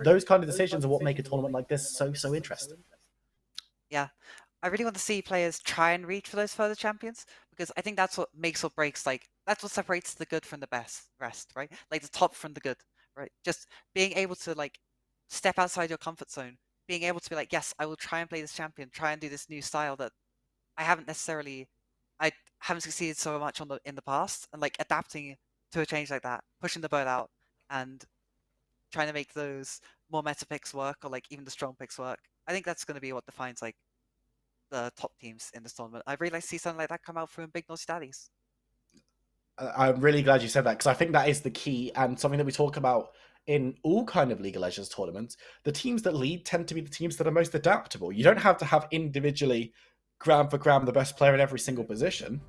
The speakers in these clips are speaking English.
Those kind of decisions are what make a tournament like this so interesting. Yeah. I really want to see players try and reach for those further champions because I think that's what makes or breaks, like, that's what separates the good from the rest, right? Like the top from the good, right? Just being able to, like, step outside your comfort zone, being able to be like, yes, I will try and play this champion, try and do this new style that I haven't necessarily, I haven't succeeded so much in the past, and like adapting to a change like that, pushing the boat out, and trying to make those more meta picks work, or like even the strong picks work. I think that's going to be what defines like the top teams in this tournament. I really like to see something like that come out from Big Naughty Daddies. I'm really glad you said that because I think that is the key and something that we talk about in all kind of League of Legends tournaments. The teams that lead tend to be the teams that are most adaptable. You don't have to have individually gram for gram the best player in every single position.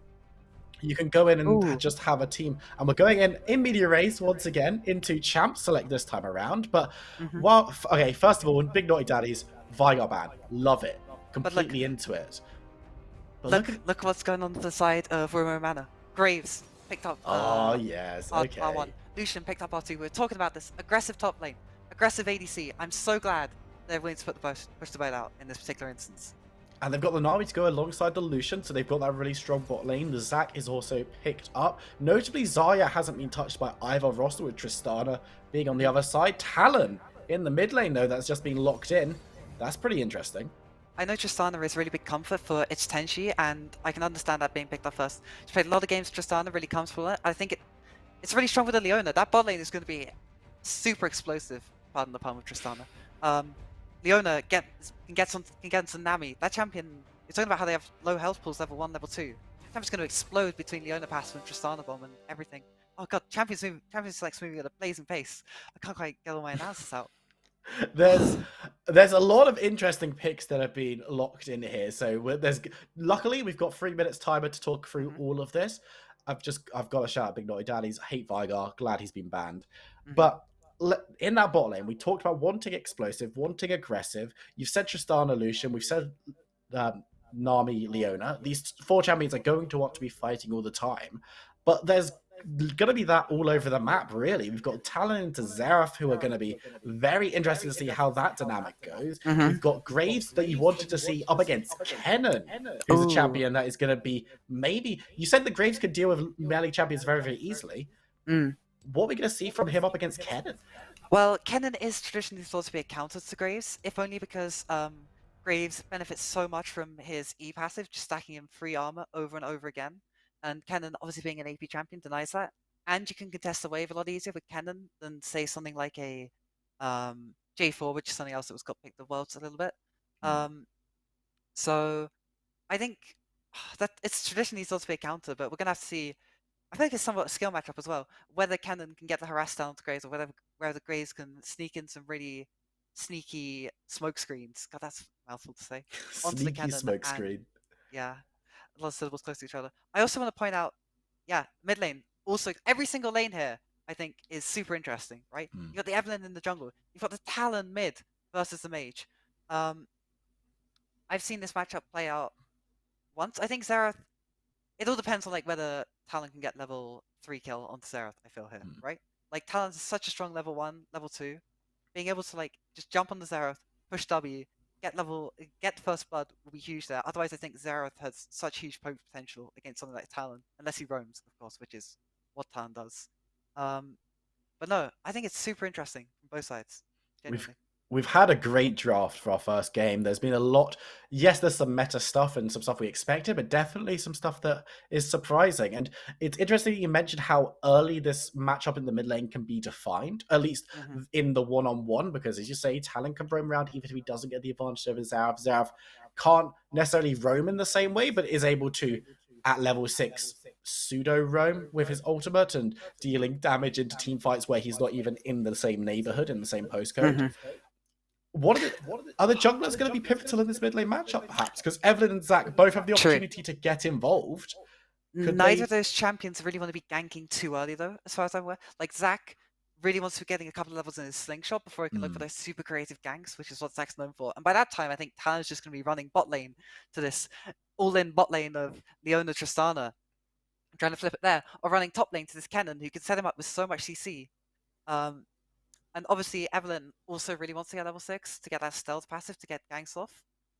You can go in and Ooh. just have a team. And we're going in media race once again into champ select this time around. But Hmm. well, okay, first of all, in Big Naughty Daddies, Vigar ban, love it, But look, completely into it. But look at look what's going on the side of Rumor Manor. Graves picked up oh yes, R1. okay. Lucian picked up R2. We're talking about this aggressive top lane, aggressive ADC. I'm so glad they're willing to put push the boat out in this particular instance. And they've got the Nami to go alongside the Lucian, so they've got that really strong bot lane. The Zac is also picked up. Notably, Zarya hasn't been touched by either roster, with Tristana being on the Mhm. other side. Talon in the mid lane, though, that's just been locked in. That's pretty interesting. I know Tristana is really big comfort for its Tenshi, and I can understand that being picked up first. She's played a lot of games. Tristana really comes for it. I think it's really strong with the Leona. That bot lane is going to be super explosive. Pardon the pun with Tristana. Leona can get into Nami. That champion. You're talking about how they have low health pools, level 1, level 2. Champion's going to explode between Leona passive and Tristana bomb and everything. Oh god, Champion's like moving at a blazing pace. I can't quite get all my analysis out. there's there's a lot of interesting picks that have been locked in here. So there's luckily we've got 3 minutes timer to talk through Hmm. all of this. I've got to shout out Big Naughty Daddies. I hate Vigar. Glad he's been banned. Hmm. But in that bot lane, we talked about wanting explosive, wanting aggressive. You've said Tristana Lucian. We've said Nami Leona. These four champions are going to want to be fighting all the time. But there's going to be that all over the map, really. We've got Talon into Xerath, who are going to be very interesting to see how that dynamic goes. Hmm. We've got Graves that you wanted to see up against Kennen, who's a Ooh. champion that is going to be maybe. You said the Graves could deal with melee champions very easily. Mm. What are we going to see from him up against Kennen? Well, Kennen is traditionally thought to be a counter to Graves, if only because Graves benefits so much from his E passive, just stacking him free armor over and over again. And Kennen, obviously being an AP champion, denies that. And you can contest the wave a lot easier with Kennen than, say, something like a J4, which is something else that was got picked the worlds a little bit. Hmm. Um, so I think that it's traditionally thought to be a counter, but we're gonna have to see. I think it's somewhat a skill matchup as well. Whether Cannon can get the harass down to Graves, or whether Graves can sneak in some really sneaky smoke screens. God, that's a mouthful to say. Onto the Sneaky cannon, and smokescreen. yeah, a lot of syllables close to each other. I also want to point out, yeah, mid lane. Also, every single lane here, I think, is super interesting. Right? Hmm. You got the Evelynn in the jungle. You've got the Talon mid versus the mage. Um, I've seen this matchup play out once. I think Xerath. It all depends on like whether Talon can get level 3 kill onto Xerath, I feel here, Hmm. right? Like Talon's is such a strong level 1, level 2. Being able to like just jump on the Xerath, push W, get the first blood will be huge there. Otherwise I think Xerath has such huge poke potential against something like Talon, unless he roams, of course, which is what Talon does. Um but no, I think it's super interesting from both sides. We've Genuinely. we've had a great draft for our first game. There's been a lot. Yes, there's some meta stuff and some stuff we expected, but definitely some stuff that is surprising. And it's interesting that you mentioned how early this matchup in the mid lane can be defined, at least Hmm. in the one-on-one, because as you say, Talon can roam around even if he doesn't get the advantage over Xerath. Xerath can't necessarily roam in the same way, but is able to at level 6 pseudo roam with his ultimate and dealing damage into team fights where he's not even in the same neighborhood in the same postcode. Hmm. What are the junglers going to be pivotal in this mid lane matchup, perhaps? Because Evelyn and Zac both have the True. opportunity to get involved. Could Neither of they? those champions really want to be ganking too early, though, as far as I'm aware. Like, Zac really wants to be getting a couple of levels in his slingshot before he can look for Hmm. those super creative ganks, which is what Zac's known for. And by that time, I think Talon's just going to be running bot lane to this all-in bot lane of Leona Tristana, trying to flip it there, or running top lane to this Kennen, who can set him up with so much CC. Um, And obviously, Evelyn also really wants to get level 6 to get that stealth passive to get ganks off.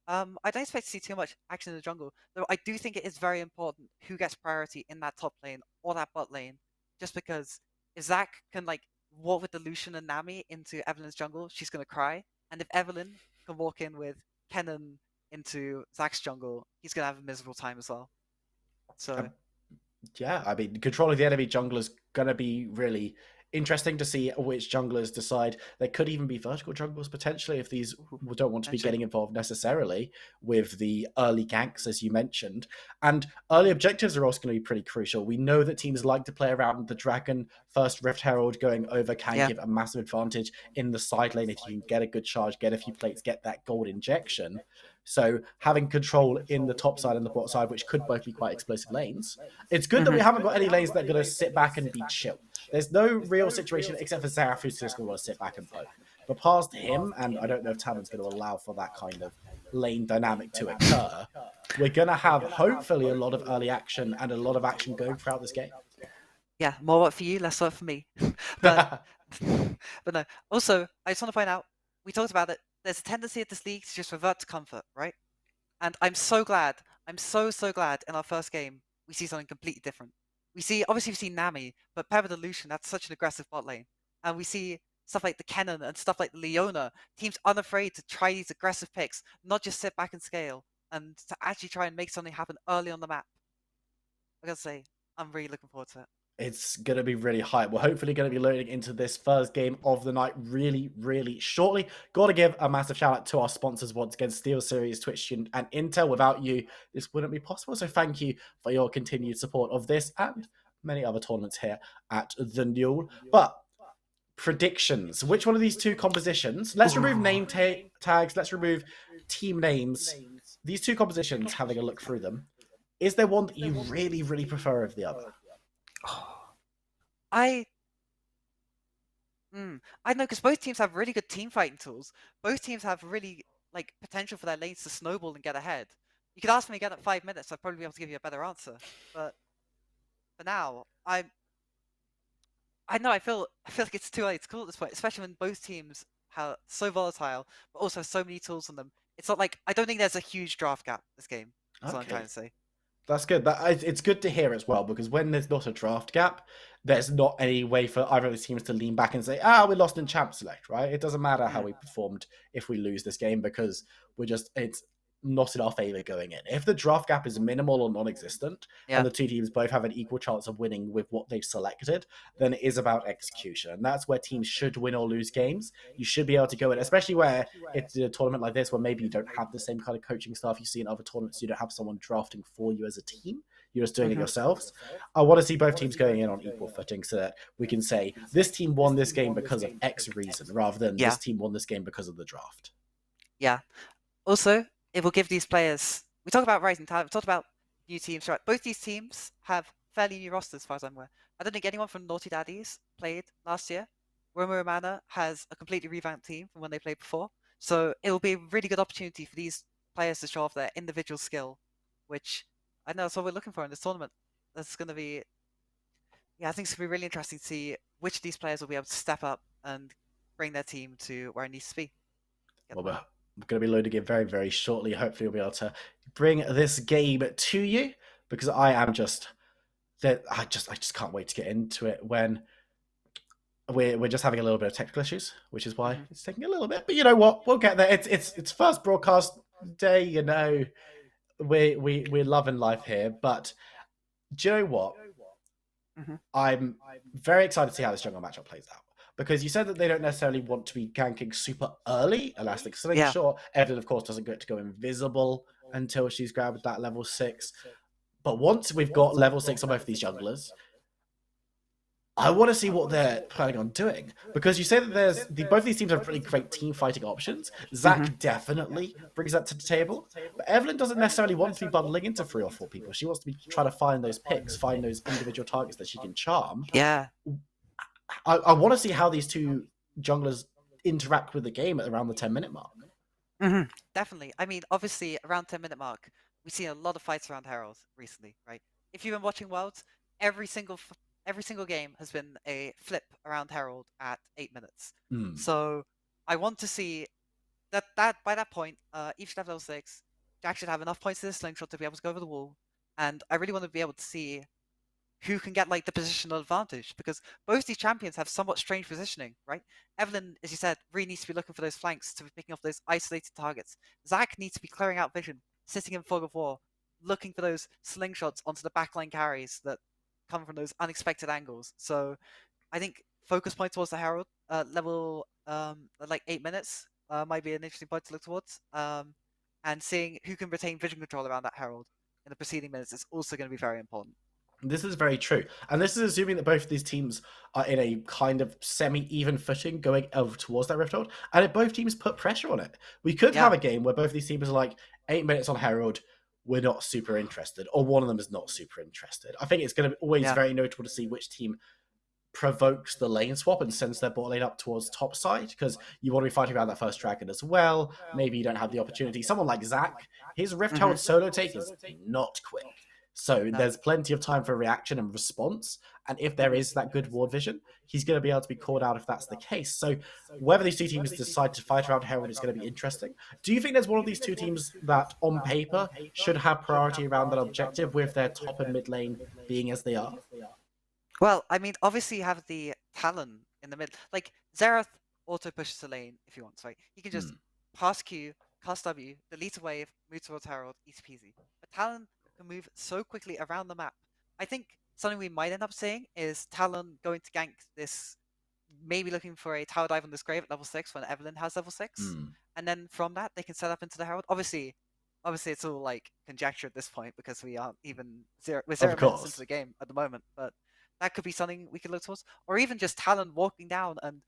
I don't expect to see too much action in the jungle, though I do think it is very important who gets priority in that top lane or that bot lane, just because if Zac can like walk with the Lucian and Nami into Evelyn's jungle, she's gonna cry. And if Evelyn can walk in with Kennen into Zac's jungle, he's gonna have a miserable time as well. So Yeah, I mean, controlling the enemy jungler is going to be really interesting to see which junglers decide. There could even be vertical junglers potentially if these ooh, don't want to be potentially. getting involved necessarily with the early ganks, as you mentioned. And early objectives are also going to be pretty crucial. We know that teams like to play around with the dragon. First Rift Herald going over can Yeah. give a massive advantage in the side lane if you can get a good charge, get a few plates, get that gold injection. So having control in the top side and the bot side, which could both be quite explosive lanes, it's good that we Hmm. haven't got any lanes that are going to sit back and be chill. There's no real situation except for Zaraf who's just going to want to sit back and poke. But past him, and I don't know if Talon's going to allow for that kind of lane dynamic to occur, we're going to have hopefully a lot of early action and a lot of action going throughout this game. Yeah, more work for you, less work for me. But but no. Also, I just want to point out, we talked about it. There's a tendency of this league to just revert to comfort, right? And I'm so glad. I'm so glad in our first game we see something completely different. We see Nami, but paired with the Lucian, that's such an aggressive bot lane. And we see stuff like the Kennen and stuff like Leona, teams unafraid to try these aggressive picks, not just sit back and scale, and to actually try and make something happen early on the map. I gotta say, I'm really looking forward to it. It's going to be really hype. We're hopefully going to be loading into this first game of the night really, really shortly. Got to give a massive shout out to our sponsors once again, Steel Series, Twitch, and Intel. Without you, this wouldn't be possible. So thank you for your continued support of this and many other tournaments here at the Newell. But predictions. Which one of these two compositions? Let's remove name tags. Let's remove team names. These two compositions, having a look through them, is there one that you really, really prefer over the other? I I know because both teams have really good team fighting tools. Both teams have really like potential for their lanes to snowball and get ahead. You could ask me again at 5 minutes, I'd probably be able to give you a better answer. But for now, I know I feel like it's too late to call at this point, especially when both teams are so volatile, but also so many tools on them. It's not like I don't think there's a huge draft gap this game. That's what I'm trying Okay. to say. That's good. It's good to hear as well because when there's not a draft gap, there's not any way for either of the teams to lean back and say, we lost in champ select, right? It doesn't matter how Mm, we performed if we lose this game because it's not in our favor going in. If the draft gap is minimal or non-existent and yeah. the two teams both have an equal chance of winning with what they've selected, then it is about execution. And that's where teams should win or lose games. You should be able to go in, especially where it's a tournament like this where maybe you don't have the same kind of coaching staff you see in other tournaments. You don't have someone drafting for you as a team. You're just doing it Hmm. yourselves. I want to see both teams going in on equal footing so that we can say this team won this game because of X reason rather than Yeah. this team won this game because of the draft. Yeah. Also, it will give these players. We talk about rising talent. We talked about new teams. Right, both these teams have fairly new rosters, as far as I'm aware. I don't think anyone from Naughty Daddies played last year. Roma Romana has a completely revamped team from when they played before, so it will be a really good opportunity for these players to show off their individual skill, which I know that's what we're looking for in this tournament. That's going to be, yeah, I think it's going to be really interesting to see which of these players will be able to step up and bring their team to where it needs to be. Get Well, them we're out. going to be loading it very, very shortly. Hopefully, we'll be able to bring this game to you because I am just that I just can't wait to get into it when we're just having a little bit of technical issues, which is why Hmm. it's taking a little bit. But you know what? We'll get there. It's first broadcast day. You know, we're loving life here. But do you know what? Hmm. I'm very excited to see how this jungle matchup plays out. Because you said that they don't necessarily want to be ganking super early. Elastic Sling, Yeah. sure. Evelyn, of course, doesn't get to go invisible until she's grabbed that level 6. But once we've got level 6 on both of these junglers, I want to see what they're planning on doing because you say that both these teams have really great team fighting options. Hmm. Zac definitely brings that to the table, but Evelyn doesn't necessarily want to be bundling into 3 or 4 people. She wants to be trying to find those picks, find those individual targets that she can charm. Yeah. I want to see how these two junglers interact with the game at around the 10-minute mark. Hmm. Definitely. I mean, obviously, around 10-minute mark, we've seen a lot of fights around Herald recently, right? If you've been watching Worlds, every single every single game has been a flip around Herald at 8 minutes. Hmm. So I want to see that by that point, each level 6, Jack should have enough points in the slingshot to be able to go over the wall. And I really want to be able to see who can get like the positional advantage, because both these champions have somewhat strange positioning, right? Evelyn, as you said, really needs to be looking for those flanks to be picking off those isolated targets. Zach needs to be clearing out vision, sitting in fog of war, looking for those slingshots onto the backline carries that come from those unexpected angles. So I think focus point towards the Herald level like 8 minutes might be an interesting point to look towards. And seeing who can retain vision control around that Herald in the preceding minutes is also going to be very important. This is very true. And this is assuming that both of these teams are in a kind of semi-even footing going over towards that Rifthold. And if both teams put pressure on it, we could Yeah, have a game where both of these teams are like 8 minutes on Herald, we're not super interested, or one of them is not super interested. I think it's going to be always yeah. very notable to see which team provokes the lane swap and sends their bot lane up towards top side, because you want to be fighting around that first dragon as well. Maybe you don't have the opportunity. Someone like Zach, his Mm-hmm. Rifthold solo take is not quick. So No. there's plenty of time for reaction and response. And if there is that good ward vision, he's going to be able to be called out if that's the case. So whether these two teams decide to fight around Herald is going to be interesting. Do you think there's one of these two teams that, on paper, should have priority around that objective with their top and mid lane being as they are? Well, I mean, obviously you have the Talon in the middle. Like, Xerath auto pushes the lane if he wants, right? He can just Hmm. pass Q, cast W, delete a wave, move towards Herald, easy peasy. But Talon can move so quickly around the map. I think something we might end up seeing is Talon going to gank this, maybe looking for a tower dive on this grave at level 6 when Evelyn has level 6. Hmm. And then from that, they can set up into the Herald. Obviously it's all like conjecture at this point because we aren't even we're Of 0 minutes into course. the game at the moment, but that could be something we could look towards. Or even just Talon walking down and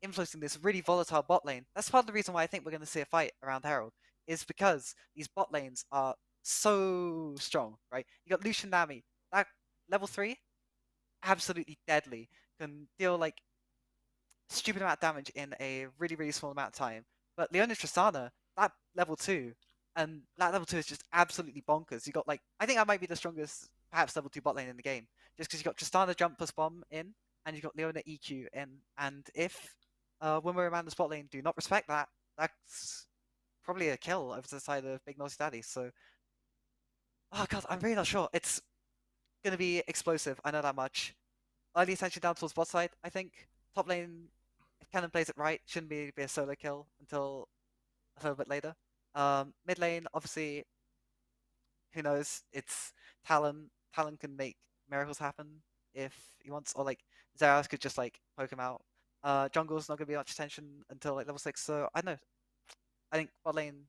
influencing this really volatile bot lane. That's part of the reason why I think we're going to see a fight around Herald, is because these bot lanes are so strong, right? You got Lucian Nami, that level 3, absolutely deadly, can deal like stupid amount of damage in a really, really small amount of time. But Leona Tristana, that level 2, and that level 2 is just absolutely bonkers. You got like, I think that might be the strongest, perhaps level 2 bot lane in the game, just because you got Tristana jump plus bomb in, and you got Leona EQ in. And if Wimmer and the bot lane do not respect that, that's probably a kill over to the side of Big Naughty Daddy. So, oh god, I'm really not sure. It's going to be explosive, I know that much. Early attention down towards bot side, I think. Top lane, if Cannon plays it right, shouldn't be a solo kill until a little bit later. Mid lane, obviously, who knows? It's Talon. Talon can make miracles happen if he wants, or like Xerath could just like poke him out. Jungle's not gonna be much attention until like level 6, so I don't know. I think bot lane,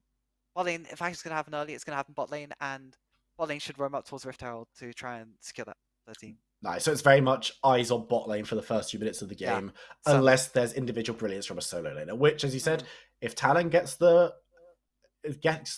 if action's gonna happen early, it's gonna happen bot lane, and bot lane should roam up towards Rift Herald to try and secure that 13. Nice. So it's very much eyes on bot lane for the first few minutes of the Yeah, game, certainly. unless there's individual brilliance from a solo laner, which, as you said, Mhm. if Talon gets the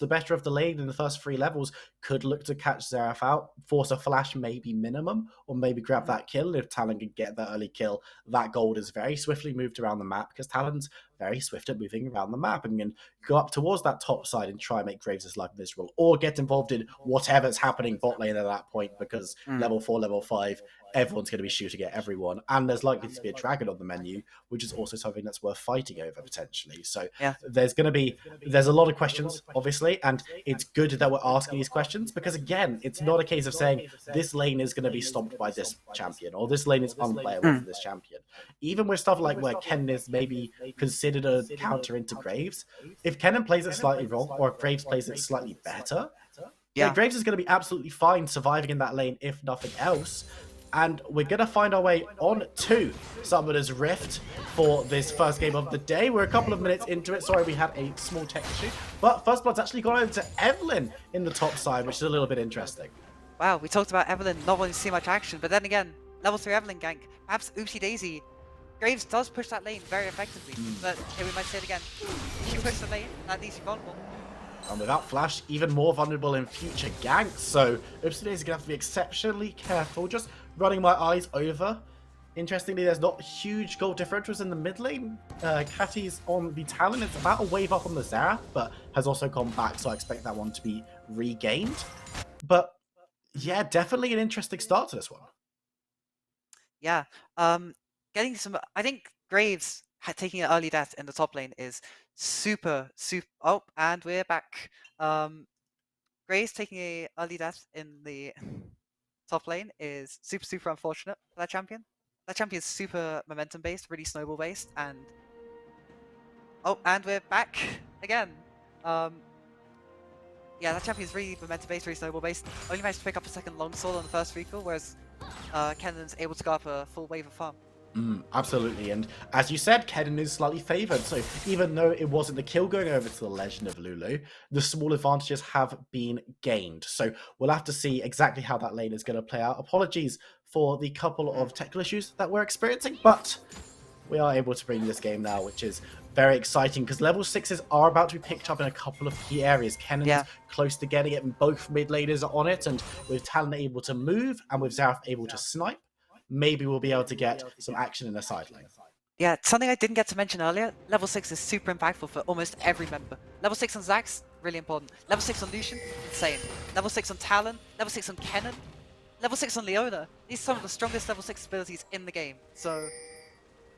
better of the lane in the first 3 levels, could look to catch Xerath out, force a flash maybe minimum, or maybe grab Mhm. that kill. If Talon can get that early kill, that gold is very swiftly moved around the map, because Talon's very swift at moving around the map and can go up towards that top side and try and make Graves' life miserable, or get involved in whatever's happening bot lane at that point, because Mm. level 4, level 5, everyone's going to be shooting at everyone, and there's likely to be a dragon on the menu, which is also something that's worth fighting over potentially. So Yeah. there's a lot of questions, obviously, and it's good that we're asking these questions, because again, it's not a case of saying this lane is going to be stomped by this champion or this lane is unplayable Mm. for this champion. Even with stuff like where Ken is maybe considered a counter into Graves, if Kennen plays it slightly wrong or if Graves plays it slightly better, yeah, Yeah. Graves is going to be absolutely fine surviving in that lane, if nothing else. And we're going to find our way on to Summoner's Rift for this first game of the day. We're a couple of minutes into it. Sorry, we had a small tech issue. But First Blood's actually gone over to Evelyn in the top side, which is a little bit interesting. Wow, we talked about Evelyn not wanting to see much action, but then again, level 3 Evelyn gank, perhaps Oopsie Daisy. Graves does push that lane very effectively, but here we might say it again. She pushed the lane, that leaves you vulnerable. And without Flash, even more vulnerable in future ganks. So Oopsie Daisy is going to have to be exceptionally careful. Just running my eyes over. Interestingly, there's not huge gold differentials in the mid lane. Catty's on the Talon. It's about a wave up on the Xerath, but has also gone back, so I expect that one to be regained. But yeah, definitely an interesting start to this one. Yeah. Getting some. I think Graves taking an early death in the top lane is super. Oh, and we're back. Graves taking a early death in the top lane is super unfortunate for that champion. That champion is super momentum based, really snowball based, and oh, and we're back again. Yeah, that champion is really momentum based, really snowball based. Only managed to pick up a second longsword on the first recall, whereas Kennan's able to go up a full wave of farm. Absolutely, and as you said, Kedden is slightly favoured, so even though it wasn't the kill going over to the Legend of Lulu, the small advantages have been gained. So we'll have to see exactly how that lane is going to play out. Apologies for the couple of technical issues that we're experiencing, but we are able to bring this game now, which is very exciting because level 6s are about to be picked up in a couple of key areas. Kennan's close to getting it, and both mid laners are on it, and with Talon able to move and with Zareth able to snipe, maybe we'll be able to get some action in the side lane. Yeah, something I didn't get to mention earlier, level 6 is super impactful for almost every member. Level 6 on Zax, really important. Level 6 on Lucian, insane. Level 6 on Talon, level 6 on Kennen, level 6 on Leona. These are some of the strongest level 6 abilities in the game. So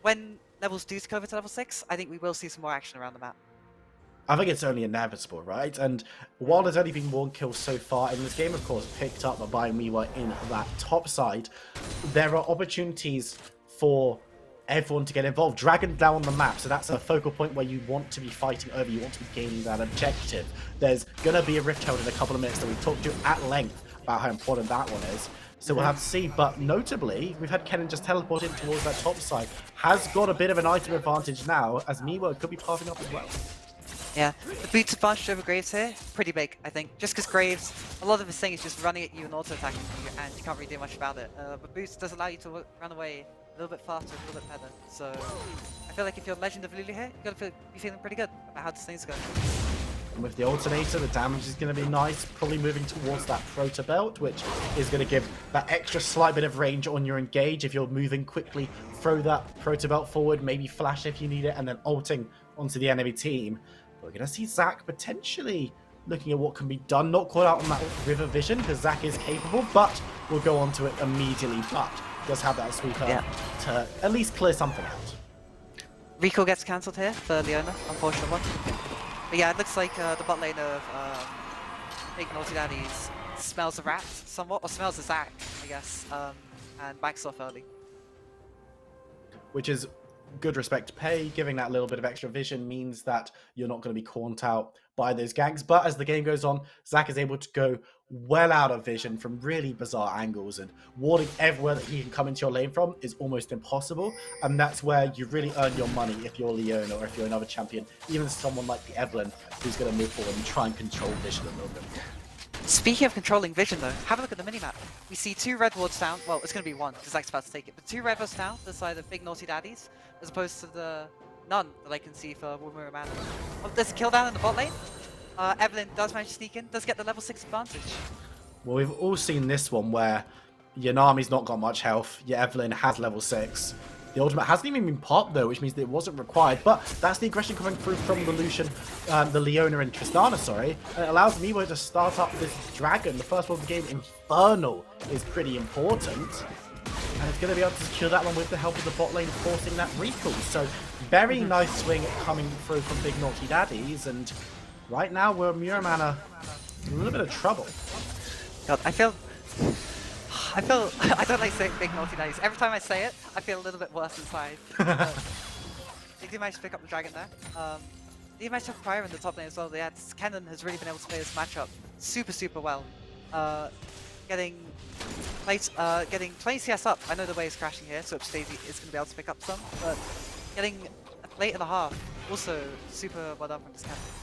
when levels do take over to level 6, I think we will see some more action around the map. I think it's only inevitable, right? And while there's only been one kill so far in this game, of course, picked up by Miwa in that top side, there are opportunities for everyone to get involved. Dragon down on the map, so that's a focal point where you want to be fighting over, you want to be gaining that objective. There's going to be a rift held in a couple of minutes that we've talked to at length about how important that one is. So we'll have to see, but notably, we've had Kennen just teleport in towards that top side. Has got a bit of an item advantage now, as Miwa could be passing up as well. Yeah, the boots advantage over Graves here, pretty big, I think. Just because Graves, a lot of his thing is just running at you and auto-attacking you, and you can't really do much about it. But boots does allow you to run away a little bit faster, a little bit better. So I feel like if you're Legend of Lulu here, you gotta be feeling pretty good about how this thing's going. And with the alternator, the damage is going to be nice, probably moving towards that proto belt, which is going to give that extra slight bit of range on your engage. If you're moving quickly, throw that proto belt forward, maybe flash if you need it, and then ulting onto the enemy team. We're going to see Zac potentially looking at what can be done. Not caught out on that river vision, because Zac is capable, but we'll go on to it immediately. But does have that sweeper to at least clear something out. Recall gets cancelled here for Leona, unfortunate one. But yeah, it looks like the bot lane of Big Naughty Daddies smells the rat somewhat, or smells the Zac, I guess, and backs off early. Which is good respect to pay. Giving that little bit of extra vision means that you're not going to be caught out by those ganks. But as the game goes on, Zac is able to go well out of vision from really bizarre angles, and warding everywhere that he can come into your lane from is almost impossible. And that's where you really earn your money if you're Leona or if you're another champion, even someone like the Evelyn, who's going to move forward and try and control vision a little bit more. Speaking of controlling vision though, have a look at the minimap. We see 2 red wards down, well it's going to be 1 because Zac's about to take it, but 2 red wards down to the side of Big Naughty Daddies, as opposed to the none that I can see for Wumura Mana. Oh, there's a kill down in the bot lane. Evelyn does manage to sneak in, does get the level 6 advantage. Well, we've all seen this one where your Nami's not got much health, your Evelyn has level 6. The ultimate hasn't even been popped though, which means that it wasn't required, but that's the aggression coming through from the Lucian, the Leona and Tristana, sorry, and it allows Miwo to start up this dragon. The first one of the game, Infernal, is pretty important, and it's going to be able to secure that one with the help of the bot lane forcing that recall. So very nice swing coming through from Big Naughty Daddies, and right now we're Muramana in a little bit of trouble. God, I don't like saying Big Naughty Daddies. Every time I say it, I feel a little bit worse inside. They do manage to pick up the dragon there. They managed to have Fire in the top lane as well. Kennen has really been able to play this matchup super well. Getting 20 CS up. I know the wave is crashing here, so Daisy is going to be able to pick up some, but getting a plate and a half, also super well done from this Kennen.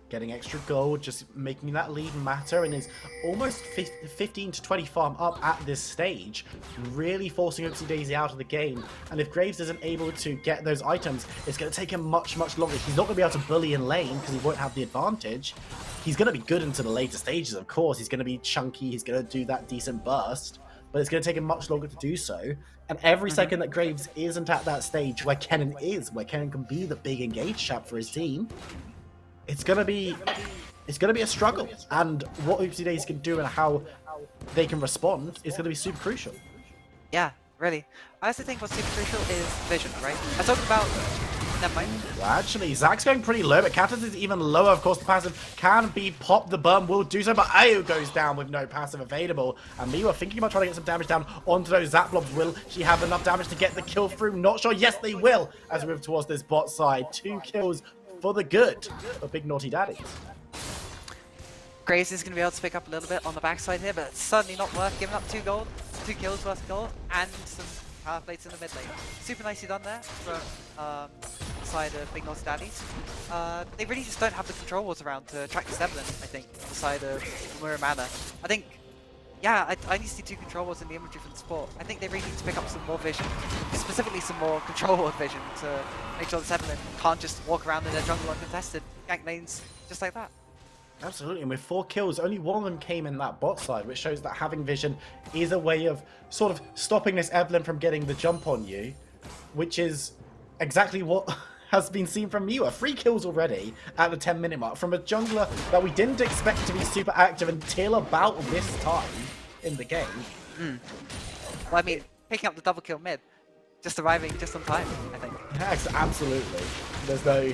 Getting extra gold, just making that lead matter, and is almost 15 to 20 farm up at this stage, really forcing Oopsie Daisy out of the game. And if Graves isn't able to get those items, it's going to take him much longer. He's not going to be able to bully in lane because he won't have the advantage. He's going to be good into the later stages, of course. He's going to be chunky, he's going to do that decent burst, but it's going to take him much longer to do so. And every second that Graves isn't at that stage where Kennen is, where Kennen can be the big engage chap for his team, it's gonna be a struggle, and what Oopsie Daisy can do and how they can respond is gonna be super crucial. Yeah, Really. I also think what's super crucial is vision, right? I talked about... Never mind. Well, actually, Zach's going pretty low, but Cactus is even lower. Of course, the passive can be popped. The burn will do so, but AUE goes down with no passive available. And Miwa thinking about trying to get some damage down onto those Zap blobs. Will she have enough damage to get the kill through? Not sure. Yes, they will, as we move towards this bot side. 2 kills for the good of Big Naughty Daddies. Graves is going to be able to pick up a little bit on the backside here, but it's certainly not worth giving up 2 kills worth of gold, and some power plates in the mid lane. Super nicely done there from the side of Big Naughty Daddies. They really just don't have the control wards around to track the Steblin, I think, on the side of Mura Mana. I think, yeah, I need to see 2 control wards in the inventory from the support. I think they really need to pick up some more vision, specifically some more control ward vision to make sure the Steblin can't just walk around in their jungle uncontested, gank lanes just like that. Absolutely, and with 4 kills, only 1 of them came in that bot side, which shows that having vision is a way of sort of stopping this Evelyn from getting the jump on you, which is exactly what has been seen from Miwa. 3 kills already at the 10-minute mark from a jungler that we didn't expect to be super active until about this time in the game. Well, I mean, picking up the double kill mid, just arriving just on time, I think. Yes, absolutely. There's no...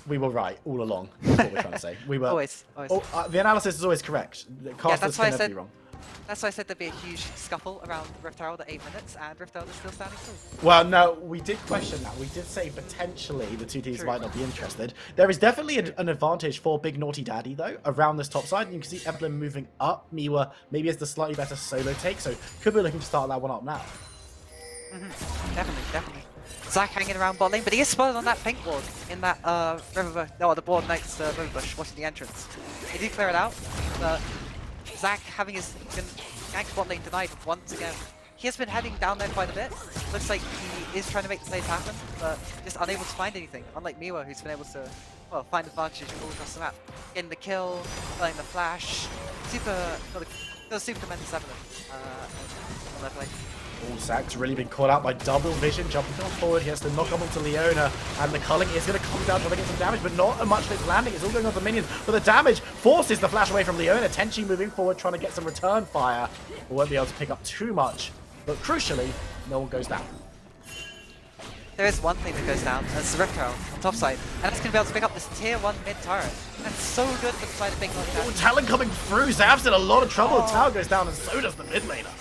We were right all along. That's what we're trying to say. We were always. Oh, the analysis is always correct. The casters can never be wrong. That's why I said there'd be a huge scuffle around Rift Herald at 8 minutes, and Rift Herald is still standing tall. Well, no, we did question that. We did say potentially the 2 teams might not be interested. There is definitely an advantage for Big Naughty Daddy, though, around this top side. And you can see Evelyn moving up. Miwa maybe has the slightly better solo take, so could be looking to start that one up now. Definitely. Zach hanging around bot lane, but he is spotted on that pink ward in that river bush. No, the board next to river bush, watching the entrance. He did clear it out, but Zach having his gank bot lane denied once again. He has been heading down there quite a bit. Looks like he is trying to make the plays happen, but just unable to find anything. Unlike Miwa, who's been able to, well, find advantages all across the map. Getting the kill, playing the flash. Super tremendous Evelyn on their play. Oh, Zach's really been caught out by double vision, jumping on forward. He has to knock onto Leona, and the culling is going to come down trying to get some damage, but not much of it's landing. It's all going on the minions, but the damage forces the flash away from Leona. Tenchi moving forward, trying to get some return fire. We won't be able to pick up too much, but crucially, no one goes down. There is one thing that goes down, and it's the Rift Herald on top side, and that's going to be able to pick up this tier 1 mid turret. That's so good for the side of Big Naughty Daddy. Oh, Talon coming through. Zav's in a lot of trouble. Tower goes down, and so does the mid laner.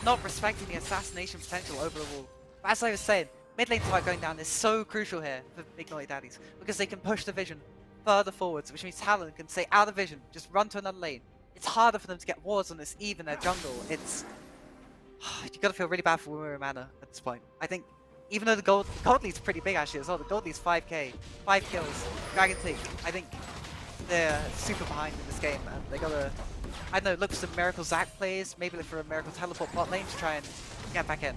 Not respecting the assassination potential over the wall. But as I was saying, mid lane turret going down is so crucial here for Big Naughty Daddies, because they can push the vision further forwards, which means Talon can stay out of vision, just run to another lane. It's harder for them to get wards on this Eve in their jungle. It's... you gotta feel really bad for Mura Mana at this point. I think, even though the gold lead's pretty big actually as well, the gold lead's 5k, 5 kills, Dragon Take, I think they're super behind in this game, and they gotta, I don't know, look for some Miracle Zac plays, maybe look for a Miracle Teleport bot lane to try and get back in.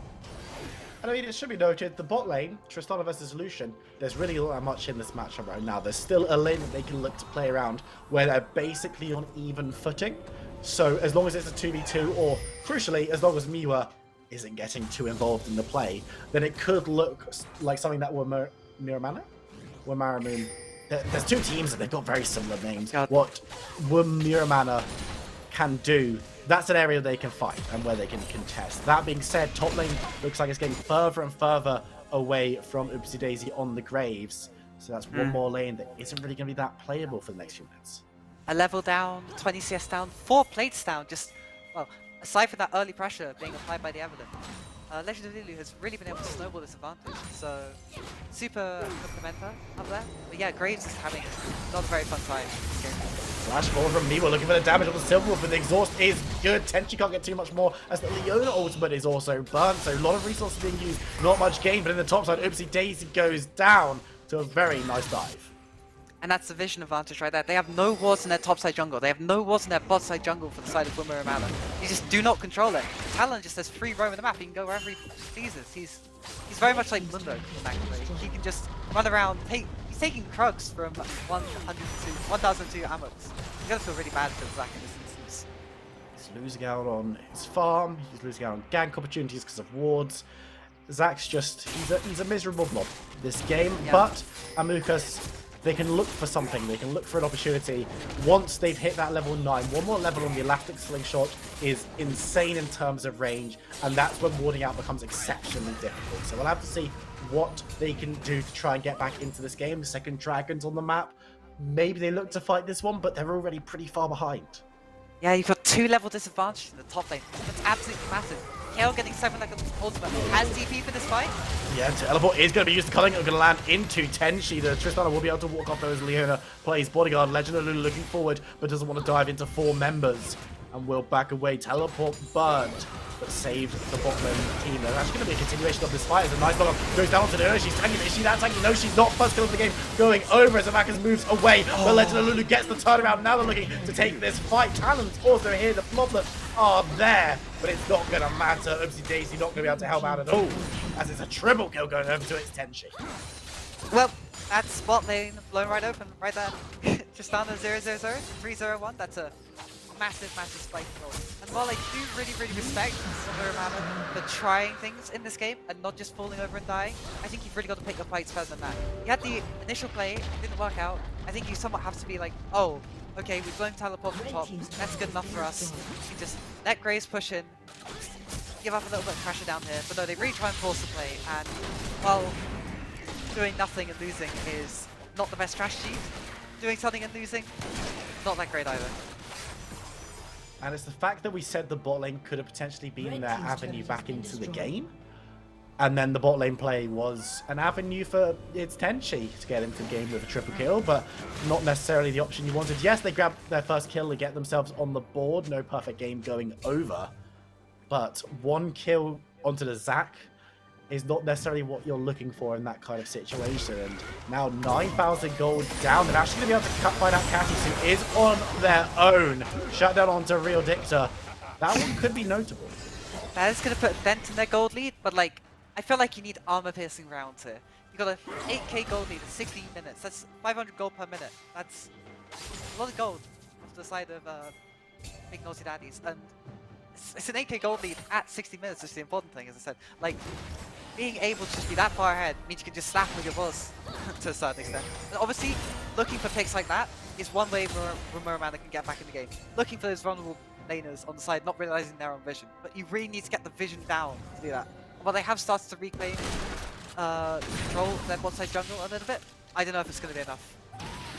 And I mean, it should be noted, the bot lane, Tristana versus Lucian, there's really not that much in this matchup right now. There's still a lane that they can look to play around where they're basically on even footing. So as long as it's a 2v2, or crucially, as long as Miwa isn't getting too involved in the play, then it could look like something that were Miramana? Wamaramoon. There's 2 teams and they've got very similar names. God. What Miramana can do, that's an area they can fight and where they can contest. That being said, top lane looks like it's getting further and further away from Oopsie Daisy on the Graves. So that's one more lane that isn't really going to be that playable for the next few minutes. A level down, 20 CS down, 4 plates down, just, well, aside from that early pressure being applied by the Evelyn, Legend of Lulu has really been able to snowball this advantage, so super complimenter up there. But yeah, Graves is having not a very fun time in this game. Flash forward from Miwa, looking for the damage on the Silver Wolf, but the exhaust is good. Tenchi can't get too much more, as the Leona ultimate is also burnt, so a lot of resources being used, not much gain, but in the top side, Oopsie Daisy goes down to a very nice dive. And that's the vision advantage right there. They have no wards in their top side jungle. They have no wards in their bot side jungle for the side of Wimmer and Mana. You just do not control it. Talon just has free roam of the map. He can go wherever he pleases. He's very much like Mundo in that way. He can just run around. He's taking Krugs from 1,002 ammos. You gotta feel really bad for Zac in this instance. He's losing out on his farm. He's losing out on gank opportunities because of wards. Zac's just, he's a miserable blob this game, yeah. But Amukas they can look for something. They can look for an opportunity. Once they've hit that level 9, one more level on the elastic slingshot is insane in terms of range, and that's when warding out becomes exceptionally difficult. So we'll have to see what they can do to try and get back into this game. The second Dragon's on the map. Maybe they look to fight this one, but they're already pretty far behind. Yeah, you've got 2-level disadvantage in the top lane. That's absolutely massive. Kale getting 7 like an ultimate. Has DP for this fight? Yeah, teleport is going to be used. Culling going to land into Tenchi. The Tristana will be able to walk off those. Leona plays bodyguard. Legend of Lulu looking forward, but doesn't want to dive into 4 members. And will back away. Teleport burned, but saved the bot lane team. There's actually going to be a continuation of this fight as a nice block goes down to Leona. She's tanking. Is she that tanky? No, she's not. First kill of the game going over as Amakas moves away. But Legend of Lulu gets the turnaround. Now they're looking to take this fight. Talon's also here. The Floblet are there, but it's not going to matter. Oopsie Daisy not going to be able to help out at all, as it's a triple kill going over to its Tenchi. Well, that's spot lane blown right open, right there. Tristana 0-0-0, 3-0-1. That's a massive spike forward. And while I do really respect Silverman for trying things in this game and not just falling over and dying, I think you've really got to pick your fights further than that. You had the initial play, it didn't work out. I think you somewhat have to be like, oh, okay, we've blown teleport from top, that's good enough for us. We just let Graves push in, give up a little bit of pressure down here, but no, they really try and force the play, and while doing nothing and losing is not the best strategy, doing something and losing, not that great either. And it's the fact that we said the bot lane could have potentially been their avenue back into the game. And then the bot lane play was an avenue for its Tenchi to get into the game with a triple kill, but not necessarily the option you wanted. Yes, they grabbed their first kill to get themselves on the board. No perfect game going over. But 1 kill onto the Zac is not necessarily what you're looking for in that kind of situation. And now 9,000 gold down. They're actually going to be able to find out Cassis, who is on their own. Shut down onto Real Dicta. That one could be notable. That is going to put a dent in their gold lead, but like, I feel like you need armor-piercing rounds here. You got a 8k gold lead in 16 minutes. That's 500 gold per minute. That's a lot of gold to the side of Big Naughty Daddies. And it's an 8k gold lead at 60 minutes, which is the important thing, as I said. Like, being able to just be that far ahead means you can just slap with your boss to a certain extent. And obviously, looking for picks like that is one way Muramana can get back in the game. Looking for those vulnerable laners on the side, not realizing their own vision. But you really need to get the vision down to do that. While they have started to reclaim control of their bot side jungle a little bit, I don't know if it's going to be enough.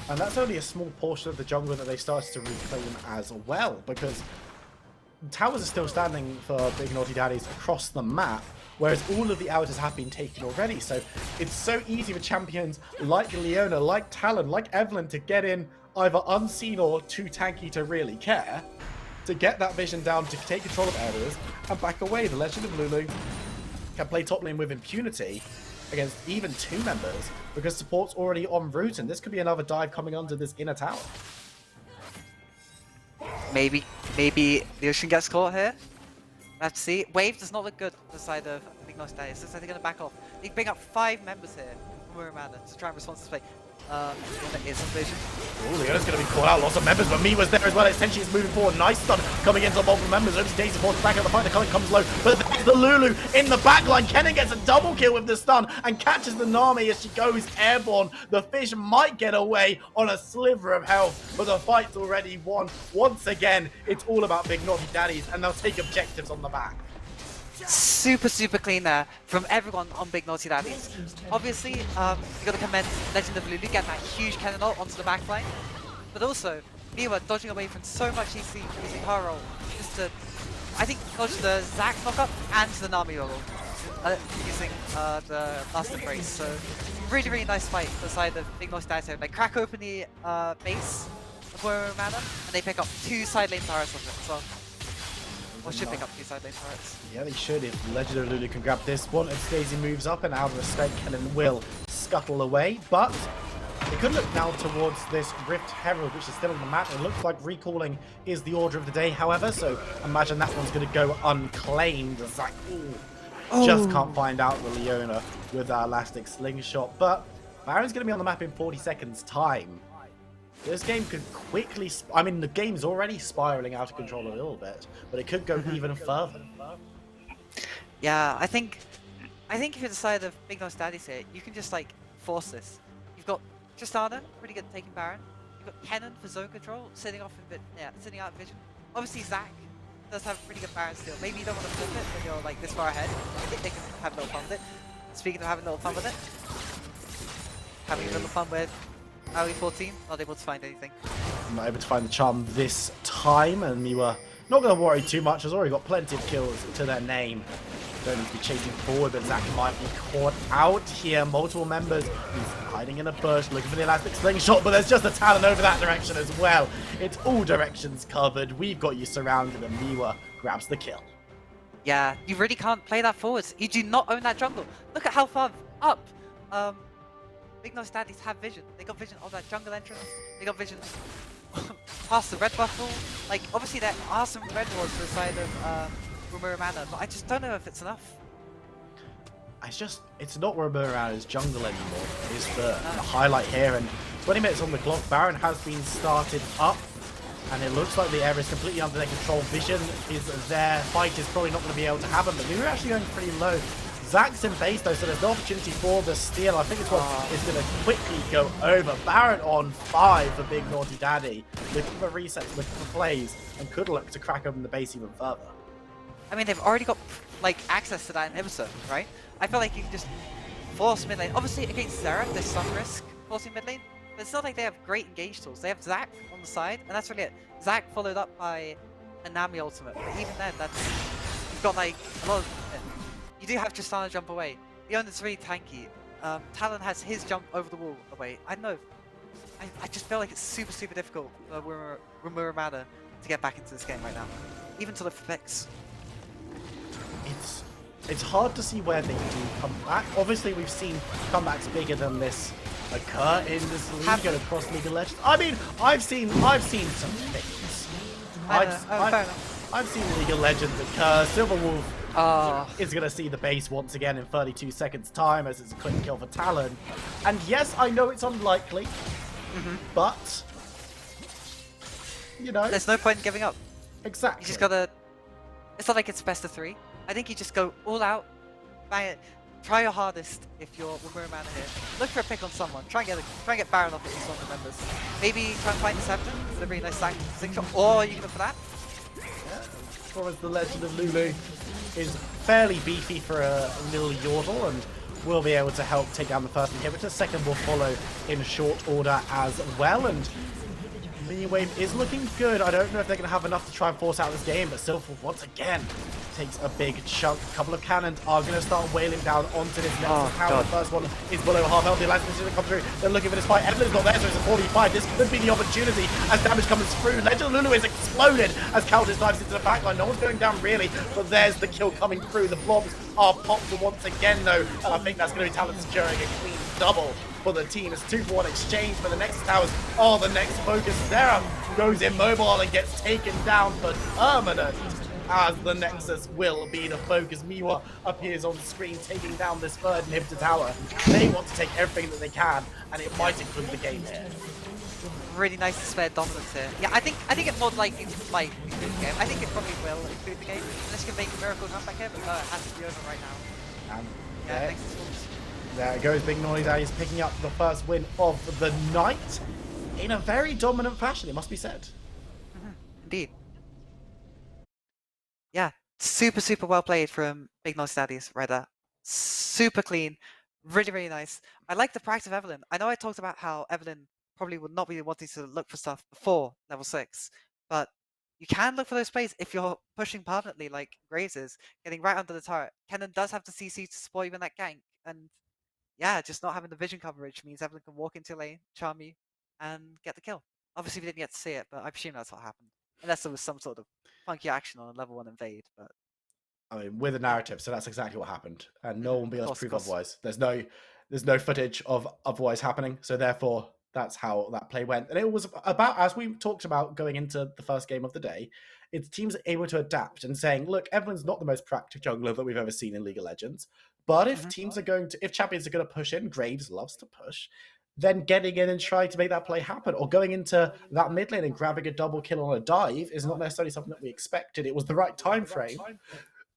And that's only a small portion of the jungle that they started to reclaim as well, because towers are still standing for Big Naughty Daddies across the map, whereas all of the outers have been taken already. So it's so easy for champions like Leona, like Talon, like Evelyn to get in either unseen or too tanky to really care, to get that vision down, to take control of areas, and back away. The Legend of Lulu can play top lane with impunity against even 2 members, because support's already en route, and this could be another dive coming under this inner tower. Maybe the Ocean gets caught here. Let's see. Wave does not look good on the side of Big Naughty Daddies. Looks like they're going to back off. They bring up 5 members here from Muramana to try and respond to this play. Leona is on vision. Oh, Leona's going to be caught out. Lots of members, but Me was there as well. Essentially, is moving forward. Nice stun coming into multiple members. Oopsie Daisy forces back out the fight. The Culling comes low, but there's the Lulu in the backline. Kennen gets a double kill with the stun and catches the Nami as she goes airborne. The fish might get away on a sliver of health, but the fight's already won. Once again, it's all about Big Naughty Daddies, and they'll take objectives on the back. Super clean there from everyone on Big Naughty Daddies. Obviously, you got to commend Legend of Lulu getting that huge cannon ult onto the backline, but also Miwa dodging away from so much EC using her roll just to, I think, dodge the Zac knockup and the Nami roll using the Last Embrace. So really nice fight for the side of Big Naughty Daddies. They crack open the base of Muramana and they pick up 2 side lane turrets of it as well. Or should pick up 2 side lane turrets. Yeah, they should if Legend of Lulu can grab this one. If Daisy moves up, and out of respect, Kennen will scuttle away. But they could look now towards this Rift Herald, which is still on the map. It looks like recalling is the order of the day, however, so imagine that one's going to go unclaimed. Zac just can't find out the Leona with that elastic slingshot. But Baron's going to be on the map in 40 seconds' time. This game could quickly... I mean, the game's already spiraling out of control a little bit, but it could go even further. Yeah, I think if you decide of Big Naughty Daddies here, you can just like force this. You've got Tristana, pretty good at taking Baron. You've got Kennen for zone control, sitting off in sitting out vision. Obviously Zac does have a pretty good Baron still. Maybe you don't want to flip it when you're like this far ahead. I think they can have a little fun with it. Speaking of having a little fun with it, having a little fun with AUE 14, not able to find anything. I'm not able to find the charm this time, and we were not going to worry too much. Has already got plenty of kills to their name. Don't need to be chasing forward, but Zac might be caught out here. Multiple members. He's hiding in a bush, looking for the elastic slingshot, but there's just a Talon over that direction as well. It's all directions covered. We've got you surrounded, and Miwa grabs the kill. Yeah, you really can't play that forwards. You do not own that jungle. Look at how far up. Big Nose Daddies have vision. They got vision of that jungle entrance. They got vision past the red buffle. Like, obviously there are some red wards to the side of Rumura Mana, but I just don't know if it's enough. It's not Rumura's jungle anymore. It's the highlight here, and 20 minutes on the clock. Baron has been started up, and it looks like the area is completely under their control. Vision is there. Fight is probably not going to be able to happen, but we were actually going pretty low. Zac's in base though, so there's no opportunity for the steal. I think it's what is going to quickly go over. Baron on 5 for Big Naughty Daddy. Looking for resets, looking for plays, and could look to crack open the base even further. I mean, they've already got like access to that inhibitor, right? I feel like you can just force mid lane. Obviously, against Xerath, there's some risk forcing mid lane, but it's not like they have great engage tools. They have Zac on the side, and that's really it. Zac followed up by a Nami ultimate, but even then, you've got like a lot of. You do have Tristana jump away. The owner's really tanky. Talon has his jump over the wall away. I don't know. I just feel like it's super, super difficult for Rumura Mana to get back into this game right now. Even to the fix. It's hard to see where they do come back. Obviously, we've seen comebacks bigger than this occur in this league and across League of Legends. I mean, I've seen some things. I've seen League of Legends occur. Silverwolf is going to see the base once again in 32 seconds time as it's a quick kill for Talon. And yes, I know it's unlikely, but you know, there's no point in giving up. Exactly. You just gotta. It's not like it's best of 3. I think you just go all out, bang it, try your hardest if you're Rumura Mana here. Look for a pick on someone. Try and get Baron off at least one of the members. Maybe try and find Deception with a really nice slingshot, or you can look for that. Yeah, as far as the Legend of Lulu is fairly beefy for a little Yordle, and will be able to help take down the first inhibitor. Second will follow in short order as well, and Minion Wave is looking good. I don't know if they're going to have enough to try and force out this game, but Silver once again takes a big chunk. A couple of cannons are going to start wailing down onto this next tower. The first one is below half health. The last position comes through. They're looking for this fight. Evelyn's not there, so it's a 45. This could be the opportunity as damage comes through. Legend of Lulu is exploded as Countess dives into the backline. No one's going down really, but there's the kill coming through. The blobs are popped once again though, and I think that's going to be Talon securing a clean double for the team. It's 2-for-1 exchange for the next towers. Oh, the next focus. Sarah goes immobile and gets taken down for permanent, as the Nexus will be the focus. Miwa appears on screen taking down this third inhibitor tower. They want to take everything that they can, and it might include the game here. Really nice to spare dominance here. Yeah, I think it more likely to like include the game. I think it probably will include the game. Unless you can make a miracle comeback here, but it has to be over right now. And yeah, Nexus. There goes Big Noise. He's picking up the first win of the night in a very dominant fashion, it must be said. Indeed. Yeah, super, super well played from Big Noise Daddies right there. Super clean, really, really nice. I like the practice of Evelyn. I know I talked about how Evelyn probably would not be wanting to look for stuff before level 6, but you can look for those plays if you're pushing permanently like Graves is, getting right under the turret. Kennen does have the CC to support even that gank, and yeah, just not having the vision coverage means Evelyn can walk into lane, charm you, and get the kill. Obviously, we didn't get to see it, but I presume that's what happened. Unless there was some sort of funky action on a level 1 invade, but... I mean, with a narrative, so that's exactly what happened. And no one will be able to prove otherwise. There's no footage of otherwise happening, so therefore, that's how that play went. And it was about, as we talked about going into the first game of the day, it's teams able to adapt and saying, look, Evelyn's not the most practical jungler that we've ever seen in League of Legends, but if champions are going to push in, Graves loves to push, then getting in and trying to make that play happen, or going into that mid lane and grabbing a double kill on a dive is not necessarily something that we expected. It was the right time frame.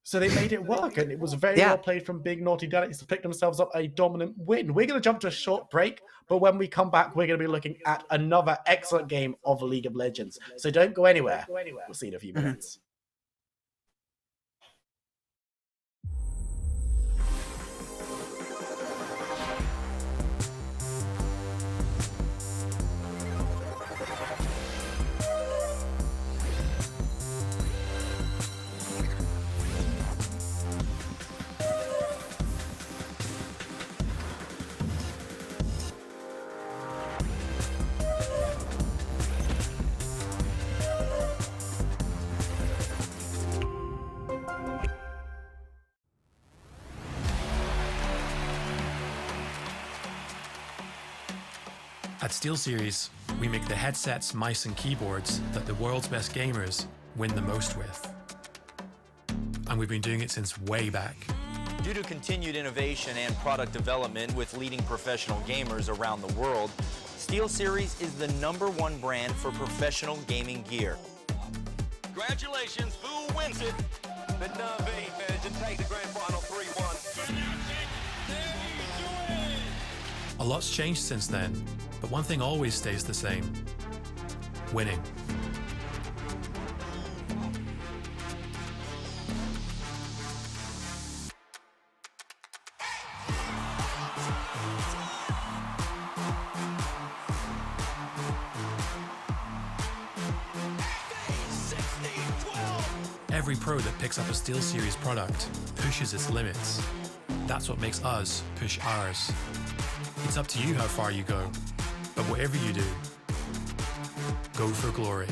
So they made it work, and it was very Yeah. well played from Big Naughty Dynasty to pick themselves up a dominant win. We're going to jump to a short break, but when we come back, we're going to be looking at another excellent game of League of Legends. So don't go anywhere. We'll see you in a few minutes. At SteelSeries, we make the headsets, mice, and keyboards that the world's best gamers win the most with. And we've been doing it since way back. Due to continued innovation and product development with leading professional gamers around the world, SteelSeries is the #1 brand for professional gaming gear. Congratulations, who wins it? The WNB managed to take the grand final 3-1. A lot's changed since then, but one thing always stays the same: winning. Every pro that picks up a SteelSeries product pushes its limits. That's what makes us push ours. It's up to you how far you go, but whatever you do, go for glory.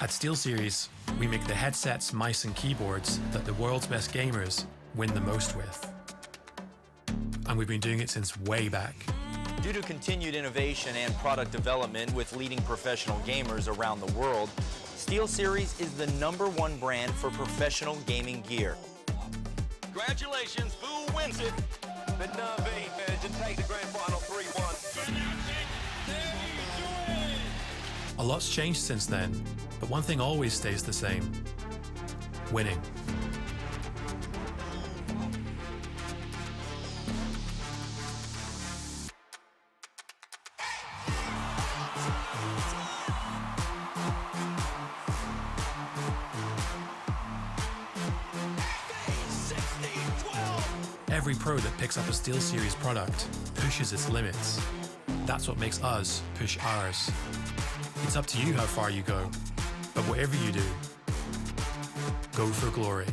At SteelSeries, we make the headsets, mice and keyboards that the world's best gamers win the most with. And we've been doing it since way back. Due to continued innovation and product development with leading professional gamers around the world, SteelSeries is the #1 brand for professional gaming gear. Congratulations, who wins it? The WNB to take the grand final 3-1. A lot's changed since then, but one thing always stays the same: winning. Every pro that picks up a SteelSeries product pushes its limits. That's what makes us push ours. It's up to you how far you go, but whatever you do, go for glory.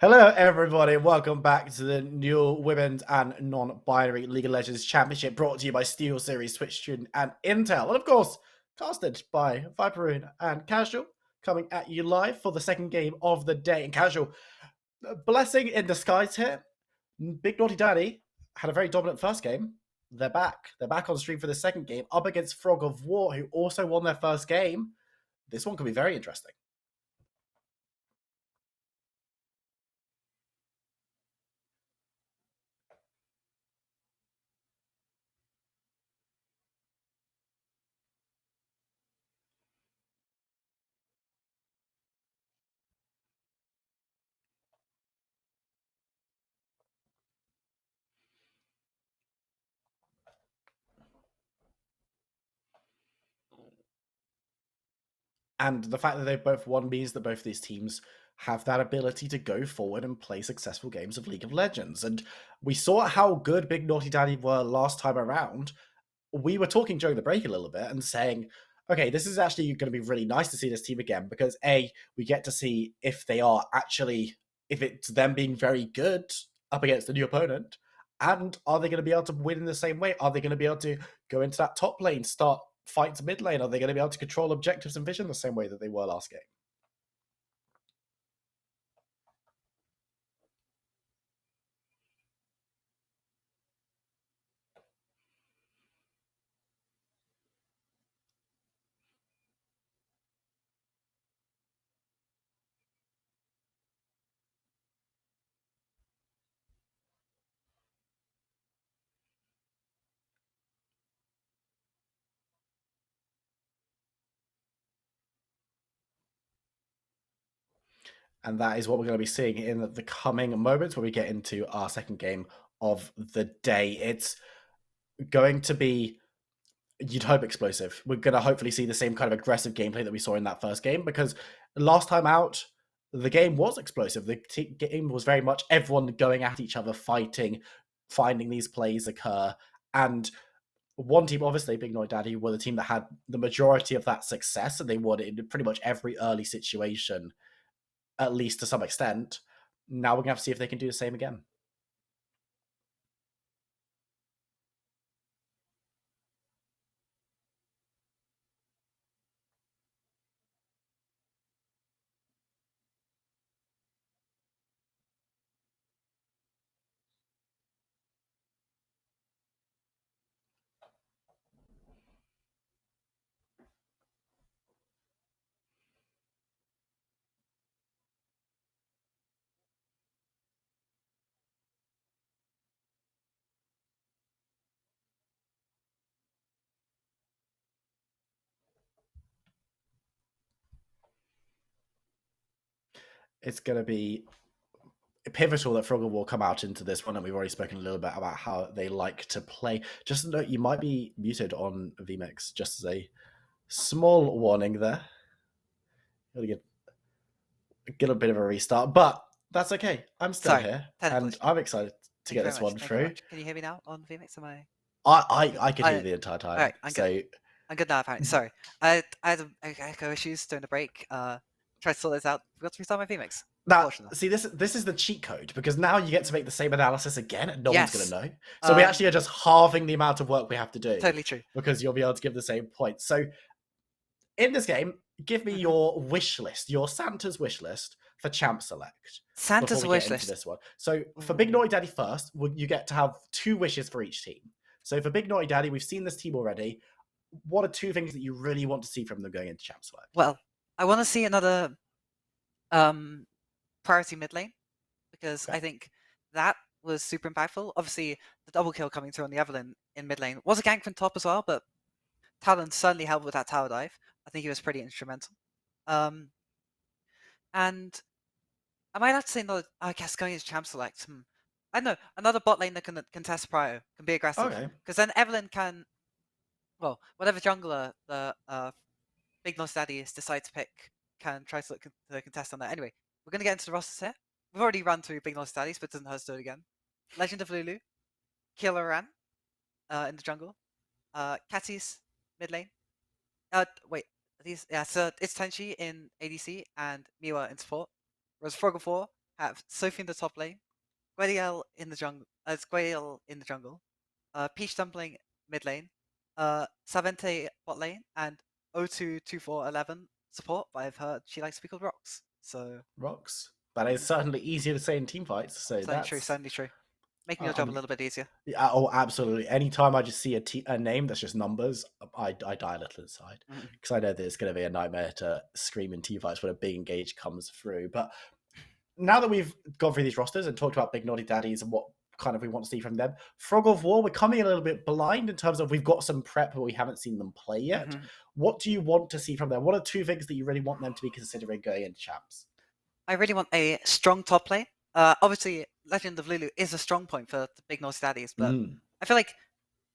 Hello, everybody. Welcome back to the new Women's and Non-Binary League of Legends Championship, brought to you by SteelSeries, Twitch Student, and Intel. And of course, casted by Viperoon and Casual, coming at you live for the second game of the day. And Casual, blessing in disguise here. Big Naughty Daddy had a very dominant first game. They're back. They're back on stream for the second game, up against Frog of War, who also won their first game. This one could be very interesting. And the fact that they've both won means that both of these teams have that ability to go forward and play successful games of League of Legends. And we saw how good Big Naughty Daddy were last time around. We were talking during the break a little bit and saying, okay, this is actually going to be really nice to see this team again because A, we get to see if they are actually, if it's them being very good up against a new opponent, and are they going to be able to win in the same way? Are they going to be able to go into that top lane, start fights mid lane? Are they going to be able to control objectives and vision the same way that they were last game? And that is what we're going to be seeing in the coming moments when we get into our second game of the day. It's going to be, you'd hope, explosive. We're going to hopefully see the same kind of aggressive gameplay that we saw in that first game, because last time out, the game was explosive. The game was very much everyone going at each other, fighting, finding these plays occur. And one team, obviously, Big Noy Daddy, were the team that had the majority of that success, and they won it in pretty much every early situation, at least to some extent. Now we're going to have to see if they can do the same again. It's going to be pivotal that Frogger will come out into this one, and we've already spoken a little bit about how they like to play. Just note, you might be muted on VMix, just as a small warning there. Gotta get a bit of a restart, but that's okay. I'm still here, and I'm excited to get this one through. Can you hear me now on VMix? Am I could hear you the entire time. All right, I'm good. I'm good now, apparently. Sorry. I had echo issues during the break. Tried to sort this out. Forgot to restart my VMix. Now, see, this is the cheat code, because now you get to make the same analysis again, and no one's going to know. So we actually are just halving the amount of work we have to do. Totally true. Because you'll be able to give the same points. So in this game, give me your wish list, your Santa's wish list for Champ Select. Santa's wish list. This one. So for Big Naughty Daddy first, you get to have 2 wishes for each team. So for Big Naughty Daddy, we've seen this team already. What are 2 things that you really want to see from them going into Champ Select? Well, I want to see another priority mid lane, because I think that was super impactful. Obviously, the double kill coming through on the Evelyn in mid lane was a gank from top as well, but Talon certainly helped with that tower dive. I think he was pretty instrumental. And I might have to say another, I guess, going into Champ Select. I don't know, another bot lane that can contest prio, can be aggressive. Because then Evelyn can, well, whatever jungler the Big Nos Daddy decides to pick can try to contest on that. Anyway, we're going to get into the rosters here. We've already run through Big Nos Daddies, but it doesn't hurt to do it again. Legend of Lulu, Killer Ran in the jungle, Catties mid lane. Wait, these, yeah, so it's Tenchi in ADC and Miwa in support. Whereas Frog of War have Sophie in the top lane, Guadiel in the jungle, Peach Dumpling mid lane, Savente bot lane, and O22411 support. But I've heard she likes to be called Rocks. So Rocks. But it's certainly easier to say in team fights. So certainly true. Making your job a little bit easier. Yeah, oh, absolutely. Anytime I just see a name that's just numbers, I die a little inside because I know that it's going to be a nightmare to scream in team fights when a big engage comes through. But now that we've gone through these rosters and talked about Big Naughty Daddies and what kind of we want to see from them, Frog of War, we're coming a little bit blind in terms of we've got some prep, but we haven't seen them play yet. What do you want to see from them? What are 2 things that you really want them to be considering going into champs? I really want a strong top lane. Obviously, Legend of Lulu is a strong point for the Big Naughty Daddies, but I feel like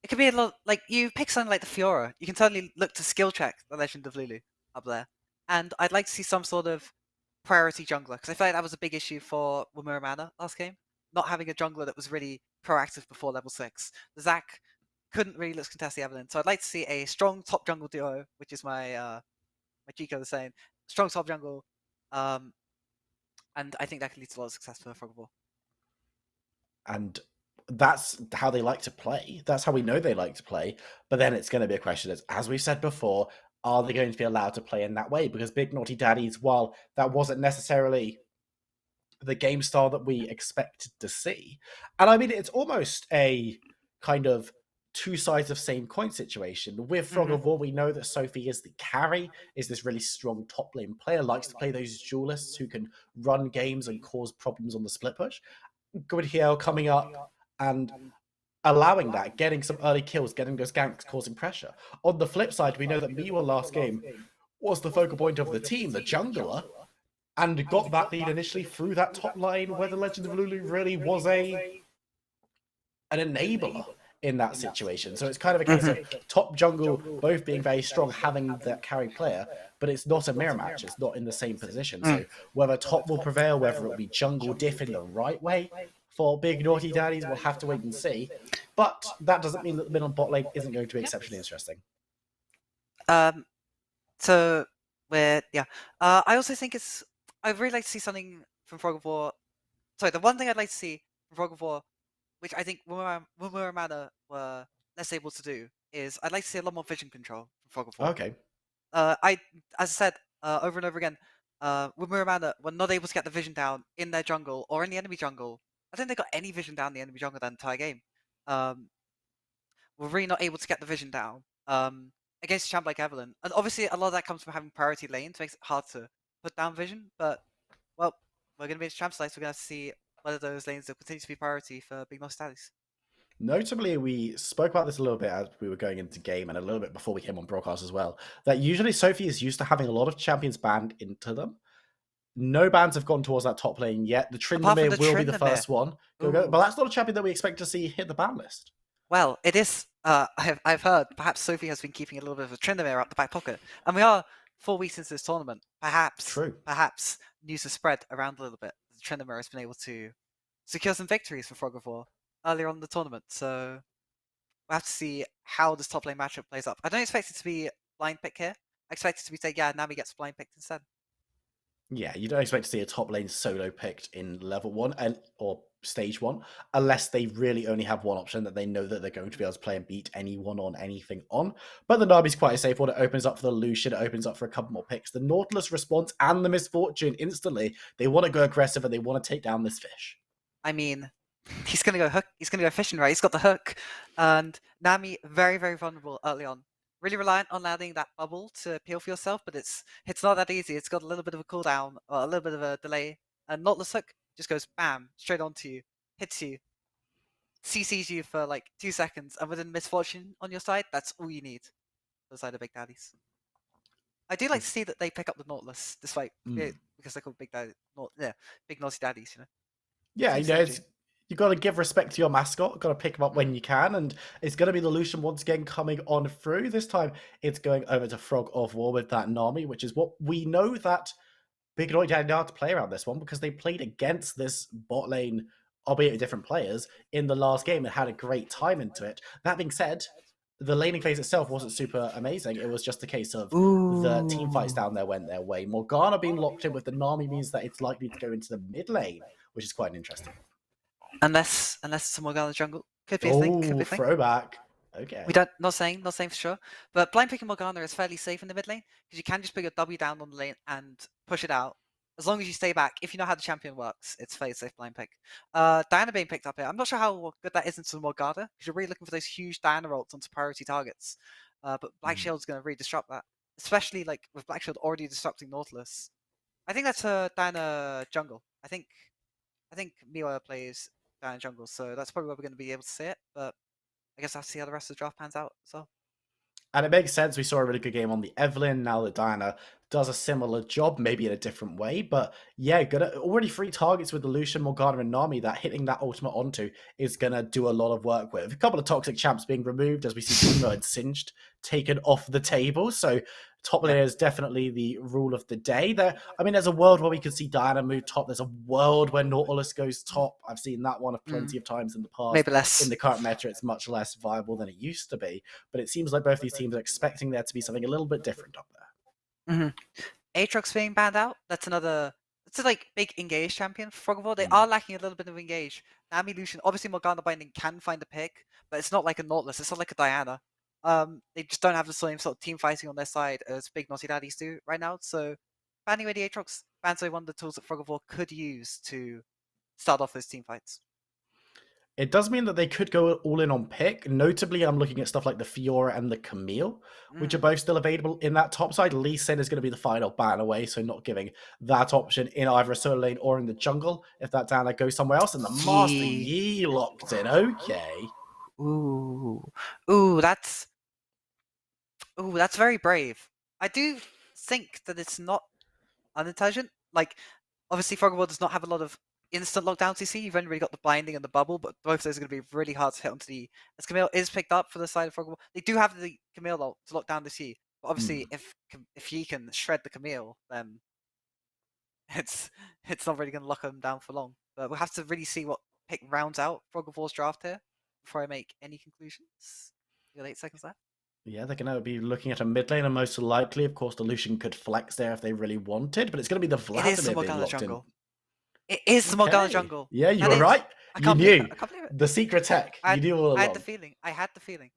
it could be a lot like you pick something like the Fiora. You can totally look to skill check the Legend of Lulu up there, and I'd like to see some sort of priority jungler because I feel like that was a big issue for Wimuramana last game, not having a jungler that was really proactive before level 6. The Zac couldn't really let's contest the Evelyn, so I'd like to see a strong top jungle duo, which is my my Chico was saying, strong top jungle, and I think that could lead to a lot of success for Frog of War. And that's how they like to play. That's how we know they like to play. But then it's going to be a question, as we've said before, are they going to be allowed to play in that way? Because Big Naughty Daddies, while that wasn't necessarily the game style that we expected to see, and I mean, it's almost a kind of 2 sides of same coin situation. With Frog of War, we know that Sophie is the carry, is this really strong top lane player, likes to play those duelists who can run games and cause problems on the split push. Guadiel coming up and allowing that, getting some early kills, getting those ganks, causing pressure. On the flip side, we know that Miwa last game was the focal point of the team, the jungler, and got that lead initially through that top line where the Legend of Lulu really was an enabler in that situation. So it's kind of a case of top jungle both being very strong, having that carry player, but it's not a mirror match. It's not in the same position. So whether top will prevail, whether it will be jungle diff in the right way for Big Naughty Daddies, we'll have to wait and see. But that doesn't mean that the middle bot lane isn't going to be exceptionally interesting. So we're I also think I'd really like to see something from Frog of War. Sorry, the one thing I'd like to see from Frog of War, which I think Wimuramana were less able to do, is I'd like to see a lot more vision control from Frog of War. Okay. As I said over and over again, Wimuramana were not able to get the vision down in their jungle or in the enemy jungle. I don't think they got any vision down in the enemy jungle that entire game. We're really not able to get the vision down against a champ like Evelyn. And obviously, a lot of that comes from having priority lanes, makes it hard to put down vision. But, well, we're going to be in champ slice. We're going to see whether those lanes will continue to be priority for Big Naughty Daddies. Notably, we spoke about this a little bit as we were going into game and a little bit before we came on broadcast as well, that usually Sophie is used to having a lot of champions banned into them. No bans have gone towards that top lane yet. The Tryndamere will be the first one. But that's not a champion that we expect to see hit the ban list. Well, it is. I've heard perhaps Sophie has been keeping a little bit of a Tryndamere out the back pocket. And we are 4 weeks into this tournament. Perhaps news has spread around a little bit. Tryndamere has been able to secure some victories for Frog of War earlier on in the tournament. So we'll have to see how this top lane matchup plays up. I don't expect it to be blind pick here. I expect it to be Nami gets blind picked instead. Yeah, you don't expect to see a top lane solo picked in level 1 or stage 1, unless they really only have one option that they know that they're going to be able to play and beat anyone on anything on. But the Nami's quite a safe one. It opens up for the Lucian, it opens up for a couple more picks. The Nautilus response and the Misfortune instantly. They want to go aggressive and they want to take down this fish. I mean, he's going to go hook. He's going to go fishing, right? He's got the hook. And Nami, very, very vulnerable early on. Really reliant on landing that bubble to peel for yourself, but it's not that easy. It's got a little bit of a cooldown, or a little bit of a delay. And Nautilus hook just goes bam, straight onto you, hits you, CCs you for like 2 seconds, and with a Misfortune on your side, that's all you need for the side of Big Daddies. I do like to see that they pick up the Nautilus, despite because they're called Big Naughty Daddies, you know. Yeah, you know, you've got to give respect to your mascot. Got to pick him up when you can, and it's going to be the Lucian once again coming on through. This time, it's going over to Frog of War with that Nami, which is what we know that Big Naughty Daddy know how to play around this one because they played against this bot lane, albeit with different players, in the last game and had a great time into it. That being said, the laning phase itself wasn't super amazing. It was just a case of the team fights down there went their way. Morgana being locked in with the Nami means that it's likely to go into the mid lane, which is quite an interesting move. Unless it's a Morgana jungle. Could be a thing. Could be Oh, a thing. throwback. Okay. We don't not saying for sure. But blind picking Morgana is fairly safe in the mid lane because you can just put your W down on the lane and push it out. As long as you stay back, if you know how the champion works, it's fairly safe blind pick. Diana being picked up here. I'm not sure how good that is into Morgana because you're really looking for those huge Diana ults onto priority targets. But Black Shield's going to really disrupt that, especially like with Black Shield already disrupting Nautilus. I think that's a Diana jungle. I think Miwa plays Diana jungle, so that's probably where we're going to be able to see it. But I guess I'll see how the rest of the draft pans out. So. And it makes sense. We saw a really good game on the Evelyn. Now that Diana does a similar job, maybe in a different way. But yeah, already 3 targets with the Lucian, Morgana, and Nami that hitting that ultimate onto is going to do a lot of work with. A couple of toxic champs being removed, as we see Primo and Singed taken off the table. So top layer is definitely the rule of the day. There's a world where we could see Diana move top. There's a world where Nautilus goes top. I've seen that one plenty of times in the past. Maybe less. In the current meta, it's much less viable than it used to be. But it seems like both these teams are expecting there to be something a little bit different up there. Aatrox being banned out, that's a big engage champion for Frogville. They are lacking a little bit of engage. Nami, Lucian, obviously Morgana Binding can find a pick, but it's not like a Nautilus, it's not like a Diana. They just don't have the same sort of team fighting on their side as big Naughty Daddies do right now. So banning away the Aatrox bans away one of the tools that Frogville could use to start off those team fights. It does mean that they could go all in on pick. Notably, I'm looking at stuff like the Fiora and the Camille, which are both still available in that top side. Lee Sin is going to be the final ban away, so not giving that option in either a solo lane or in the jungle if that Diana goes somewhere else. And the Master Yi locked in. Okay. That's very brave. I do think that it's not unintelligent. Like, obviously, Frogville does not have a lot of instant lockdown CC. You've only really got the blinding and the bubble, but both of those are going to be really hard to hit onto the. As Camille is picked up for the side of Frogville, they do have the Camille ult to lock down the Yi. But obviously, if he can shred the Camille, then it's not really going to lock them down for long. But we'll have to really see what pick rounds out Frogville's draft here before I make any conclusions. You got 8 seconds left. Yeah, they're going to be looking at a mid lane, and most likely, of course, the Lucian could flex there if they really wanted, but it's going to be the Vladimir being locked in. It is the Morgana jungle. Yeah, you were right. You knew. I can't believe it. The secret tech. You knew all along. I had the feeling.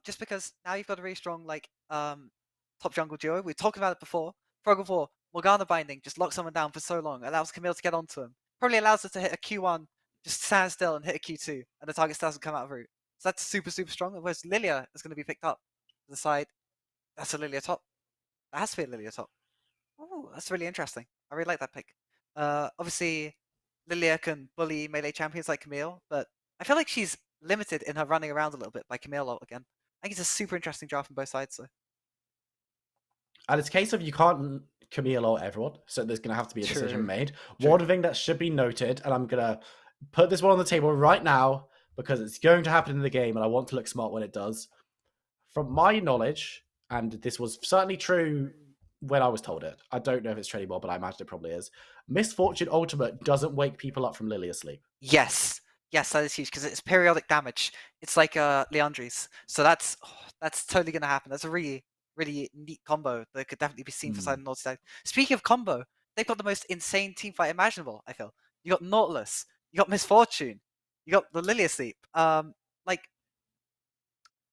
Just because now you've got a really strong top jungle duo. We talked about it before. Frogville, Morgana binding, just lock someone down for so long, allows Camille to get onto him. Probably allows her to hit a Q1, just stand still and hit a Q2, and the target still doesn't come out of route. So that's super, super strong. Whereas Lilia is going to be picked up to the side. That's a Lilia top. That has to be a Lilia top. Oh, that's really interesting. I really like that pick. Obviously, Lilia can bully melee champions like Camille, but I feel like she's limited in her running around a little bit by Camille ult again. I think it's a super interesting draft from both sides. So. And it's a case of you can't Camille ult everyone, so there's going to have to be a decision made. One thing that should be noted, and I'm going to put this one on the table right now because it's going to happen in the game, and I want to look smart when it does. From my knowledge, and this was certainly true when I was told it, I don't know if it's true anymore, but I imagine it probably is. Misfortune Ultimate doesn't wake people up from Lilia sleep. Yes, that is huge because it's periodic damage. It's like Leandri's, so that's totally going to happen. That's a really, really neat combo that could definitely be seen for side and Naughty side. Speaking of combo, they've got the most insane team fight imaginable. I feel you got Nautilus, you got Misfortune, you got the Lilia sleep. I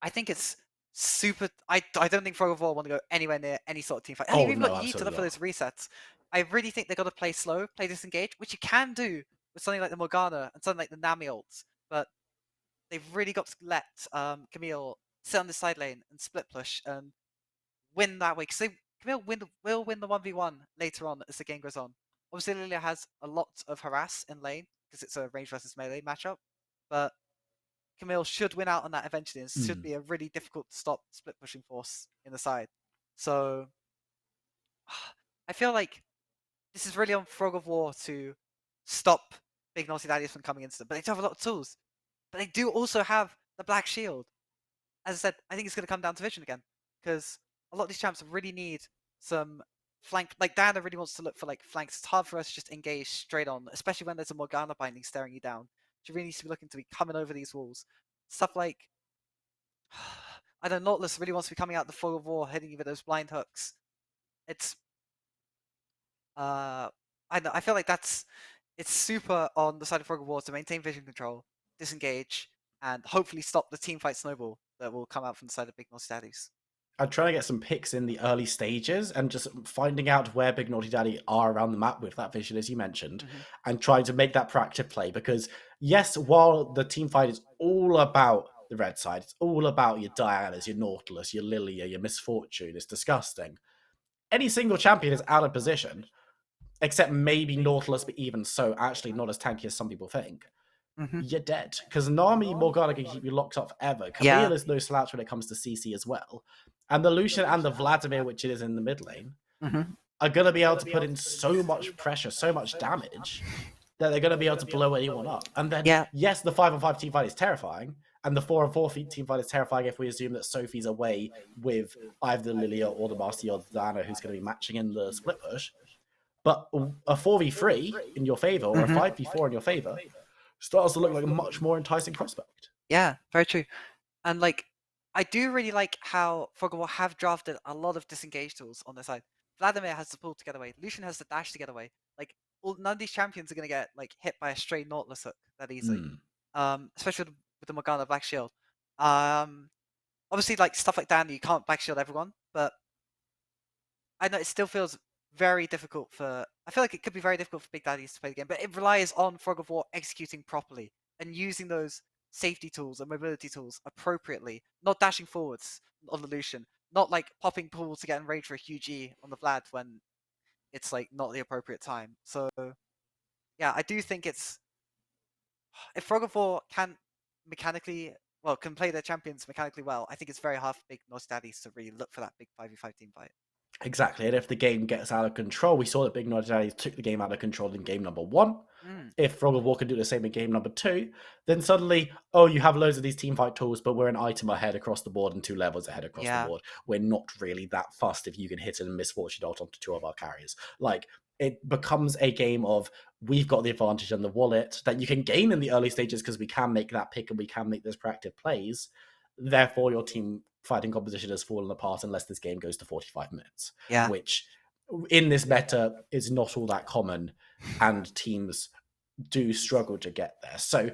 think it's super. I don't think Frogville want to go anywhere near any sort of team fight. And you've got Yi to look for those resets. I really think they've got to play slow, play disengage, which you can do with something like the Morgana and something like the Nami ults. But they've really got to let Camille sit on the side lane and split push and win that way. Because Camille will win the 1v1 later on as the game goes on. Obviously, Lilia has a lot of harass in lane because it's a range versus melee matchup. But Camille should win out on that eventually, and should be a really difficult to stop split pushing force in the side. So I feel like this is really on Frog of War to stop big Naughty Daddies from coming into them. But they do have a lot of tools. But they do also have the Black Shield. As I said, I think it's going to come down to vision again. Because a lot of these champs really need some flank. Like, Diana really wants to look for flanks. It's hard for us to just engage straight on, especially when there's a Morgana binding staring you down. She really needs to be looking to be coming over these walls. Stuff like I know Nautilus really wants to be coming out the fog of war, hitting you with those blind hooks. It's I feel like it's super on the side of fog of war to maintain vision control, disengage, and hopefully stop the team fight snowball that will come out from the side of Big Naughty Daddies. I'm trying to get some picks in the early stages and just finding out where Big Naughty Daddy are around the map with that vision, as you mentioned, and trying to make that proactive play. Because, yes, while the team fight is all about the red side, it's all about your Dianas, your Nautilus, your Lilia, your Misfortune, it's disgusting. Any single champion is out of position, except maybe Nautilus, but even so, actually not as tanky as some people think. You're dead. Because Nami Morgana can keep you locked up forever. Camille is no slouch when it comes to CC as well. And the Lucian and the Vladimir, which it is in the mid lane, are going to be able to put in so much pressure, so much damage, that they're going to be able to blow anyone up. And then, yes, the 5-on-5 team fight is terrifying, and the 4-on-4 team fight is terrifying if we assume that Sophie's away with either the Lilia or the Master or the Diana, who's going to be matching in the split push. But a 4v3 in your favor, or a 5v4 in your favor, starts to look like a much more enticing prospect. Yeah, very true. And like, I do really like how Fog of War have drafted a lot of disengage tools on their side. Vladimir has the pull to get away. Lucian has the dash to get away. Like, none of these champions are going to get like hit by a stray Nautilus hook that easily. Especially with the Morgana Black Shield. Obviously, like stuff like that, you can't Black Shield everyone, but I know it still feels very difficult for. I feel like it could be very difficult for Big Daddies to play the game, but it relies on Fog of War executing properly and using those safety tools and mobility tools appropriately, not dashing forwards on the Lucian, not like popping pool to get enraged for a huge E on the Vlad when it's like not the appropriate time. So yeah, I do think it's if Fog of War can play their champions mechanically well, I think it's very hard for Big Naughty Daddies to really look for that big 5v5 team fight. Exactly, and if the game gets out of control, we saw that Big Naughty Daddy took the game out of control in game number 1. If Frog of War can do the same in game number 2, then suddenly, you have loads of these teamfight tools, but we're an item ahead across the board and 2 levels ahead across the board. We're not really that fussed if you can hit a Misfortune ult onto 2 of our carriers. Like, it becomes a game of we've got the advantage on the wallet that you can gain in the early stages because we can make that pick and we can make those proactive plays. Therefore, your team fighting composition has fallen apart unless this game goes to 45 minutes, which in this meta is not all that common, and teams do struggle to get there. So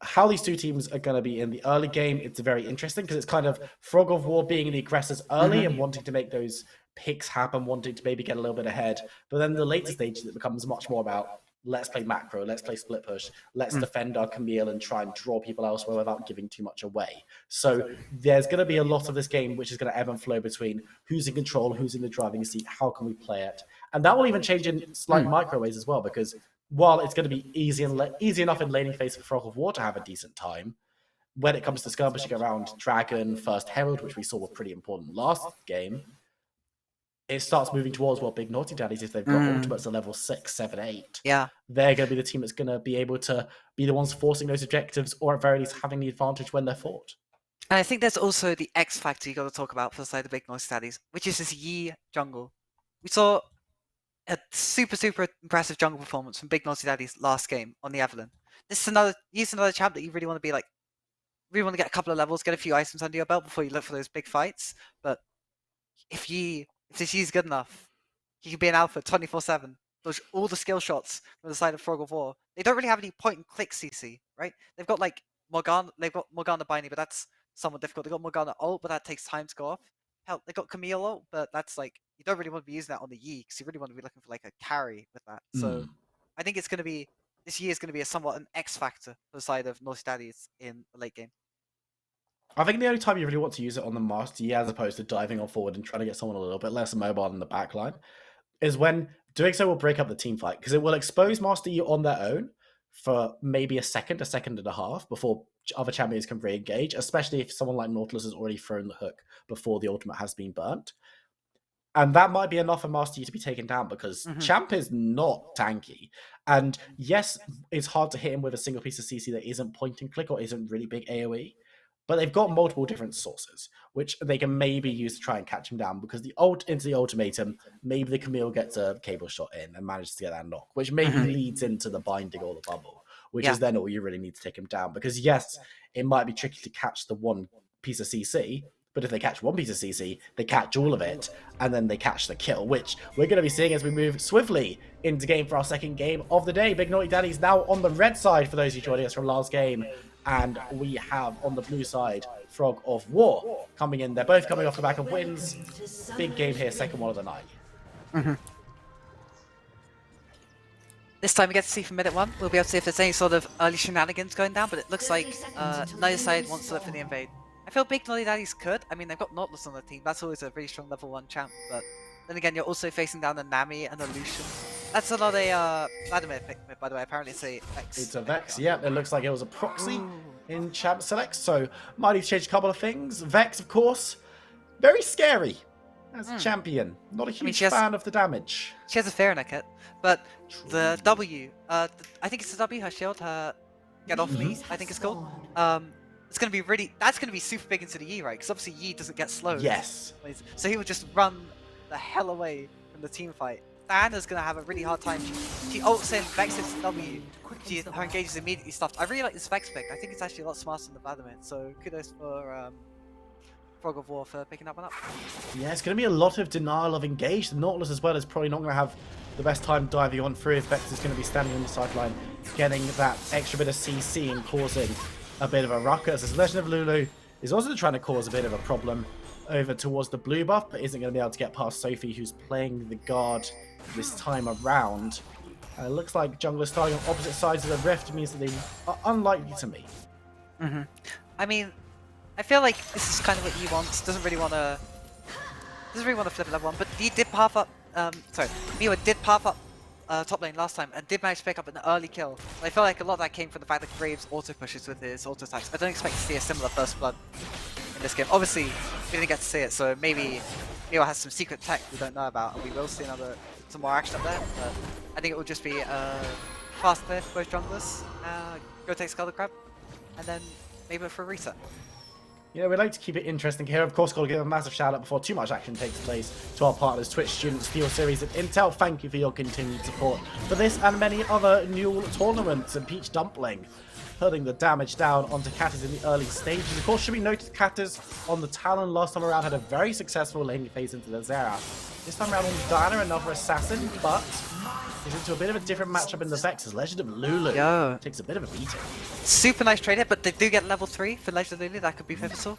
how these two teams are going to be in the early game, it's very interesting because it's kind of Frog of War being the aggressors early and wanting to make those picks happen, wanting to maybe get a little bit ahead. But then the later stages, it becomes much more about let's play macro, let's play split push, let's defend our Camille and try and draw people elsewhere without giving too much away. So there's going to be a lot of this game which is going to ebb and flow between who's in control, who's in the driving seat, how can we play it. And that will even change in slight micro ways as well, because while it's going to be easy enough in laning phase for Frog of War to have a decent time, when it comes to skirmishing around Dragon, First Herald, which we saw were pretty important last game, it starts moving towards what Big Naughty Daddies, if they've got ultimates at level 6, 7, 8. Yeah. They're going to be the team that's going to be able to be the ones forcing those objectives, or at very least having the advantage when they're fought. And I think there's also the X factor you got to talk about for the side of Big Naughty Daddies, which is this Yi jungle. We saw a super, super impressive jungle performance from Big Naughty Daddies last game on the Evelyn. He's another champ that you really want to be like, really want to get a couple of levels, get a few items under your belt before you look for those big fights. But if this Yi's good enough, he can be an alpha 24/7. Dodge all the skill shots from the side of Frog of War. They don't really have any point and click CC, right? They've got like Morgana, binding, but that's somewhat difficult. They've got Morgana ult, but that takes time to go off. Hell, they got Camille ult, but that's like you don't really want to be using that on the Yi because you really want to be looking for like a carry with that. So I think this Yi is going to be somewhat an X factor for the side of Naughty Daddies in the late game. I think the only time you really want to use it on the Master Yi, as opposed to diving on forward and trying to get someone a little bit less mobile in the backline, is when doing so will break up the team fight, because it will expose Master Yi on their own for maybe a second and a half before other champions can re-engage, especially if someone like Nautilus has already thrown the hook before the ultimate has been burnt. And that might be enough for Master Yi to be taken down, because Champ is not tanky. And yes, it's hard to hit him with a single piece of CC that isn't point and click or isn't really big AoE. But they've got multiple different sources, which they can maybe use to try and catch him down, because the ult into the ultimatum, maybe the Camille gets a cable shot in and manages to get that knock, which maybe leads into the binding or the bubble, which is then all you really need to take him down. Because yes, it might be tricky to catch the one piece of CC, but if they catch one piece of CC, they catch all of it, and then they catch the kill, which we're going to be seeing as we move swiftly into game for our second game of the day. Big Naughty Daddy's now on the red side for those who joining us from last game, and we have on the blue side Frog of War coming in. They're both coming off the back of wins. Big game here, second one of the night. This time we get to see from minute 1. We'll be able to see if there's any sort of early shenanigans going down, but it looks like neither side wants to look for the invade. I feel Big Naughty Daddies could. I mean, they've got Nautilus on the team. That's always a really strong level 1 champ, but then again, you're also facing down a Nami and a Lucian. That's not a Vladimir pick, by the way. Apparently it's a Vex. It's a Vex, yeah. It looks like it was a proxy in champ select, so might need to change a couple of things. Vex, of course, very scary as a champion. Not a huge fan of the damage. She has a fair in her kit, but the W, I think it's the W, her shield, her Get Off Me, I think it's called. It's going to be really, that's going to be super big into the Yi, right? Because obviously Yi doesn't get slowed. Yes. So he will just run the hell away from the team fight. Diana's going to have a really hard time. She ults in, Vex hits W, her engage is immediately stuffed. I really like this Vex pick. I think it's actually a lot smarter than the Vladimir, so kudos for Frog of War for picking that one up. Yeah, it's going to be a lot of denial of engage. The Nautilus as well is probably not going to have the best time diving on through if Vex is going to be standing on the sideline, getting that extra bit of CC and causing a bit of a ruckus. As Legend of Lulu is also trying to cause a bit of a problem over towards the blue buff, but isn't going to be able to get past Sophie, who's playing the guard this time around. It looks like jungler starting on opposite sides of the rift means that they are unlikely to meet. I mean, I feel like this is kind of what Yi wants. Doesn't really want to flip level 1, but Yi did path up. Miwa did path up top lane last time and did manage to pick up an early kill. I feel like a lot of that came from the fact that Graves auto pushes with his auto attacks. I don't expect to see a similar first blood in this game. Obviously, we didn't get to see it, so maybe Miwa has some secret tech we don't know about, and we will see some more action up there. But I think it will just be fast clear for both junglers. Go take Skull the Crab, and then maybe for a reset. You know, we like to keep it interesting here. Of course, got to give a massive shout out before too much action takes place to our partners, Twitch students, Steel Series, and Intel. Thank you for your continued support for this and many other new tournaments. And Peach Dumpling putting the damage down onto Katas in the early stages. Of course, should we notice Katas on the Talon last time around had a very successful laning phase into the Zera. This time around on Diana, another assassin, but is into a bit of a different matchup in the Vex as Legend of Lulu takes a bit of a beating. Super nice trade hit, but they do get level 3 for Legend of Lulu. That could be pivotal.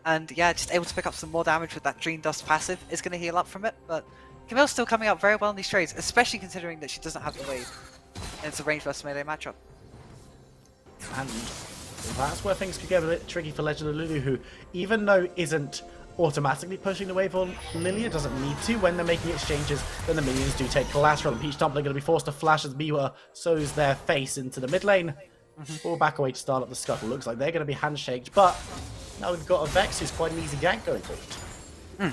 And yeah, just able to pick up some more damage with that Dream Dust passive is going to heal up from it. But Camille's still coming out very well in these trades, especially considering that she doesn't have the wave. And it's a range versus melee matchup. And that's where things could get a bit tricky for Legend of Lulu, who, even though isn't automatically pushing the wave on Lilia, doesn't need to. When they're making exchanges, then the minions do take collateral, and Peach Dumpling going to be forced to flash as Miwa sows their face into the mid lane. Fall back away to start up the scuttle. Looks like they're going to be handshaked, but now we've got a Vex who's quite an easy gank going forward.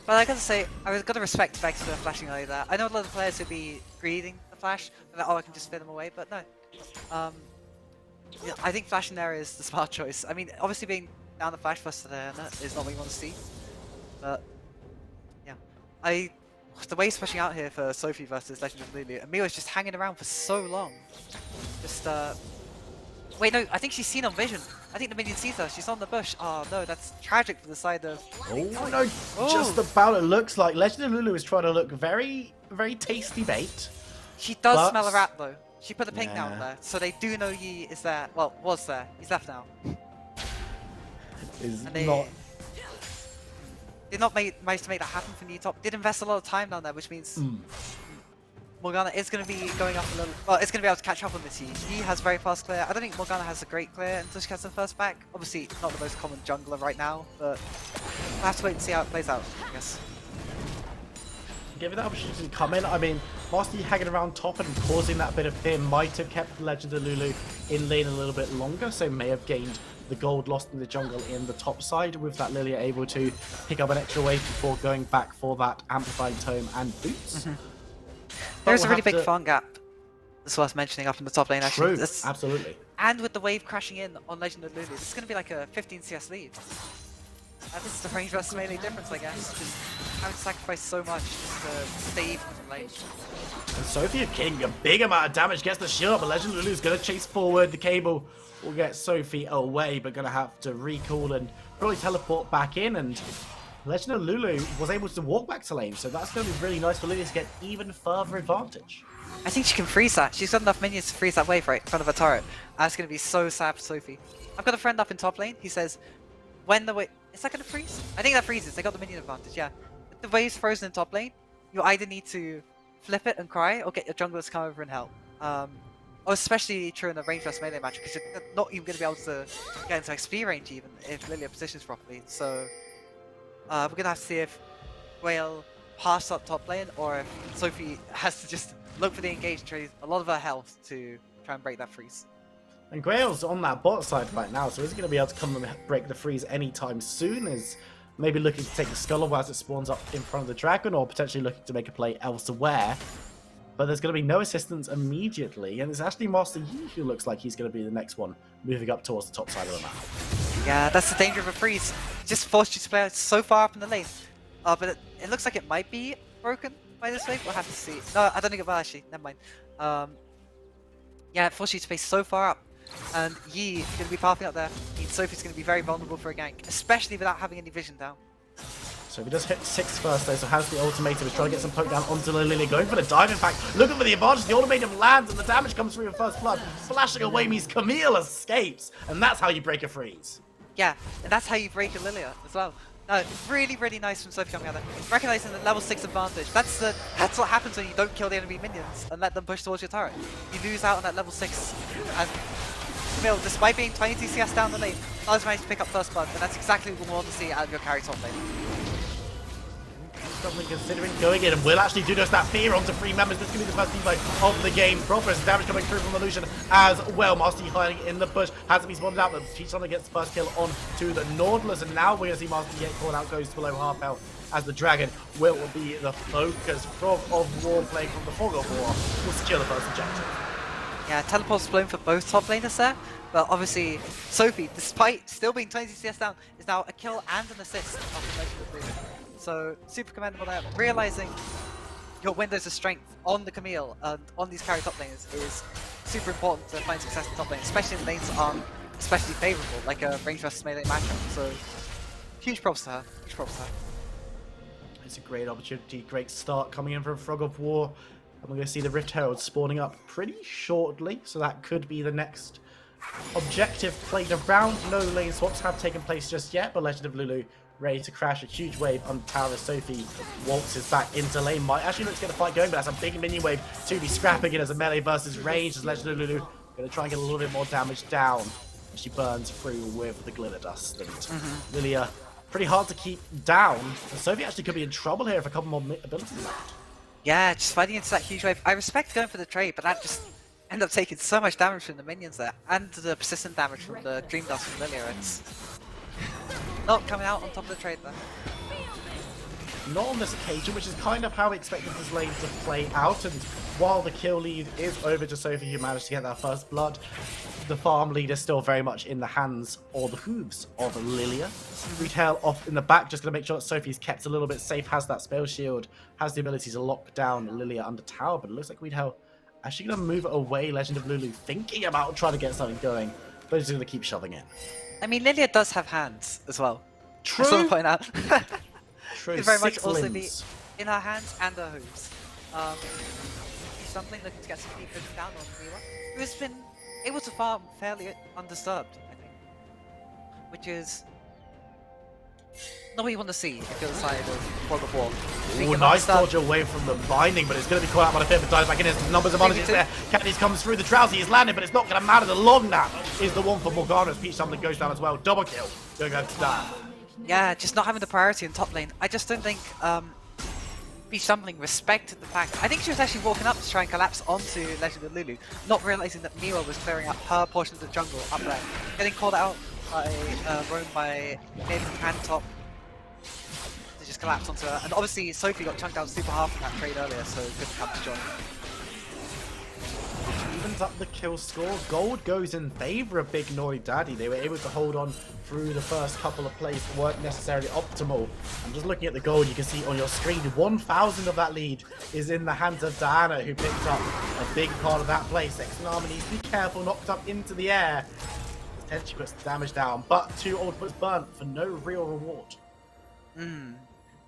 But I gotta say, I was gonna respect Vex for flashing early there. I know a lot of players would be greeting the flash, and like, oh, I can just fit them away, but no. Yeah, I think flashing there is the smart choice. I mean, obviously being down the flash first is not what you want to see, but yeah, the way he's pushing out here for Sophie versus Legend of Lulu, and Miwa's just hanging around for so long. Just wait, no, I think she's seen on vision. I think the minion sees her. She's on the bush. Oh no, that's tragic for the side of. Oh no, just about it looks like Legend of Lulu is trying to look very, very tasty bait. She does smell a rat though. She put the ping down there, so they do know Yi is there. Well, was there. He's left now. Did not manage to make that happen from the top. Did invest a lot of time down there, which means Morgana is going to be going up a little. Well, it's going to be able to catch up on this Yi. Yi has very fast clear. I don't think Morgana has a great clear until she gets her first back. Obviously, not the most common jungler right now, but we'll have to wait and see how it plays out, I guess. Give it that opportunity to come in. I mean, Master Yi hanging around top and causing that bit of fear might have kept Legend of Lulu in lane a little bit longer, so may have gained the gold lost in the jungle in the top side, with that Lilia able to pick up an extra wave before going back for that amplified tome and boots. There's a really big farm gap that's worth mentioning up in the top lane actually. True, absolutely. And with the wave crashing in on Legend of Lulu, this is going to be like a 15 CS lead. This is the range versus melee difference, I guess. Just having to sacrifice so much just to stay even in the lane. And Sophie getting a big amount of damage, gets the shield up, but Legend of Lulu's going to chase forward. The cable will get Sophie away, but going to have to recall and probably teleport back in, and Legend of Lulu was able to walk back to lane, so that's going to be really nice for Lilia to get even further advantage. I think she can freeze that. She's got enough minions to freeze that wave right in front of her turret. That's going to be so sad for Sophie. I've got a friend up in top lane. He says, when the wave... Is that going to freeze? I think that freezes. They got the minion advantage, yeah. If the wave's frozen in top lane, you either need to flip it and cry, or get your junglers to come over and help. Or especially true in a range versus melee match, because you're not even going to be able to get into XP range even if Lilia positions properly. So we're going to have to see if Gwael passes up top lane, or if Sophie has to just look for the engage and trade a lot of her health to try and break that freeze. And Gwael's on that bot side right now, so he's going to be able to come and break the freeze anytime soon. Is maybe looking to take the Skull as it spawns up in front of the dragon, or potentially looking to make a play elsewhere. But there's going to be no assistance immediately, and it's actually Master Yi who looks like he's going to be the next one moving up towards the top side of the map. Yeah, that's the danger of a freeze. Just forced you to play so far up in the lane. But it looks like it might be broken by this wave. We'll have to see. No, I don't think it will actually. Never mind. Yeah, it forced you to play so far up. And Yi is going to be pathing up there. Means Sophie's going to be very vulnerable for a gank, especially without having any vision down. So he does hit 6 first though, so has the ultimatum. He's trying to get some poke down onto Lilia, going for the dive. In fact, looking for the advantage. The ultimatum lands and the damage comes through in first blood. Flashing away means Camille escapes, and that's how you break a freeze. Yeah, and that's how you break a Lilia as well. No, really, really nice from Sophie coming out there. Recognizing the level 6 advantage. That's what happens when you don't kill the enemy minions and let them push towards your turret. You lose out on that level 6. And Camille, despite being 20 TCS down the lane, does manage to pick up first blood, and that's exactly what we want to see out of your carry top lane. Probably considering going in, and will actually do just that fear onto 3 members. This is going to be the first teamfight of the game proper. There's damage coming through from the Lucian as well. Master Yi hiding in the bush, hasn't been spotted out, but Peach Thunder gets the first kill on to the Nautilus, and now we're going to see Master Yi called out, goes below half health, as the Dragon will be the focus of War playing from the Fog of War. Will secure the first objective. Yeah, teleport's blown for both top laners there, but obviously Sophie, despite still being 20 CS down, is now a kill and an assist off the Legend of Lulu. So super commendable there. Realizing your windows of strength on the Camille and on these carry top laners is super important to find success in top lane, especially in lanes that aren't especially favourable, like a range versus melee matchup. So huge props to her. Huge props to her. It's a great opportunity, great start coming in from Frog of War. And we're going to see the Rift Herald spawning up pretty shortly, so that could be the next objective played around. No lane swaps have taken place just yet, but Legend of Lulu ready to crash a huge wave on tower as Sophie waltzes back into lane. Might actually look to get the fight going, but that's a big minion wave to be scrapping it as a melee versus range, as Legend of Lulu going to try and get a little bit more damage down. And she burns through with the glitter dust. And Lilia, pretty hard to keep down. And Sophie actually could be in trouble here if a couple more abilities left. Yeah, just fighting into that huge wave. I respect going for the trade, but that just ended up taking so much damage from the minions there, and the persistent damage from the Dream Dust from Lilia. It's not coming out on top of the trade there. Not on this occasion, which is kind of how we expected this lane to play out. And while the kill lead is over to Sophie, who managed to get that first blood, the farm lead is still very much in the hands or the hooves of Lilia. Retail off in the back, just going to make sure that Sophie's kept a little bit safe, has that spell shield, has the ability to lock down Lilia under tower, but it looks like Retail actually going to move it away. Legend of Lulu thinking about trying to get something going, but he's going to keep shoving in. I mean, Lilia does have hands as well. True. I want to point out. True. It very much 6 also limbs. be in her hands and her hooves. Something looking to get some deep vision down on Mila, who has been able to farm fairly undisturbed, I think. Which is not what you want to see if you're the side of Fog of War. Ooh, nice dodge away from the binding, but it's going to be caught out by the fifth and dives back in. His numbers of advantages there. Candice comes through, the Drowsy is landing, but it's not going to matter. The long nap is the one for Morgana as Peach Tumbling goes down as well. Double kill. Going to down. Yeah, just not having the priority in top lane. I just don't think Peach Tumbling respected the fact. I think she was actually walking up to try and collapse onto Legend of Lulu, not realizing that Miwa was clearing up her portion of the jungle up there. Getting called out by Roam by mid and top to just collapse onto her. And obviously Sophie got chunked out super hard from that trade earlier, so good to come to join. Evens up the kill score. Gold goes in favor of Big Naughty Daddy. They were able to hold on through the first couple of plays that weren't necessarily optimal. I'm just looking at the gold. You can see on your screen 1,000 of that lead is in the hands of Diana, who picked up a big part of that play. Sexton Army needs to be careful, knocked up into the air. Tenchi puts the damage down, but 2 ultimates burnt for no real reward.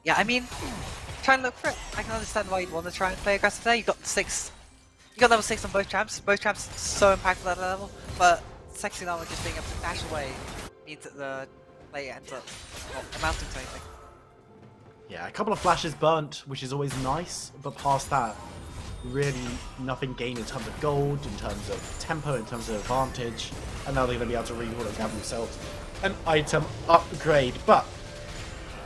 Yeah, I mean, try and look for it. I can understand why you'd want to try and play aggressive there. You got level 6 on both champs. Both champs so impactful at that level, but Sexy Llama just being able to dash away means that the play ends up not amounting to anything. Yeah, a couple of flashes burnt, which is always nice, but past that, really nothing gained in terms of gold, in terms of tempo, in terms of advantage, and now they're going to be able to reroll and grab themselves an item upgrade. But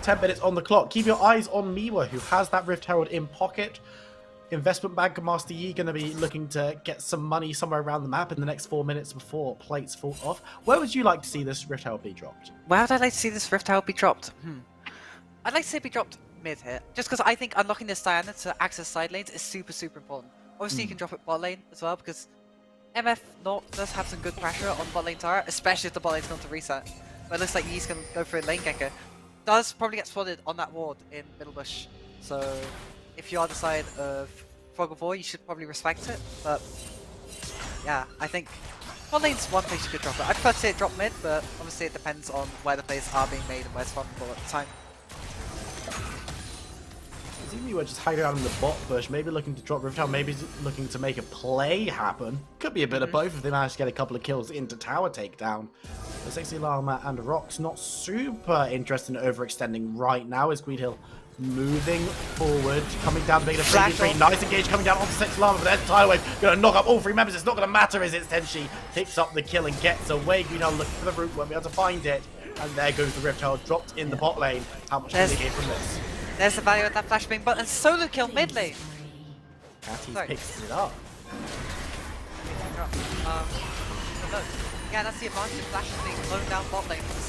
10 minutes on the clock. Keep your eyes on Miwa, who has that Rift Herald in pocket. Investment banker Master Yi going to be looking to get some money somewhere around the map in the next 4 minutes before plates fall off. Where would you like to see this Rift Herald be dropped? Where would I like to see this Rift Herald be dropped? I'd like to see it be dropped mid here, just because I think unlocking this Diana to access side lanes is super important. Obviously you can drop it bot lane as well, because MF North does have some good pressure on bot lane tower, especially if the bot lane's going to reset. But it looks like Yi's going to go for a lane ganker. Does probably get spotted on that ward in middle bush, so if you are the side of Frog of War, you should probably respect it. But yeah, I think bot lane's one place you could drop it. I'd prefer to see it drop mid, but obviously it depends on where the plays are being made and where's farmable at the time. We were just hiding out in the bot bush, maybe looking to drop Rift Herald, maybe looking to make a play happen. Could be a bit of both if they manage to get a couple of kills into tower takedown. The Sexy Llama and Rox not super interested in overextending right now as Green Hill moving forward, coming down to make a flash tree. Nice engage coming down onto Sexy Llama, but there's Tidal Wave going to knock up all 3 members. It's not going to matter as it's Tenchi picks up the kill and gets away. Green Hill looking for the root, won't be able to find it. And there goes the Rift Herald, dropped in the bot lane. How much can they gain from this? There's the value of that flashbang button. Solo kill mid lane. Catty picks it up. Yeah, that's the advantage of flashes being blown down bot lane from the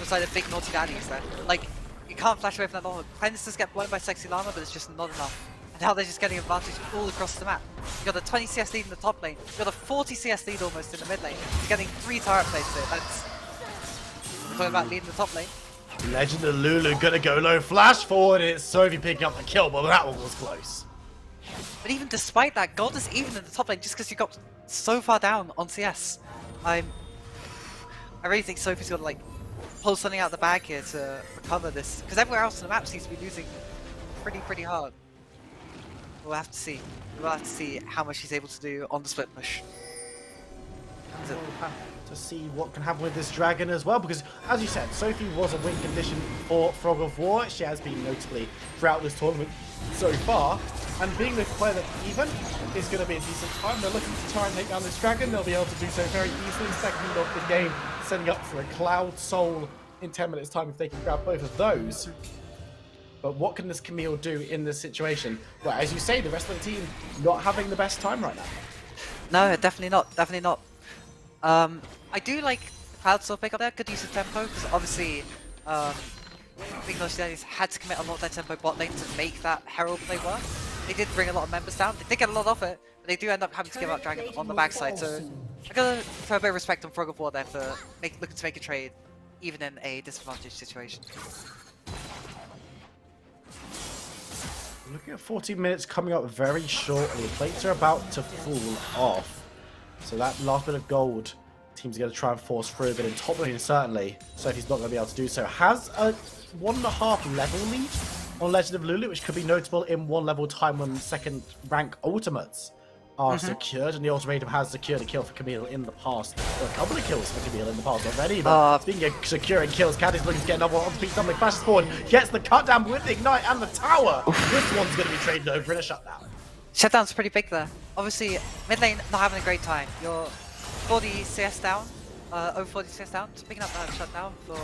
side of big naughty daddies there. Like, you can't flash away from that long. Cleanse does get blown by Sexy Llama, but it's just not enough. And now they're just getting advantage all across the map. You got a 20 CS lead in the top lane. You got a 40 CS lead almost in the mid lane. He's getting 3 turret plates there. That's talking about leading the top lane. Legend of Lulu gonna go low, flash forward, and it's Sophie picking up the kill, but that one was close. But even despite that, Gold is even in the top lane just because you got so far down on CS. I really think Sophie's got to like pull something out of the bag here to recover this, because everywhere else on the map seems to be losing pretty hard. We'll have to see. We'll have to see how much she's able to do on the split push. We'll have to see what can happen with this dragon as well, because as you said, Sophie was a win condition for Frog of War. She has been notably throughout this tournament so far, and being the player that even is going to be a decent time. They're looking to try and take down this dragon. They'll be able to do so very easily. Second lead of the game, setting up for a Cloud Soul in 10 minutes time if they can grab both of those. But what can this Camille do in this situation? Well, as you say, the rest of the team not having the best time right now. No, definitely not. Definitely not. I do like the Cloud Soul pick up there. Good use of tempo, because obviously Big Nostalgians had to commit a lot of their tempo bot lane to make that Herald play work. They did bring a lot of members down. They did get a lot off it, but they do end up having to give up Dragon on the backside. So I gotta throw a bit of respect on Frog of War there for looking to make a trade, even in a disadvantaged situation. Looking at 14 minutes coming up very shortly. Plates are about to fall off. So that last bit of gold, team's going to try and force through, but in top lane certainly, Sophie's not going to be able to do so. Has a 1.5 level lead on Legend of Lulu, which could be notable in 1 level time when second rank ultimates are secured, and the ultimatum has secured a kill for Camille in the past, or a couple of kills for Camille in the past already, but speaking of securing kills, Caddy's looking to get another one on speed, something flashes forward, gets the cut down with the Ignite and the tower. This one's going to be traded over in a shutdown. Shutdown's pretty big there. Obviously, mid lane not having a great time. You're 40 CS down, over 40 CS down, so picking up that shutdown for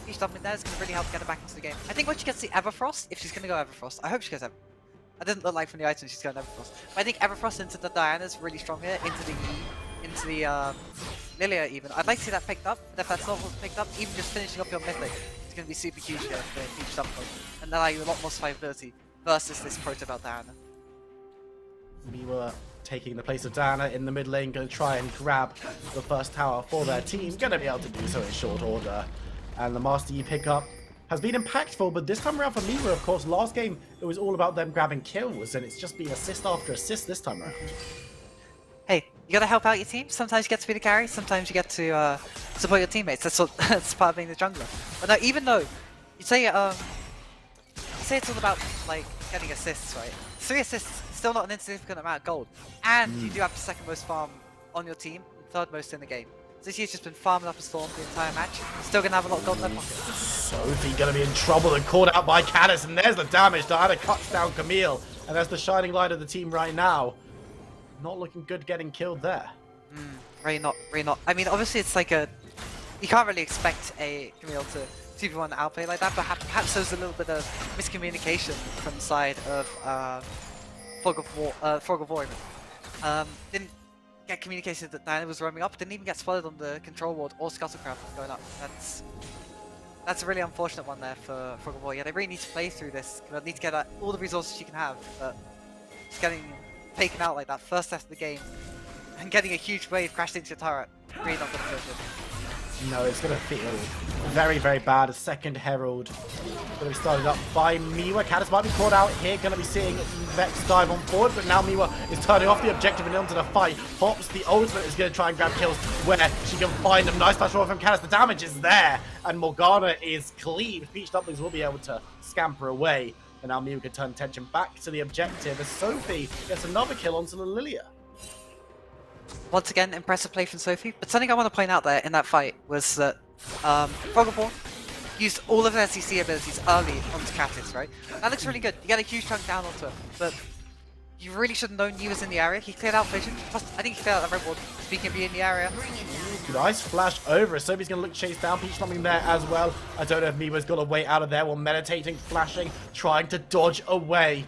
each top mid there is going to really help get her back into the game. I think when she gets the Everfrost, if she's going to go Everfrost, I hope she goes Everfrost. It doesn't look like from the items she's going Everfrost. But I think Everfrost into the Diana's really strong here, into the Lilia even. I'd like to see that picked up, but if that's not picked up, even just finishing up your mid lane, it's going to be super huge here for each support, and allow you a lot more survivability versus this Protobelt Diana. We were taking the place of Diana in the mid lane, going to try and grab the first tower for their team. Going to be able to do so in short order. And the Master Yi pickup has been impactful, but this time around for Miwa, of course, last game, it was all about them grabbing kills, and it's just been assist after assist this time around. Hey, you gotta help out your team. Sometimes you get to be the carry, sometimes you get to support your teammates. That's part of being the jungler. But no, even though you say it's all about like getting assists, right? 3 assists, still not an insignificant amount of gold, and you do have the 2nd most farm on your team, 3rd most in the game. So he's just been farming up a storm the entire match. Still gonna have a lot of gold in their pocket. Sophie gonna be in trouble and caught out by Caddis, and there's the damage. Diana cuts down Camille, and that's the shining light of the team right now. Not looking good getting killed there. Really not. I mean, obviously it's like you can't really expect a Camille to 2v1 outplay like that, but perhaps there's a little bit of miscommunication from the side of Fog of War. Didn't get communication that Diana was roaming up, didn't even get spotted on the control ward or Scuttlecraft going up. That's a really unfortunate one there for Fog of War. Yeah, they really need to play through this. They need to get all the resources you can have, but just getting taken out like that first test of the game and getting a huge wave crashed into your turret, really not gonna feel good. No, it's going to feel very, very bad. A 2nd Herald going to be started up by Miwa. Caddis might be caught out here. Going to be seeing Vex dive on forward, but now Miwa is turning off the objective and into the fight. Pops the ultimate is going to try and grab kills where she can find them. Nice flash from Caddis. The damage is there, and Morgana is clean. Peach Dumplings will be able to scamper away, and now Miwa can turn attention back to the objective as Sophie gets another kill onto the Lilia. Once again, impressive play from Sophie, but something I want to point out there in that fight was that Fog of War used all of their CC abilities early onto Catis, right? That looks really good. You get a huge chunk down onto him, but you really should have known he was in the area. He cleared out vision. Plus, I think he cleared out that red ward, speaking of being in the area. Nice flash over. Sophie's going to look chase down. Peach something there as well. I don't know if Miwa's got a way out of there while meditating, flashing, trying to dodge away.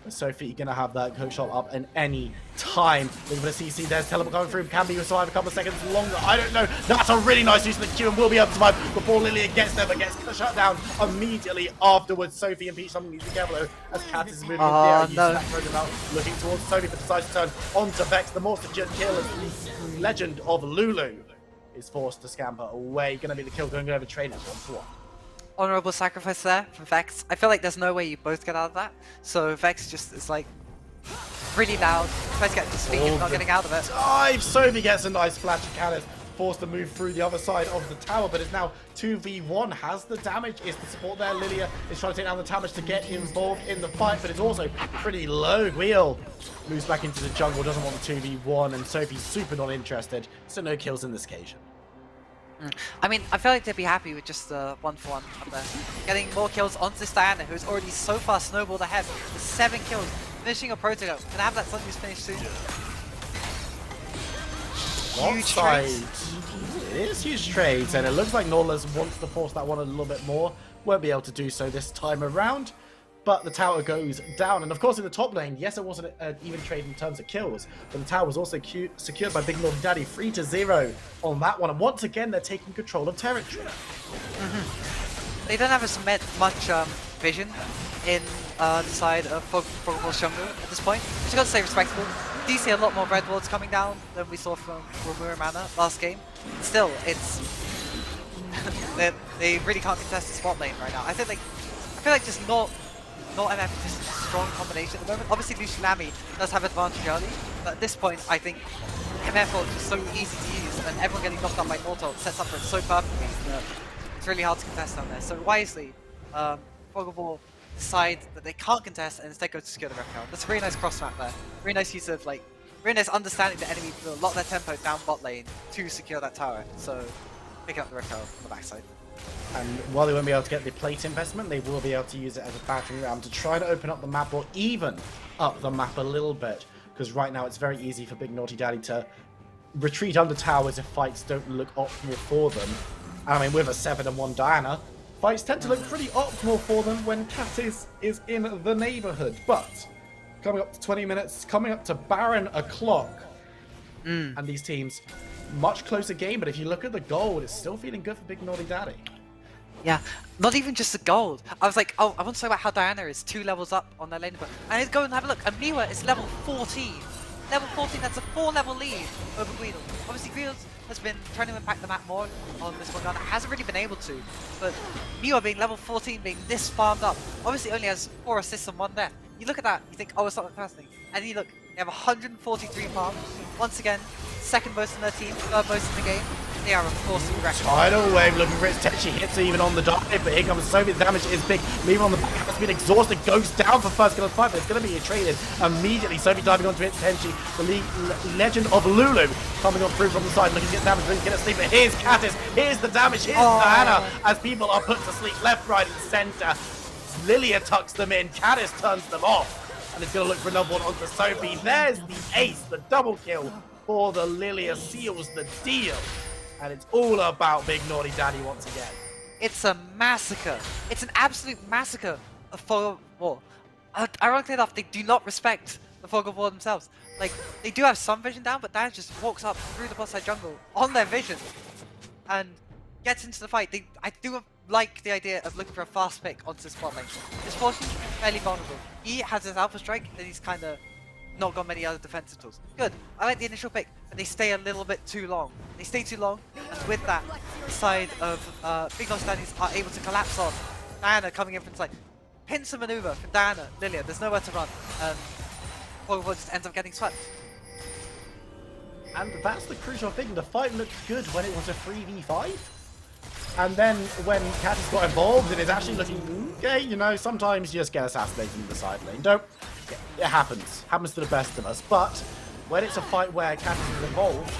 Sophie gonna have that hook shot up in any time. Looking for the CC, there's teleport coming through. Can be survive a couple of seconds longer. I don't know. That's a really nice use of the Q and will be able to survive before Lilia gets there, but gets shut down immediately afterwards. Sophie and Peach something needs to be careful though, as Cat is moving in there. No. Looking towards Sophie, but decides to turn onto Vex. The more secure kill is the legend of Lulu is forced to scamper away. Gonna be the kill going over trainers 1-1. Honorable sacrifice there from Vex. I feel like there's no way you both get out of that. So Vex just is like really loud, tries to get to speed, not getting out of it. Dive! Sophie gets a nice flash of Caddis, forced to move through the other side of the tower, but it's now 2v1. Has the damage, is the support there. Lilia is trying to take down the damage to get involved in the fight, but it's also pretty low. Wheel moves back into the jungle, doesn't want the 2v1, and Sophie's super not interested, so no kills in this occasion. I mean, I feel like they'd be happy with just 1-for-1 up there. Getting more kills onto this Diana, who's already so far snowballed ahead with 7 kills, finishing a Protego. Can I have that Sunny's finish soon? Huge trades. It is huge trades, and it looks like Nautilus wants to force that one a little bit more. Won't be able to do so this time around. But the tower goes down, and of course in the top lane, yes, it wasn't an even trade in terms of kills, but the tower was also secured by Big Naughty Daddy, 3-0 on that one, and once again they're taking control of territory. They don't have as much vision in the side of Fog jungle at this point, which I got to say respectable. Do see a lot more red wards coming down than we saw from Ramura Mana last game. Still, it's they really can't contest the spot lane right now. I feel like just not MF is a strong combination at the moment. Obviously Lucianami does have advantage early, but at this point I think MF ult is so easy to use, and everyone getting knocked up by Nautilus sets up for it so perfectly that it's really hard to contest down there. So wisely, Fog of War decide that they can't contest and instead go to secure the ref count. That's a really nice cross map there. Really nice use of really nice understanding the enemy to a lot of their tempo down bot lane to secure that tower. So picking up the ref count on the backside. And while they won't be able to get the plate investment, they will be able to use it as a battering ram to try to open up the map or even up the map a little bit. Because right now it's very easy for Big Naughty Daddy to retreat under towers if fights don't look optimal for them. And I mean, with a 7-1 Diana, fights tend to look pretty optimal for them when Cat is in the neighborhood. But coming up to 20 minutes, coming up to Baron o'clock, and these teams, much closer game, but if you look at the gold, it's still feeling good for Big Naughty Daddy. Yeah, not even just the gold. I was like, oh, I want to talk about how Diana is 2 levels up on their lane. I need to go and have a look. And Miwa is level 14. Level 14, that's a 4-level lead over Guido. Obviously, Guido has been trying to impact the map more on this one. Hasn't really been able to. But Miwa being level 14, being this farmed up, obviously only has 4 assists and 1 death. You look at that, you think, oh, it's not the first thing. And you look, They have 143 farms. Once again, second most in their team, third most in the game. They are a force to be reckoned with. Tidal wave looking for its Tenchi, hits even on the dive, but here comes Sophie. The damage is big. Leave on the back has been exhausted, goes down for first kill of the fight, but it's going to be traded immediately. Sophie diving onto its Tenchi. The legend of Lulu coming on through from the side, looking to get damage, looking to get a sleep. But here's Catis, here's the damage, here's Diana, as people are put to sleep left, right, and center. Lilia tucks them in, Catis turns them off, and it's going to look for another one onto Sophie. There's the ace, the double kill for the Lilia, seals the deal. And it's all about Big Naughty Daddy once again. It's a massacre. It's an absolute massacre of Fog of War. Ironically enough, they do not respect the Fog of War themselves. Like, they do have some vision down, but Dan just walks up through the bot side jungle on their vision and gets into the fight. I do like the idea of looking for a fast pick onto the spot lane. This Fortune is fairly vulnerable. He has his Alpha Strike, and he's kind of not got many other defensive tools. Good. I like the initial pick, but they stay a little bit too long. They stay too long, and with that, the side of Big Lost Daddies are able to collapse on. Diana coming in from the side. Pincer maneuver from Diana, Lilia. There's nowhere to run. Pokemon just ends up getting swept. And that's the crucial thing. The fight looked good when it was a 3v5. And then when Catis got involved, it is actually looking, okay, you know, sometimes you just get assassinated in the side lane. It happens. Happens to the best of us. But when it's a fight where Catis is involved,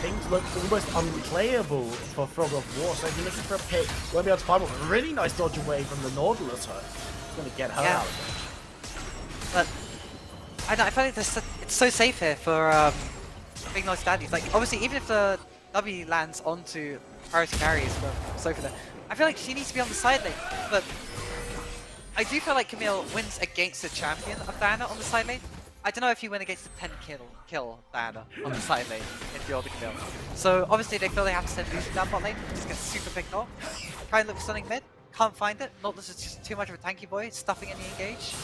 things look almost unplayable for Frog of War. So if you're looking for a pick, won't be able to find one. Really nice dodge away from the Nautilus hurt. It's going to get her out of it. But I know, I feel like it's so safe here for Big Noise Daddies. Like, obviously, even if the W lands onto priority carries for Sophie there, I feel like she needs to be on the side lane. But I do feel like Camille wins against the champion of Diana on the side lane. I don't know if you win against the 10 kill Diana on the side lane if you're the Camille. So obviously they feel they have to send Lucian down bot lane, just gets super picked off. Try and look for stunning mid, can't find it. Nautilus is just too much of a tanky boy, stuffing in the engage.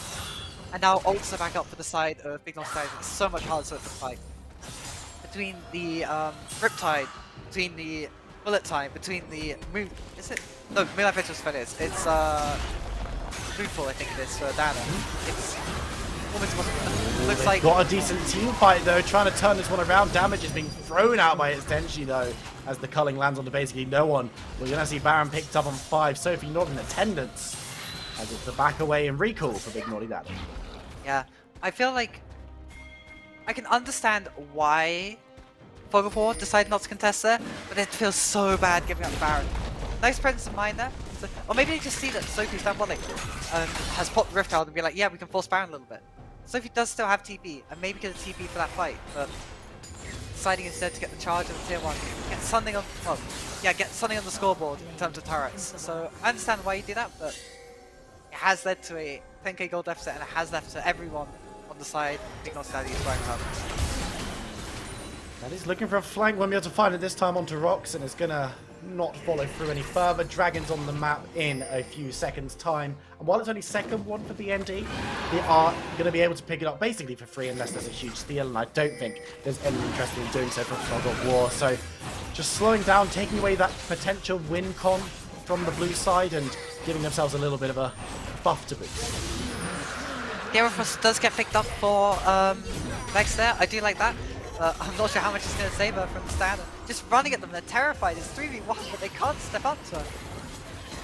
And now ults are back up for the side of Big North Side. It's so much harder to fight. Between the Riptide, between the Bullet Time, between the Moon... Is it? No, Moonlight Vigil's Failures. It's Moonfall, I think it is, for Diana. It's almost impossible. Looks like... Got a decent team fight though, trying to turn this one around. Damage is being thrown out by its Tenchi though, as the culling lands on basically no one. We're going to see Baron picked up on 5. Sophie not in attendance, as it's the back away and recall for Big Naughty Daddy. Yeah, I feel like I can understand why Fog of War decided not to contest there, but it feels so bad giving up the Baron. Nice presence of mind there. So, or maybe they just see that Sophie's down bot lane and has popped the Rift out and be like, yeah, we can force Baron a little bit. Sophie does still have TP, and maybe get a TP for that fight, but deciding instead to get the charge on tier 1, get something on, well, yeah, get something on the scoreboard in terms of turrets. So I understand why you do that, but it has led to a 10k gold deficit, and it has left to everyone on the side. Big North Daddy is wearing helmets. That is looking for a flank. Won't be able to find it this time onto Rocks, and it's gonna not follow through any further. Dragons on the map in a few seconds time, and while it's only second one for BND, they are going to be able to pick it up basically for free unless there's a huge steal, and I don't think there's any interest in doing so from Fog of War. So just slowing down, taking away that potential win con from the blue side and giving themselves a little bit of a buff to boost. The Aeroforce does get picked up for Vex there. I do like that. I'm not sure how much it's going to save her from standard. Just running at them, they're terrified. It's 3v1, but they can't step up to her.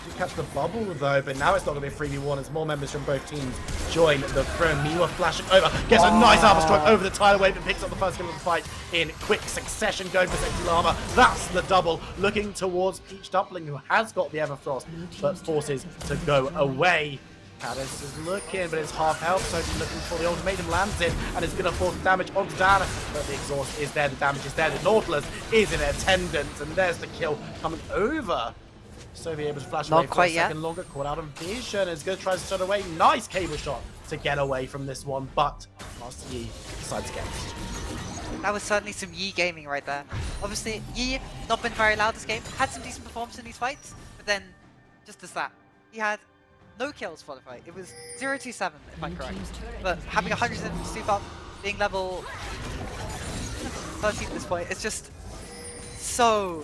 You catch the bubble though, but now it's not going to be a 3v1 as more members from both teams join the throne. Miwa flashing over, gets a nice armor strike over the tidal wave and picks up the first kill of the fight in quick succession, going for sexy armor. That's the double, looking towards Peach Dumpling, who has got the Everfrost, but forces to go away. Catis is looking, but it's half health, so he's looking for the ultimatum, lands it, and it's going to force damage onto Diana. But the exhaust is there, the damage is there, the Nautilus is in attendance, and there's the kill coming over. Sophie able to flash away for a second longer, caught out of vision, is going to try to turn away. Nice cable shot to get away from this one, but Master Yi decides against. That was certainly some Yi gaming right there. Obviously, Yi not been very loud this game, had some decent performance in these fights, but then, just as that, he had no kills for the fight. It was 0-2-7 if I'm correct. But having 172 farm, being level 13 at this point, it's just so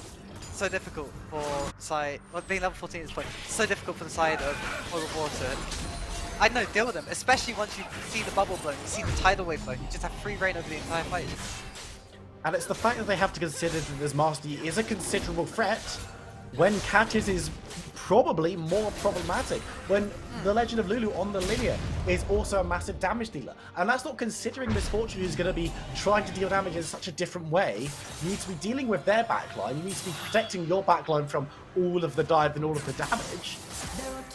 difficult for side. Well, being level 14 at this point, so difficult for the side of Fog of War to I don't know, deal with them. Especially once you see the bubble blown, you see the tidal wave blown, you just have free reign over the entire fight. And it's the fact that they have to consider that this Master Yi is a considerable threat when Catches is probably more problematic, when the Legend of Lulu on the linear is also a massive damage dealer. And that's not considering Misfortune, who's going to be trying to deal damage in such a different way. You need to be dealing with their backline, you need to be protecting your backline from all of the dive and all of the damage.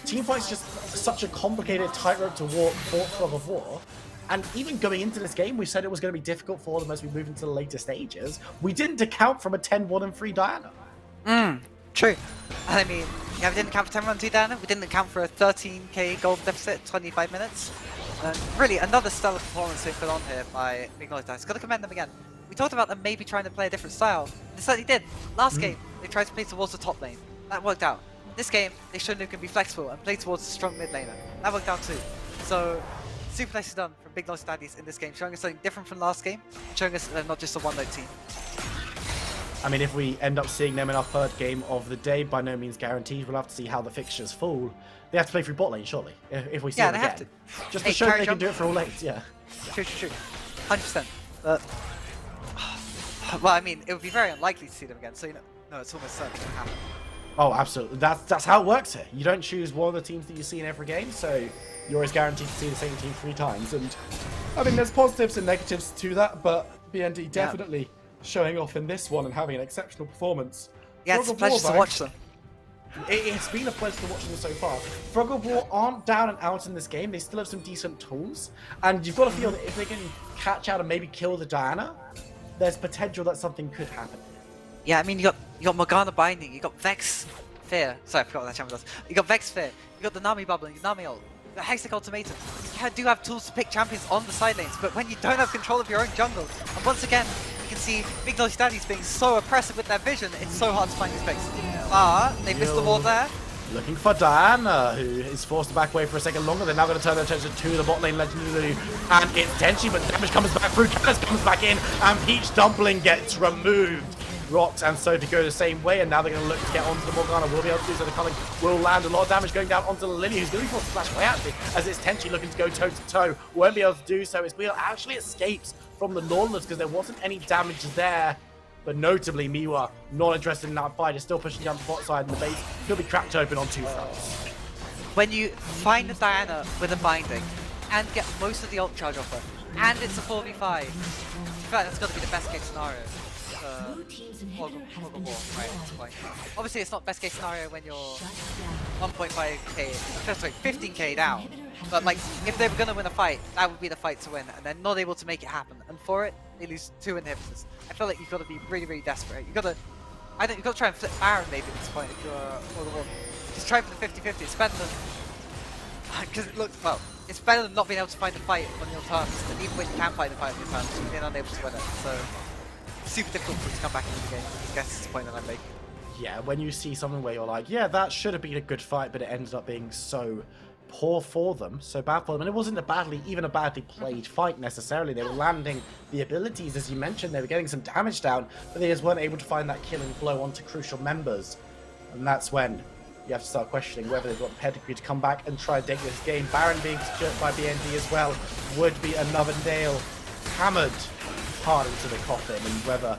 Teamfight's just such a complicated tightrope to walk for Fog of War. And even going into this game, we said it was going to be difficult for them as we move into the later stages. We didn't account from a 10-1 and 3 Diana. True. I mean, yeah, we didn't account for 10-1-2 Diana. We didn't account for a 13k gold deficit, 25 minutes. Really, another stellar performance they put on here by Big Noise Dice. Got to commend them again. We talked about them maybe trying to play a different style. They certainly did. Last game, they tried to play towards the top lane. That worked out. This game, they showed they can be flexible and play towards the strong mid laner. That worked out too. So, super nicely done from Big Noise Daddies in this game, showing us something different from last game, and showing us they're not just a one-note team. I mean, if we end up seeing them in our third game of the day, by no means guaranteed. We'll have to see how the fixtures fall. They have to play through bot lane, surely, if we see them again. Have to. Just to show they can do it for all lanes, yeah. True. 100%. Well, I mean, it would be very unlikely to see them again, so you know, no, it's almost certain to happen. Oh, absolutely. That's how it works here. You don't choose one of the teams that you see in every game, so you're always guaranteed to see the same team 3 times. And I mean, there's positives and negatives to that, but BND definitely showing off in this one and having an exceptional performance. Yeah, it's a pleasure to watch them. It's been a pleasure to watch them so far. Frog of War aren't down and out in this game. They still have some decent tools. And you've got to feel that if they can catch out and maybe kill the Diana, there's potential that something could happen. Yeah, I mean, you got Morgana Binding, you got Vex Fear. Sorry, I forgot what that champion does. You got Vex Fear, you got the Nami Bubble, you got Nami ult, you got Hextech Ultimatum. You do have tools to pick champions on the side lanes, but when you don't have control of your own jungle, and once again, you can see Big Noise Daddies being so oppressive with their vision, it's so hard to find these picks. They missed the ward there. Looking for Diana, who is forced to back away for a second longer. They're now going to turn their attention to the bot lane Legendary, and it's Tenchi, but damage comes back through, Canis comes back in, and Peach Dumpling gets removed. Rox and Sophie go the same way, and now they're going to look to get onto the Morgana. Will be able to do so. The Culling will land a lot of damage going down onto the Lily, who's going to be forced to flash away actually, as it's Tenchi looking to go toe-to-toe. Won't be able to do so as Wheel actually escapes from the Nautilus because there wasn't any damage there. But notably, Miwa, not interested in that fight, is still pushing down the bot side, and the base could be cracked open on 2 fronts. When you find a Diana with a binding, and get most of the ult charge off her, and it's a 4v5, in fact, that's got to be the best case scenario. Obviously, it's not best case scenario when you're 1.5k, sorry, 15k down. But like, if they were gonna win a fight, that would be the fight to win, and they're not able to make it happen. And for it, they lose 2 inhibitors. I feel like you've got to be really, really desperate. You've got to try and flip Baron maybe at this point if you're just try for the 50-50. It's better than because it's better than not being able to find the fight on your terms, and even when you can find the fight on your terms, you've been unable to win it. So. Super difficult for it to come back into the game. I guess it's the point that I'm making. Yeah, when you see something where you're like, yeah, that should have been a good fight, but it ended up being so poor for them, so bad for them. And it wasn't even a badly played fight necessarily. They were landing the abilities, as you mentioned. They were getting some damage down, but they just weren't able to find that killing blow onto crucial members. And that's when you have to start questioning whether they've got the pedigree to come back and try and take this game. Baron being secured by BND as well would be another nail hammered hard into the coffin, and whether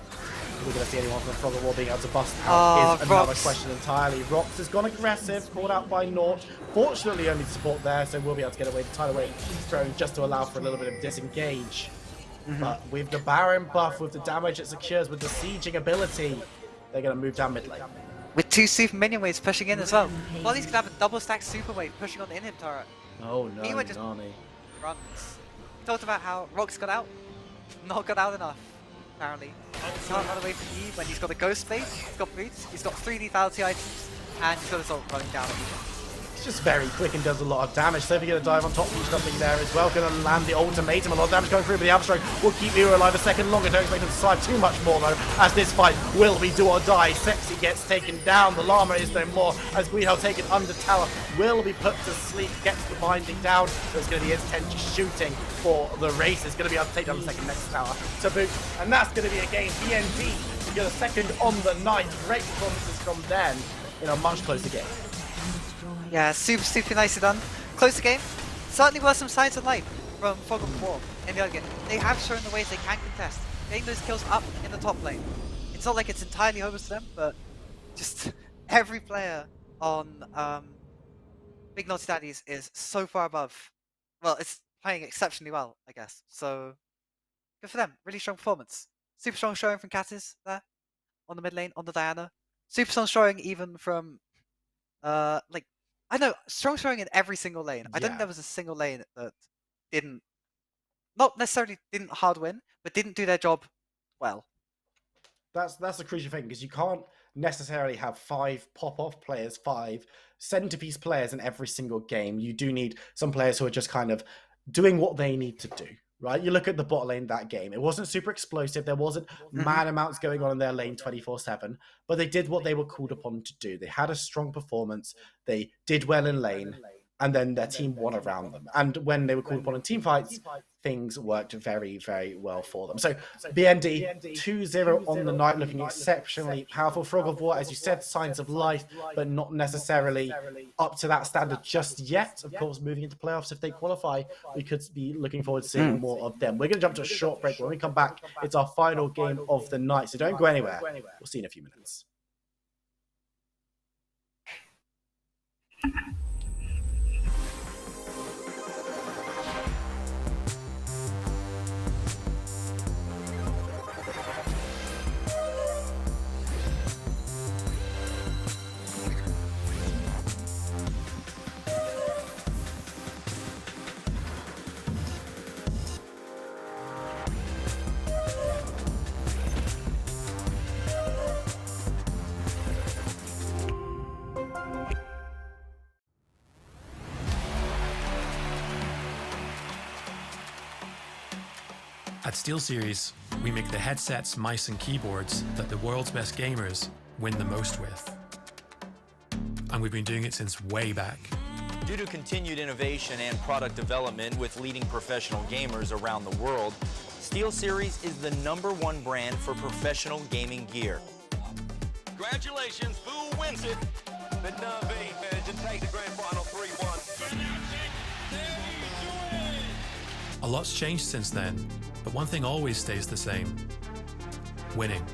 we're going to see anyone from the Frog of War being able to bust out is another question entirely. Rox has gone aggressive, called out by Naught. Fortunately, only support there, so we'll be able to get away the tidal wave throwing just to allow for a little bit of disengage. But with the Baron buff, with the damage it secures, with the sieging ability, they're going to move down mid lane. With 2 super minion waves pushing in as well. Molly's going to have a double stack super wave pushing on the inhib turret. Oh no, Miwa just Nani. runs. We talked about how Rox got out. Not got out enough, apparently. He can't run away from Yi when he's got a ghost blade, he's got boots, he's got 3 lethality items, and he's got his ult running down at you. It's just very quick and does a lot of damage. So if you're going to dive on top of something there as well, going to land the ultimatum. A lot of damage going through, but the Alpha Strike will keep Miwa alive a second longer. Don't expect him to survive too much more though, as this fight will be do or die. Sexy gets taken down, the llama is no more, as Guido taken under tower, will be put to sleep, gets the binding down. So it's going to be Tenchi shooting for the race. It's going to be able to take down the second next tower to boot, and that's going to be a game. BND to get a second on the night. Great performances from them in a much closer game. Yeah, super nicely done. Closer game. certainly were some signs of life from Fog of War in the other game. They have shown the ways they can contest, getting those kills up in the top lane. It's not like it's entirely hopeless to them, but just every player on Big Naughty Daddies is so far above. Well, it's playing exceptionally well, I guess. So good for them. Really strong performance. Super strong showing from Catis there on the mid lane, on the Diana. Super strong showing even from like I know, strong showing in every single lane. I don't think Yeah. there was a single lane that didn't not necessarily didn't hard win, but didn't do their job well. That's the crucial thing, because you can't necessarily have 5 pop-off players, 5 centerpiece players in every single game. You do need some players who are just kind of doing what they need to do, right? You look at the bot lane that game. It wasn't super explosive. There wasn't mad amounts going on in their lane 24/7, but they did what they were called upon to do. They had a strong performance. They did well in lane, and then their team won around them. And when they were called upon in team fights, things worked very, very well for them. So BND 2-0 on the night, looking exceptionally powerful. Frog of War, as you said, signs of life, but not necessarily up to that standard just yet. Of course, moving into playoffs, if they qualify, we could be looking forward to seeing more of them. We're going to jump to a short break. When we come back, it's our final game of the night, so don't go anywhere. We'll see you in a few minutes. At SteelSeries, we make the headsets, mice and keyboards that the world's best gamers win the most with. And we've been doing it since way back. Due to continued innovation and product development with leading professional gamers around the world, SteelSeries is the #1 brand for professional gaming gear. Congratulations, who wins it? The Navi to take the grand final 3-1. A lot's changed since then, but one thing always stays the same: winning.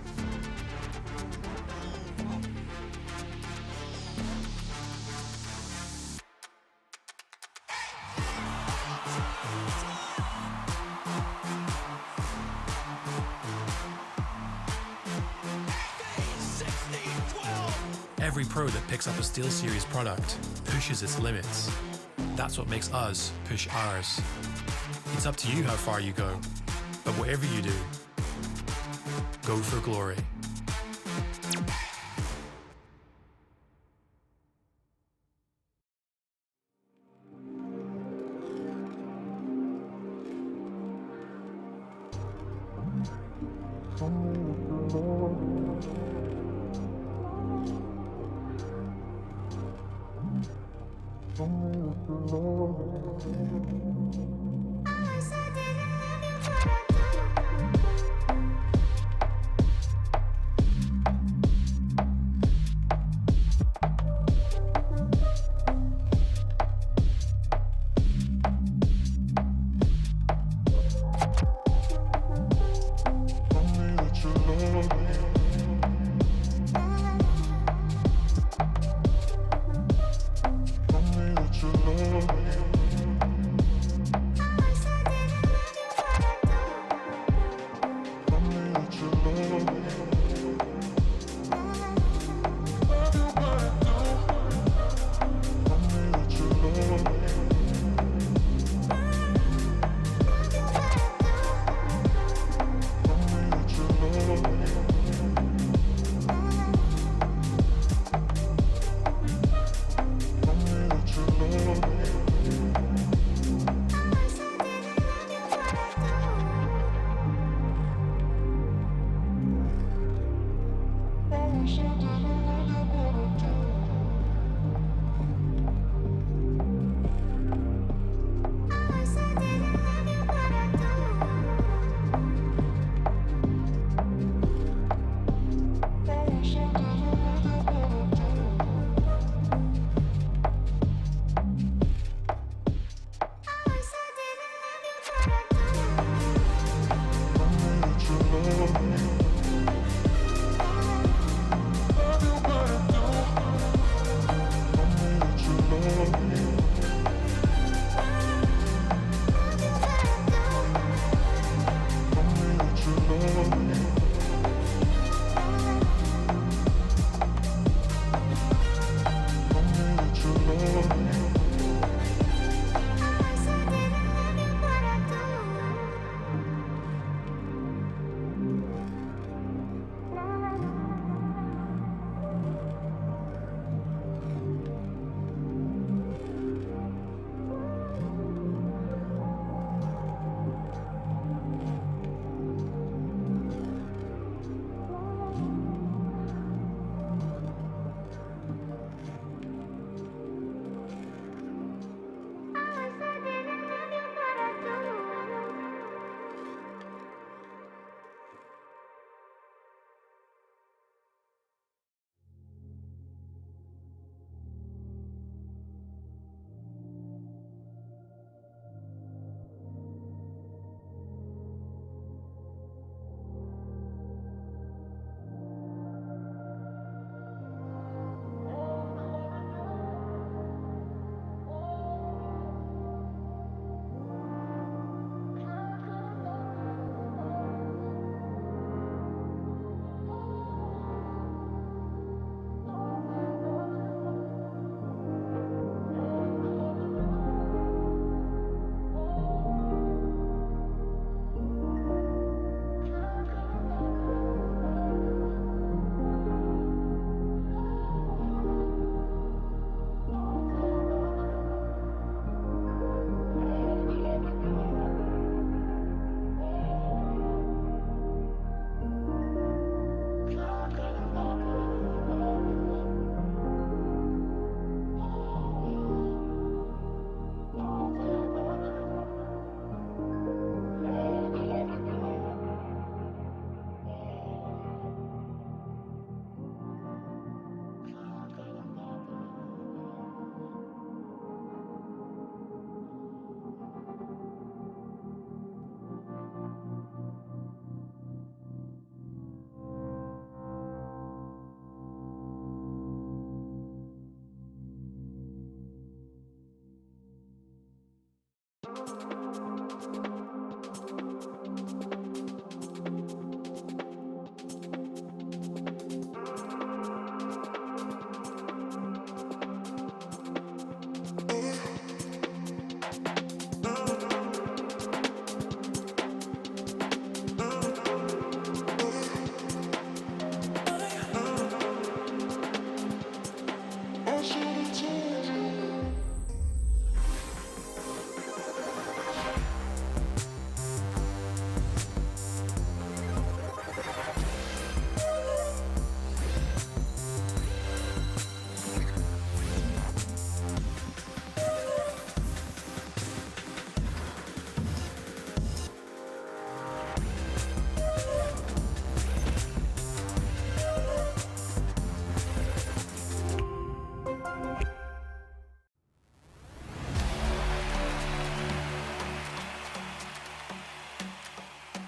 Every pro that picks up a SteelSeries product pushes its limits. That's what makes us push ours. It's up to you how far you go, but whatever you do, go for glory.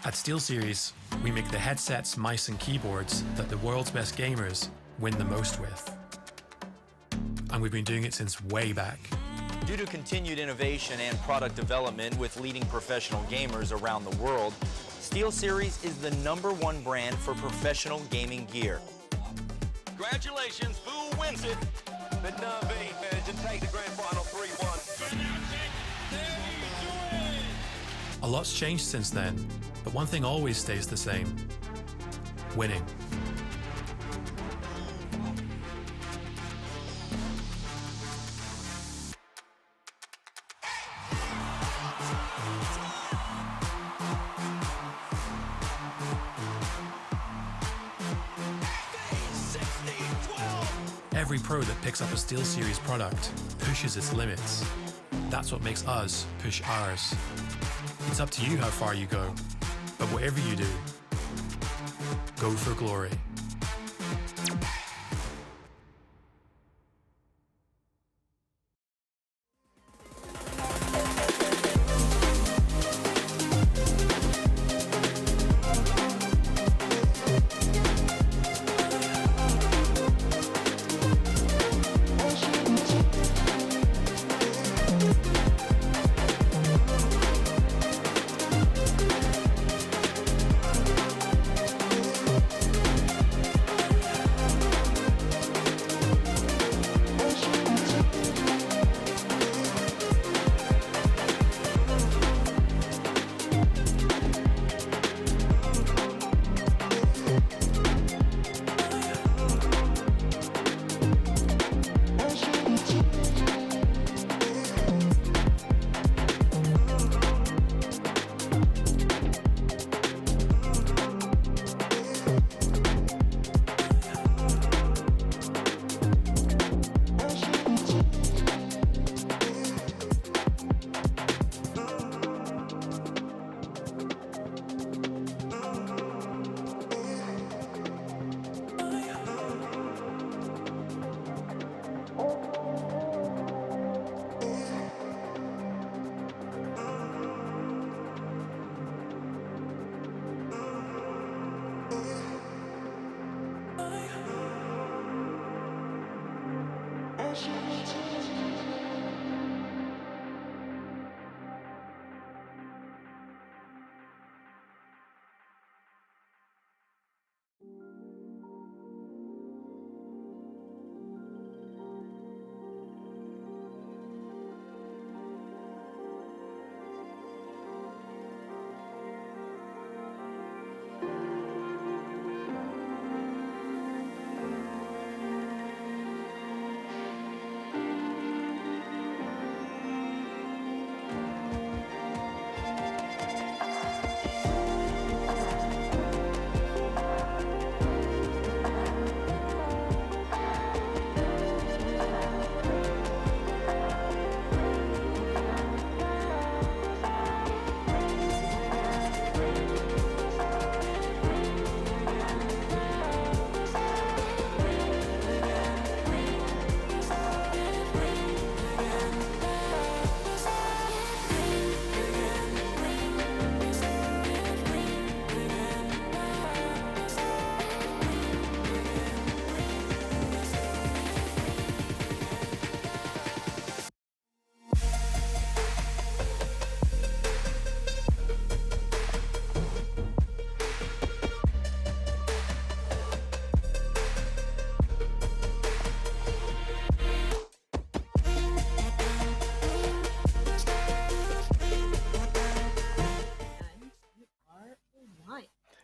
At SteelSeries, we make the headsets, mice, and keyboards that the world's best gamers win the most with. And we've been doing it since way back. Due to continued innovation and product development with leading professional gamers around the world, SteelSeries is the #1 brand for professional gaming gear. Congratulations, who wins it? The WNB to take the grand final 3-1. A lot's changed since then, but one thing always stays the same: winning. Every pro that picks up a SteelSeries product pushes its limits. That's what makes us push ours. It's up to you how far you go, but whatever you do, go for glory.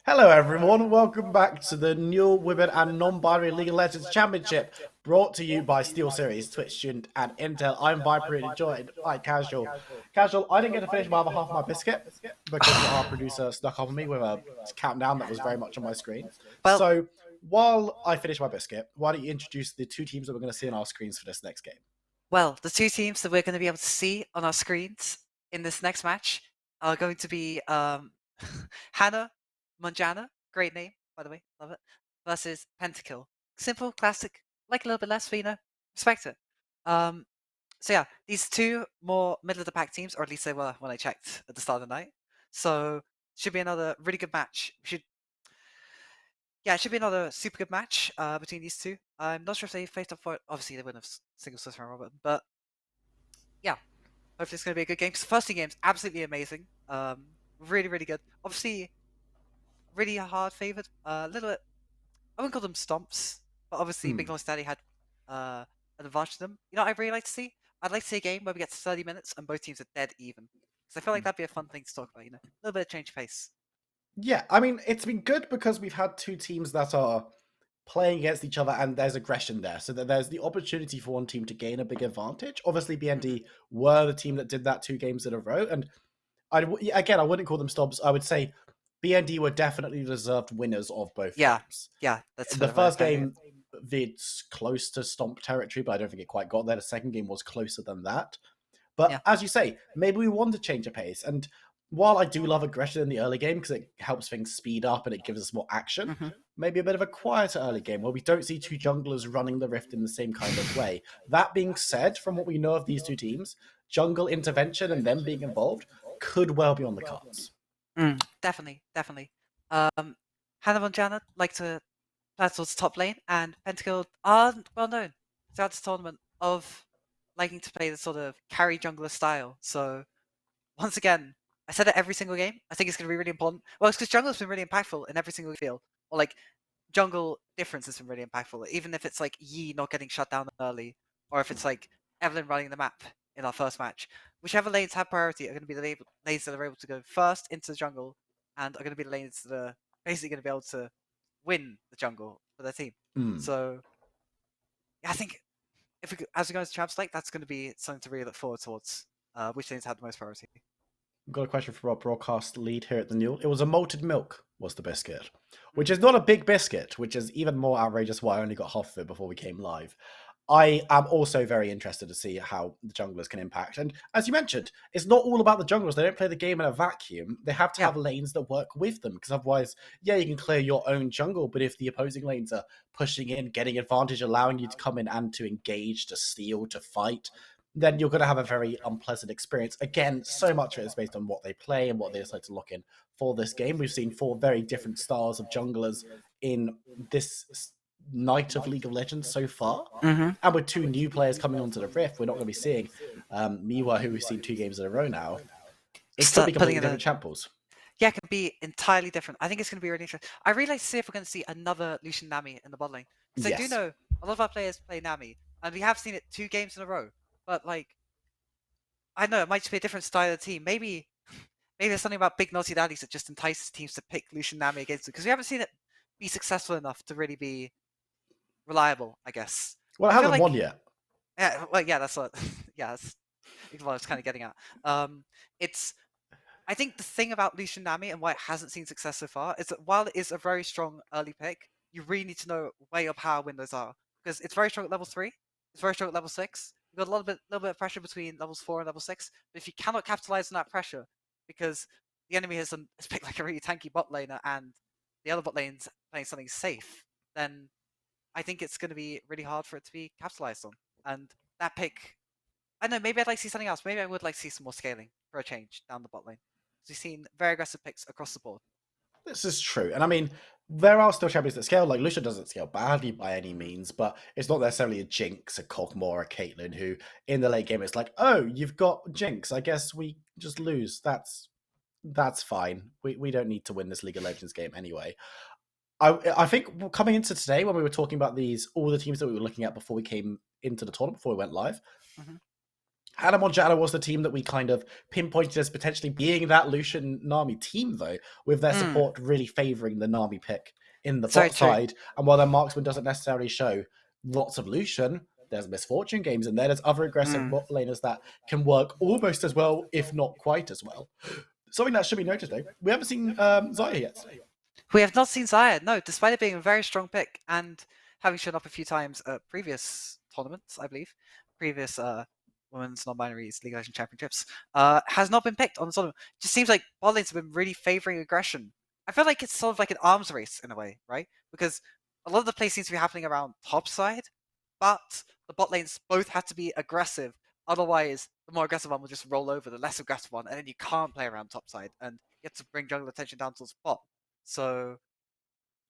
Hello, everyone. Welcome back to the New Women and Non-Binary League of Legends Championship, brought to you by SteelSeries, Twitch Student, and Intel. I'm Viper, and joined by Casual. Casual, I didn't get to finish my other half of my biscuit because our producer snuck up on me with a countdown that was very much on my screen. Well- So while I finish my biscuit, why don't you introduce the two teams that we're going to see on our screens for this next game? Well, the two teams that we're going to be able to see on our screens in this next match are going to be Hannah Manjana, great name, by the way, love it, versus Pentakill. Simple, classic, like a little bit less, but respect it. So yeah, these two more middle of the pack teams, or at least they were when I checked at the start of the night. So Should be another really good match. It should be another super good match between these two. I'm not sure if they faced up for it. Obviously, they wouldn't have single Swiss round robin, but yeah, hopefully it's going to be a good game. Because the first two games absolutely amazing. Really, really good. Obviously, really hard favored. A little bit. I wouldn't call them stomps, but obviously Big Noise Daddy had an advantage to them. You know, what I'd really like to see. I'd like to see a game where we get to 30 minutes and both teams are dead even. Because I feel like that'd be a fun thing to talk about. You know, a little bit of change of pace. Yeah, I mean, it's been good because we've had two teams that are playing against each other and there's aggression there, so that there's the opportunity for one team to gain a big advantage. Obviously, BND were the team that did that 2 games in a row, and I wouldn't call them stomps. I would say BND were definitely deserved winners of both games. Yeah, that's The fair, first fair. game, it's close to stomp territory, but I don't think it quite got there. The second game was closer than that. But Yeah. as you say, maybe we want to change a pace. And while I do love aggression in the early game because it helps things speed up and it gives us more action, maybe a bit of a quieter early game where we don't see two junglers running the rift in the same kind of way. That being said, from what we know of these two teams, jungle intervention and them being involved could well be on the cards. Definitely. Hannah and Janet like to play towards top lane, and Pentakill are well known throughout this tournament of liking to play the sort of carry jungler style. So once again, I said it every single game. I think it's going to be really important. Well, it's because jungle has been really impactful in every single field, or like jungle difference has been really impactful. Even if it's like Yi not getting shut down early, or if it's like Evelyn running the map in our first match, whichever lanes have priority are going to be the lanes that are able to go first into the jungle, and are going to be the lanes that are basically going to be able to win the jungle for their team. So yeah, I think as we go into Champs League, that's going to be something to really look forward towards. Which lanes have the most priority? We've got a question from our broadcast lead here at the Newell. It was a malted milk was the biscuit, which is not a big biscuit, which is even more outrageous why I only got half of it before we came live. I am also very interested to see how the junglers can impact. And as you mentioned, it's not all about the junglers. They don't play the game in a vacuum. They have to have lanes that work with them, because otherwise, yeah, you can clear your own jungle, but if the opposing lanes are pushing in, getting advantage, allowing you to come in and to engage, to steal, to fight, then you're going to have a very unpleasant experience. Again, so much of it is based on what they play and what they decide to lock in for this game. We've seen 4 very different styles of junglers in this night of League of Legends so far. And with 2 new players coming onto the Rift, we're not going to be seeing Miwa, who we've seen 2 games in a row now. It could be completely different champ pools. Yeah, it could be entirely different. I think it's going to be really interesting. I really like to see if we're going to see another Lucian Nami in the bot lane. Because I do know a lot of our players play Nami, and we have seen it 2 games in a row. But like, I know it might just be a different style of team. Maybe there's something about big naughty daddies that just entices teams to pick Lucian Nami against it, because we haven't seen it be successful enough to really be reliable, I guess. Well, it hasn't won yet. Yeah, well, yeah, that's what. Yeah, that's what I was kind of getting at. I think the thing about Lucian Nami and why it hasn't seen success so far is that while it is a very strong early pick, you really need to know where your power windows are, because it's very strong at level 3, it's very strong at level 6. You've got a little bit of pressure between levels 4 and level 6, but if you cannot capitalize on that pressure because the enemy has picked like a really tanky bot laner and the other bot lane's playing something safe, then I think it's going to be really hard for it to be capitalized on. And that pick, I don't know, maybe I'd like to see something else. Maybe I would like to see some more scaling for a change down the bot lane. We've seen very aggressive picks across the board. This is true. And I mean, there are still champions that scale. Like, Lucia doesn't scale badly by any means, but it's not necessarily a Jinx, a Kog'Maw, a Caitlyn, who in the late game it's like, oh, you've got Jinx. I guess we just lose. That's fine. We don't need to win this League of Legends game anyway. I think coming into today, when we were talking about all the teams that we were looking at before we came into the tournament, before we went live, Hannah Monjana was the team that we kind of pinpointed as potentially being that Lucian Nami team, though, with their support really favouring the Nami pick in the bot side. And while their marksman doesn't necessarily show lots of Lucian, there's Misfortune games in there. There's other aggressive bot laners that can work almost as well, if not quite as well. Something that should be noted, though, we haven't seen Zaya yet. We have not seen Zaya, no, despite it being a very strong pick and having shown up a few times at previous tournaments, I believe, previous Women's Non-Binaries League of Legends Championships, has not been picked on the tournament. It just seems like bot lanes have been really favouring aggression. I feel like it's sort of like an arms race in a way, right? Because a lot of the play seems to be happening around top side, but the bot lanes both have to be aggressive. Otherwise, the more aggressive one will just roll over the less aggressive one, and then you can't play around top side. And get to bring jungle attention down towards bot. So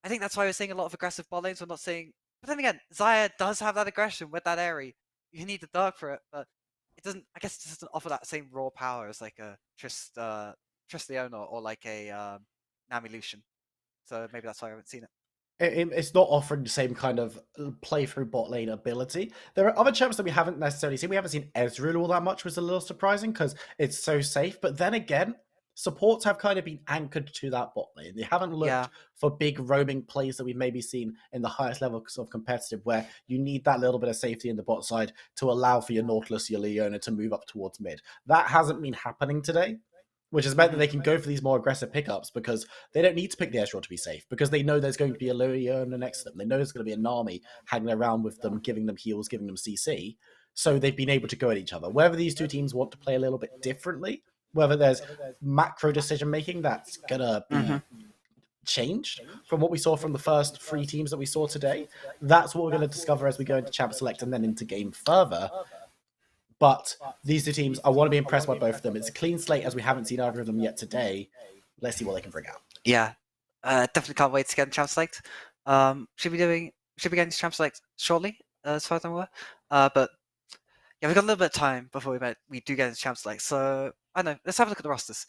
I think that's why we're seeing a lot of aggressive bot lanes. We're not seeing, but then again, Xayah does have that aggression with that Aerie. You need the Dark for it, but it doesn't. I guess it doesn't offer that same raw power as like a Triss Leona or like a Nami Lucian. So maybe that's why I haven't seen it. It's not offering the same kind of playthrough bot lane ability. There are other champs that we haven't necessarily seen. We haven't seen Ezreal all that much, which is a little surprising because it's so safe. But then again, supports have kind of been anchored to that bot lane. They haven't looked for big roaming plays that we've maybe seen in the highest levels of competitive, where you need that little bit of safety in the bot side to allow for your Nautilus, your Leona to move up towards mid. That hasn't been happening today, which has meant that they can go for these more aggressive pickups because they don't need to pick the Ezreal to be safe, because they know there's going to be a Leona next to them. They know there's going to be a Nami hanging around with them, giving them heals, giving them CC. So they've been able to go at each other. Whether these two teams want to play a little bit differently, whether there's macro decision making that's going to be changed from what we saw from the first 3 teams that we saw today, that's what we're going to discover as we go into Champ Select and then into game further. But these 2 teams, I want to be impressed by both of them. It's a clean slate as we haven't seen either of them yet today. Let's see what they can bring out. Yeah, definitely can't wait to get in Champ Select. Should be getting to Champ Select shortly, as far as I'm aware. But yeah, we've got a little bit of time before we do get into Champ Select. So I don't know. Let's have a look at the rosters.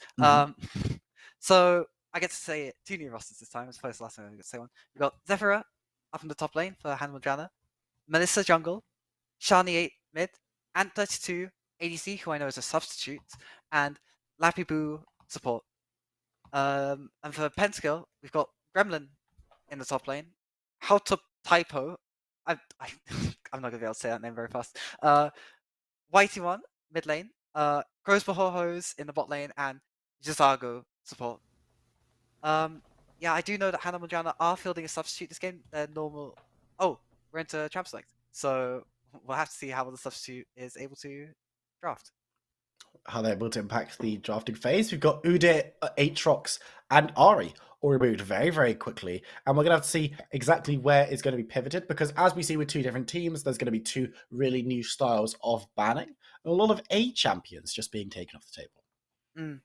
So I get to say 2 new rosters this time, as opposed to last time I got to say one. We've got Zephyra up in the top lane for Hannah Morgana, Melissa jungle, Shani 8 mid, and 32 ADC, who I know is a substitute, and Lappy Boo support. And for Penskill, we've got Gremlin in the top lane, How to Typo. I'm not gonna be able to say that name very fast. Whitey1 mid lane, Crows Hose in the bot lane, and Jizago support. Yeah, I do know that Hannah Morgana are fielding a substitute this game. They're normal. Oh, we're into Champ Select, so we'll have to see how the substitute is able to draft. How they're able to impact the drafting phase. We've got Udyr, Aatrox, and Ahri all removed very, very quickly. And we're going to have to see exactly where it's going to be pivoted, because as we see with 2 different teams, there's going to be 2 really new styles of banning. And a lot of A champions just being taken off the table.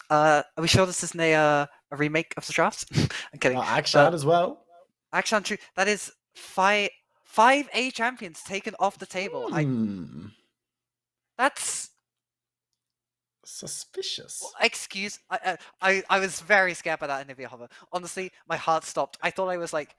Are we sure this isn't a remake of the draft? I'm kidding. Akshan as well. Akshan, true. That is 5 A champions taken off the table. That's suspicious. Excuse, I was very scared by that Anivia hover. Honestly, my heart stopped. I thought I was like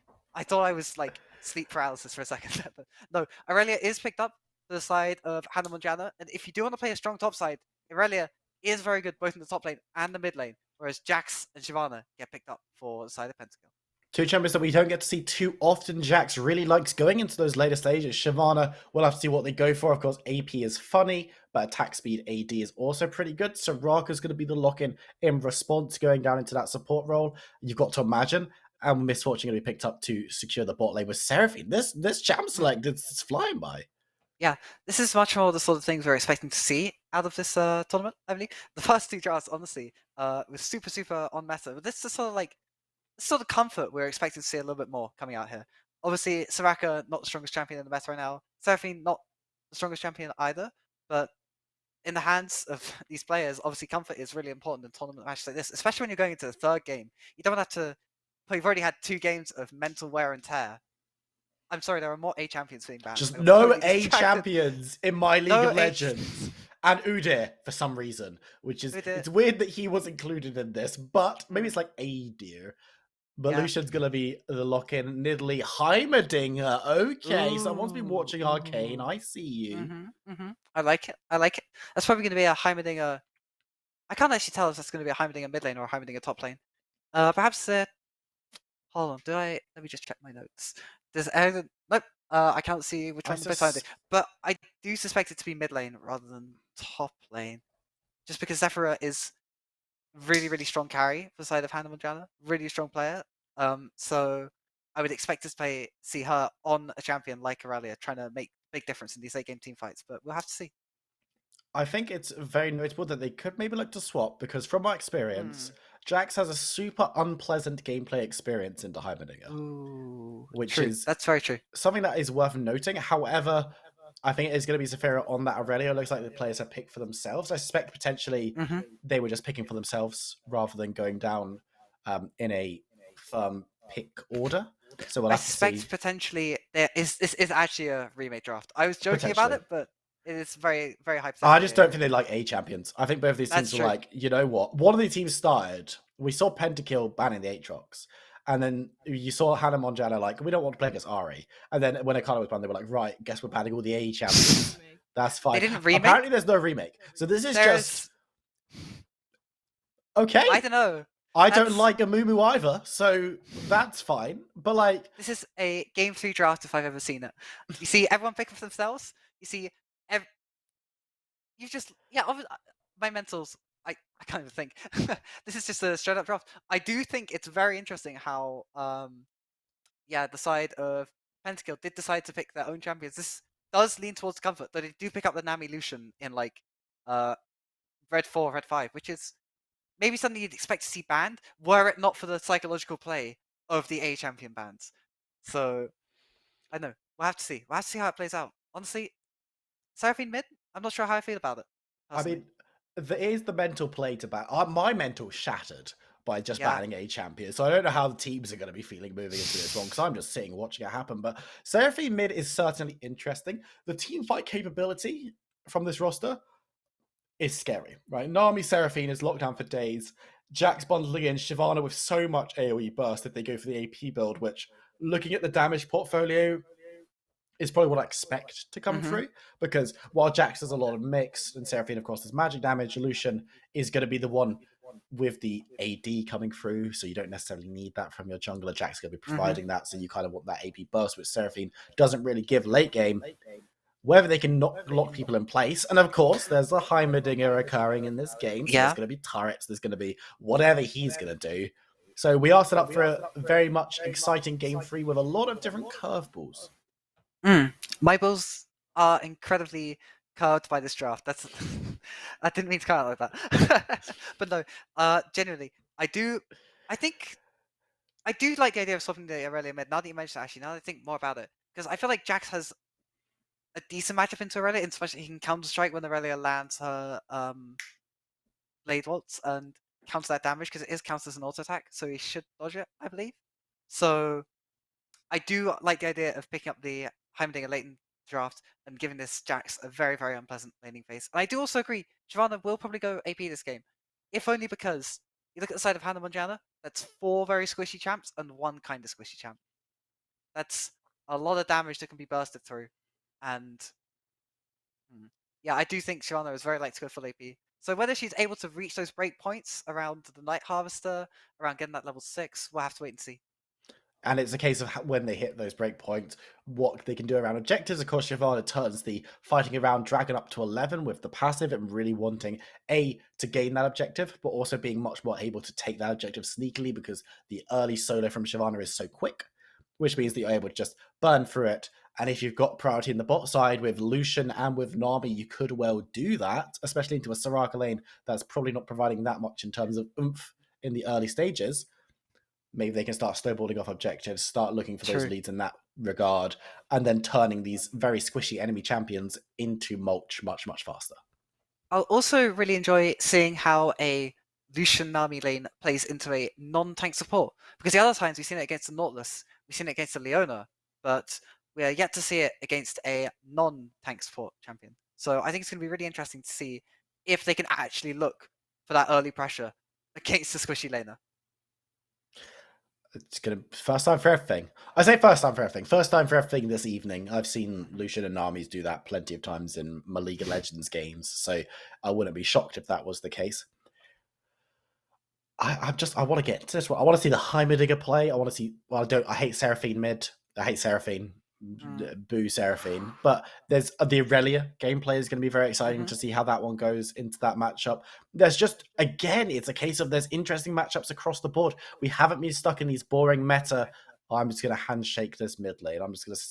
sleep paralysis for a second. But no, Aurelia is picked up to the side of Hannah Morgana, and if you do want to play a strong top side, Aurelia is very good both in the top lane and the mid lane, whereas Jax and Shyvana get picked up for the side of Pentakill. 2 champions that we don't get to see too often. Jax really likes going into those later stages. Shyvana, we'll have to see what they go for. Of course, AP is funny, but attack speed AD is also pretty good. Soraka's going to be the lock-in in response, going down into that support role. You've got to imagine. And Miss Fortune going to be picked up to secure the bot lane with Seraphine. This Champ Select, it's flying by. Yeah, this is much more the sort of things we're expecting to see out of this tournament, I believe. The first 2 drafts, honestly, was super, super on meta. But this is sort of comfort we're expecting to see a little bit more coming out here. Obviously, Soraka, not the strongest champion in the meta right now. Seraphine, not the strongest champion either. But in the hands of these players, obviously comfort is really important in tournament matches like this, especially when you're going into the 3rd game. You don't have to... You've already had 2 games of mental wear and tear. I'm sorry, there are more A champions being banned. Just no A champions in my League of Legends. And Udyr, for some reason, which is... It's weird that he was included in this, but maybe it's like Adir. But Lucian's going to be the lock-in. Nidalee Heimerdinger. Okay, someone's been watching Arcane. I see you. I like it. That's probably going to be a Heimerdinger. I can't actually tell if that's going to be a Heimerdinger mid lane or a Heimerdinger top lane. Perhaps... hold on. Let me just check my notes. Nope. I can't see which one behind it. But I do suspect it to be mid lane rather than top lane. Just because Zephyra is really, really strong carry for the side of Hannah Morgana. Really strong player. So I would expect to see her on a champion like Aurelia, trying to make big difference in these late game team fights. But we'll have to see. I think it's very notable that they could maybe look to swap, because from my experience, Jax has a super unpleasant gameplay experience into Heimerdinger. Ooh, which true. is that's very true. Something that is worth noting. However, I think it is going to be Zafira on that Aurelio. It looks like the players have picked for themselves. I suspect potentially they were just picking for themselves rather than going down in a firm pick order. So we'll I have to see. suspect potentially this is actually a remake draft. I was joking about it, but it is very, very hypothetical. I just don't think they like A champions. I think both of these That's teams true. were like, you know what? One of the teams started. We saw Pentakill banning the Aatrox. And then you saw Hannah Monjana like, we don't want to play against Ari. And then when Akana was banned, they were like, right, guess we're banning all the AE champions. That's fine. They didn't remake? Apparently there's no remake. So this is just... Okay. I don't know. I don't like Amumu either, so that's fine. But like... This is a Game 3 draft if I've ever seen it. You see everyone picking for themselves. You see... You just... Yeah, my mentals... I can't even think. This is just a straight up draft. I do think it's very interesting how, the side of Pentakill did decide to pick their own champions. This does lean towards comfort, though they do pick up the Nami Lucian in like Red 4, Red 5, which is maybe something you'd expect to see banned, were it not for the psychological play of the A champion bans. So, I don't know. We'll have to see. We'll have to see how it plays out. Honestly, Seraphine mid, I'm not sure how I feel about it. Personally. I mean, there is the mental play to ban. My mental shattered by just banning A champion. So I don't know how the teams are going to be feeling moving into this one, because I'm just sitting watching it happen. But Seraphine mid is certainly interesting. The team fight capability from this roster is scary, right? Nami Seraphine is locked down for days. Jax bundling in Shyvana with so much AoE burst if they go for the AP build, which, looking at the damage portfolio, is probably what I expect to come through, because while Jax has a lot of mixed and Seraphine, of course, has magic damage, Lucian is going to be the one with the AD coming through, so you don't necessarily need that from your jungler. Jax is going to be providing that, so you kind of want that AP burst, which Seraphine doesn't really give late game. Whether they can lock people in place, and of course, there's a Heimerdinger occurring in this game, so there's going to be turrets, there's going to be whatever he's going to do. So we are set up for a very much exciting game 3 with a lot of different curveballs. My balls are incredibly curved by this draft. I didn't mean to cut it like that. But no, genuinely, I do like the idea of swapping the Aurelia mid. Now that you mentioned it, actually, now that I think more about it, because I feel like Jax has a decent matchup into Aurelia, especially he can counter strike when Aurelia lands her blade waltz and counter that damage, because it is counted as an auto attack, so he should dodge it, I believe. So I do like the idea of picking up the Heimerdinger late in draft and giving this Jax a very, very unpleasant laning phase. And I do also agree, Shyvana will probably go AP this game, if only because you look at the side of Hannah Monjana, that's 4 very squishy champs and 1 kind of squishy champ. That's a lot of damage that can be bursted through. And yeah, I do think Shyvana is very likely to go full AP. So whether she's able to reach those break points around the Night Harvester, around getting that level 6, we'll have to wait and see. And it's a case of when they hit those breakpoints, what they can do around objectives. Of course, Shyvana turns the fighting around Dragon up to 11 with the passive and really wanting, to gain that objective, but also being much more able to take that objective sneakily, because the early solo from Shyvana is so quick, which means that you're able to just burn through it. And if you've got priority in the bot side with Lucian and with Nami, you could well do that, especially into a Soraka lane that's probably not providing that much in terms of oomph in the early stages. Maybe they can start snowballing off objectives, start looking for those leads in that regard, and then turning these very squishy enemy champions into mulch much, much faster. I'll also really enjoy seeing how a Lucian Nami lane plays into a non-tank support, because the other times we've seen it against the Nautilus, we've seen it against the Leona, but we are yet to see it against a non-tank support champion. So I think it's going to be really interesting to see if they can actually look for that early pressure against the squishy laner. It's going to first time for everything. I say first time for everything. First time for everything this evening. I've seen Lucian and Nami's do that plenty of times in my League of Legends games, so I wouldn't be shocked if that was the case. I want to get to this one. I want to see the Heimerdinger play. I want to see. Well, I hate Seraphine mid. I hate Seraphine. Boo Seraphine. But there's the Aurelia gameplay is going to be very exciting to see how that one goes into that matchup. There's just, again, it's a case of there's interesting matchups across the board. We haven't been stuck in these boring meta. I'm just going to handshake this mid lane.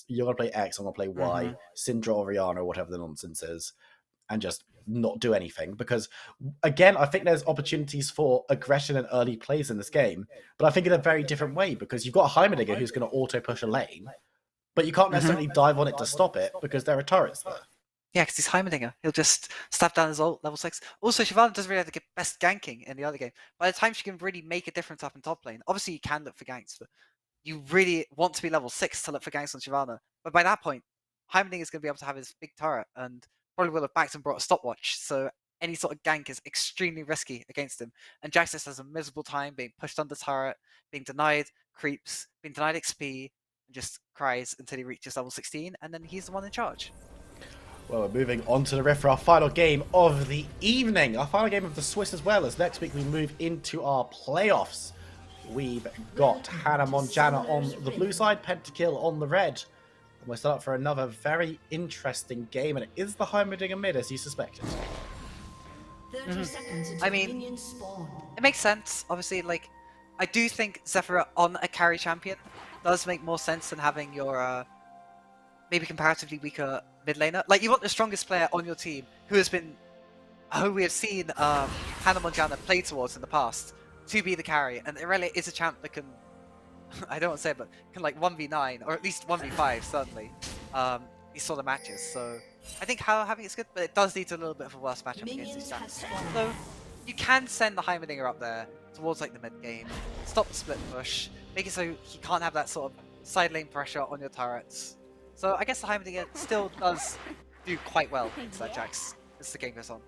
You're going to play X, I'm going to play Y, Syndra or Rihanna or whatever the nonsense is, and just not do anything. Because, again, I think there's opportunities for aggression and early plays in this game, but I think in a very different way, because you've got a Heimerdinger who's going to auto-push a lane, But you can't necessarily dive on it to stop it because there are turrets there. Yeah, because he's Heimerdinger. He'll just stab down his ult, level 6. Also, Shyvana doesn't really have to get best ganking in the other game. By the time she can really make a difference up in top lane, obviously you can look for ganks, but you really want to be level 6 to look for ganks on Shyvana. But by that point, Heimerdinger is going to be able to have his big turret and probably will have backed and brought a stopwatch. So any sort of gank is extremely risky against him. And Jax just has a miserable time being pushed under turret, being denied creeps, being denied XP, and just cries until he reaches level 16, and then he's the one in charge. Well, we're moving on to the riff for our final game of the evening. Our final game of the Swiss as well, as next week we move into our playoffs. We've got Hannah Monjana on the blue side, Pentakill on the red. And we're set up for another very interesting game, and it is the Heimerdinger mid, as you suspected. I mean, it makes sense. Obviously, like, I do think Zephyr on a carry champion does make more sense than having your maybe comparatively weaker mid laner. Like, you want the strongest player on your team who we have seen Hannah Monjana play towards in the past to be the carry, and Irelia is a champ that can, I don't want to say it, but can like 1v9 or at least 1v5 certainly these sort of matches. So I think having it's good, but it does lead to a little bit of a worse matchup against these champs. So you can send the Heimerdinger up there towards like the mid game, stop the split push, make it so he can't have that sort of side lane pressure on your turrets. So I guess the Heimerdinger still does do quite well against that Jax as the game goes on.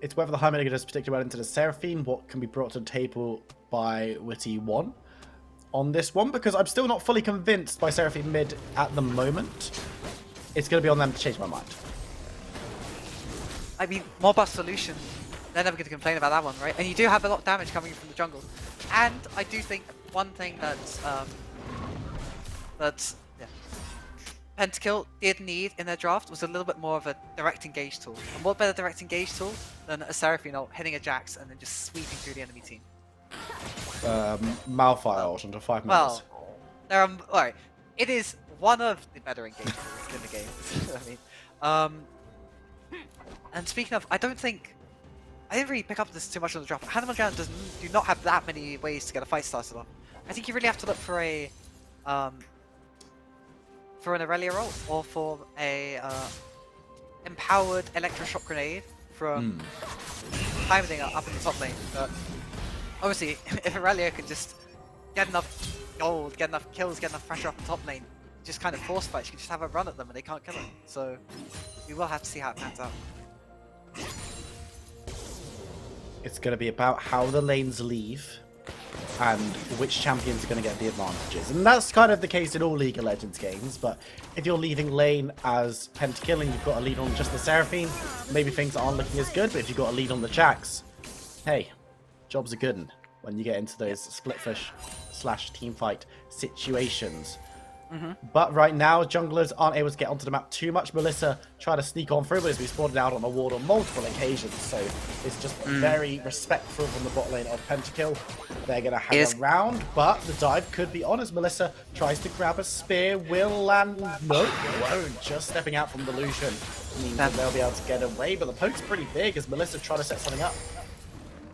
It's whether the Heimerdinger does particularly well into the Seraphine, what can be brought to the table by Witty 1 on this one, because I'm still not fully convinced by Seraphine mid at the moment. It's going to be on them to change my mind. I mean, more buff solution, they're never going to complain about that one, right? And you do have a lot of damage coming from the jungle. And I do think one thing that Pentakill did need in their draft was a little bit more of a direct engage tool. And what better direct engage tool than a Seraphine ult hitting a Jax and then just sweeping through the enemy team? Malphite ult into 5 minutes. Well, there are, alright, it is one of the better engage tools in the game. I mean, and speaking of, I didn't really pick up this too much on the draft. Hannah Monjana do not have that many ways to get a fight started off. I think you really have to look for an Irelia ult or for a empowered electroshock grenade from Heimerdinger up in the top lane. But obviously, if Irelia can just get enough gold, get enough kills, get enough pressure up the top lane, just kind of force fight, she can just have a run at them and they can't kill her. So we will have to see how it pans out. It's going to be about how the lanes leave and which champions are going to get the advantages. And that's kind of the case in all League of Legends games, but if you're leaving lane as Pentakill and you've got a lead on just the Seraphine, maybe things aren't looking as good, but if you've got a lead on the Jax, hey, jobs are good when you get into those split push / team fight situations. But right now, junglers aren't able to get onto the map too much. Melissa tried to sneak on through, but has been spotted out on a ward on multiple occasions. So it's just very respectful from the bot lane of Pentakill. They're going to hang around, but the dive could be on as Melissa tries to grab a spear. Will land. No, won't. Just stepping out from the Lucian means that they'll be able to get away. But the poke's pretty big as Melissa trying to set something up.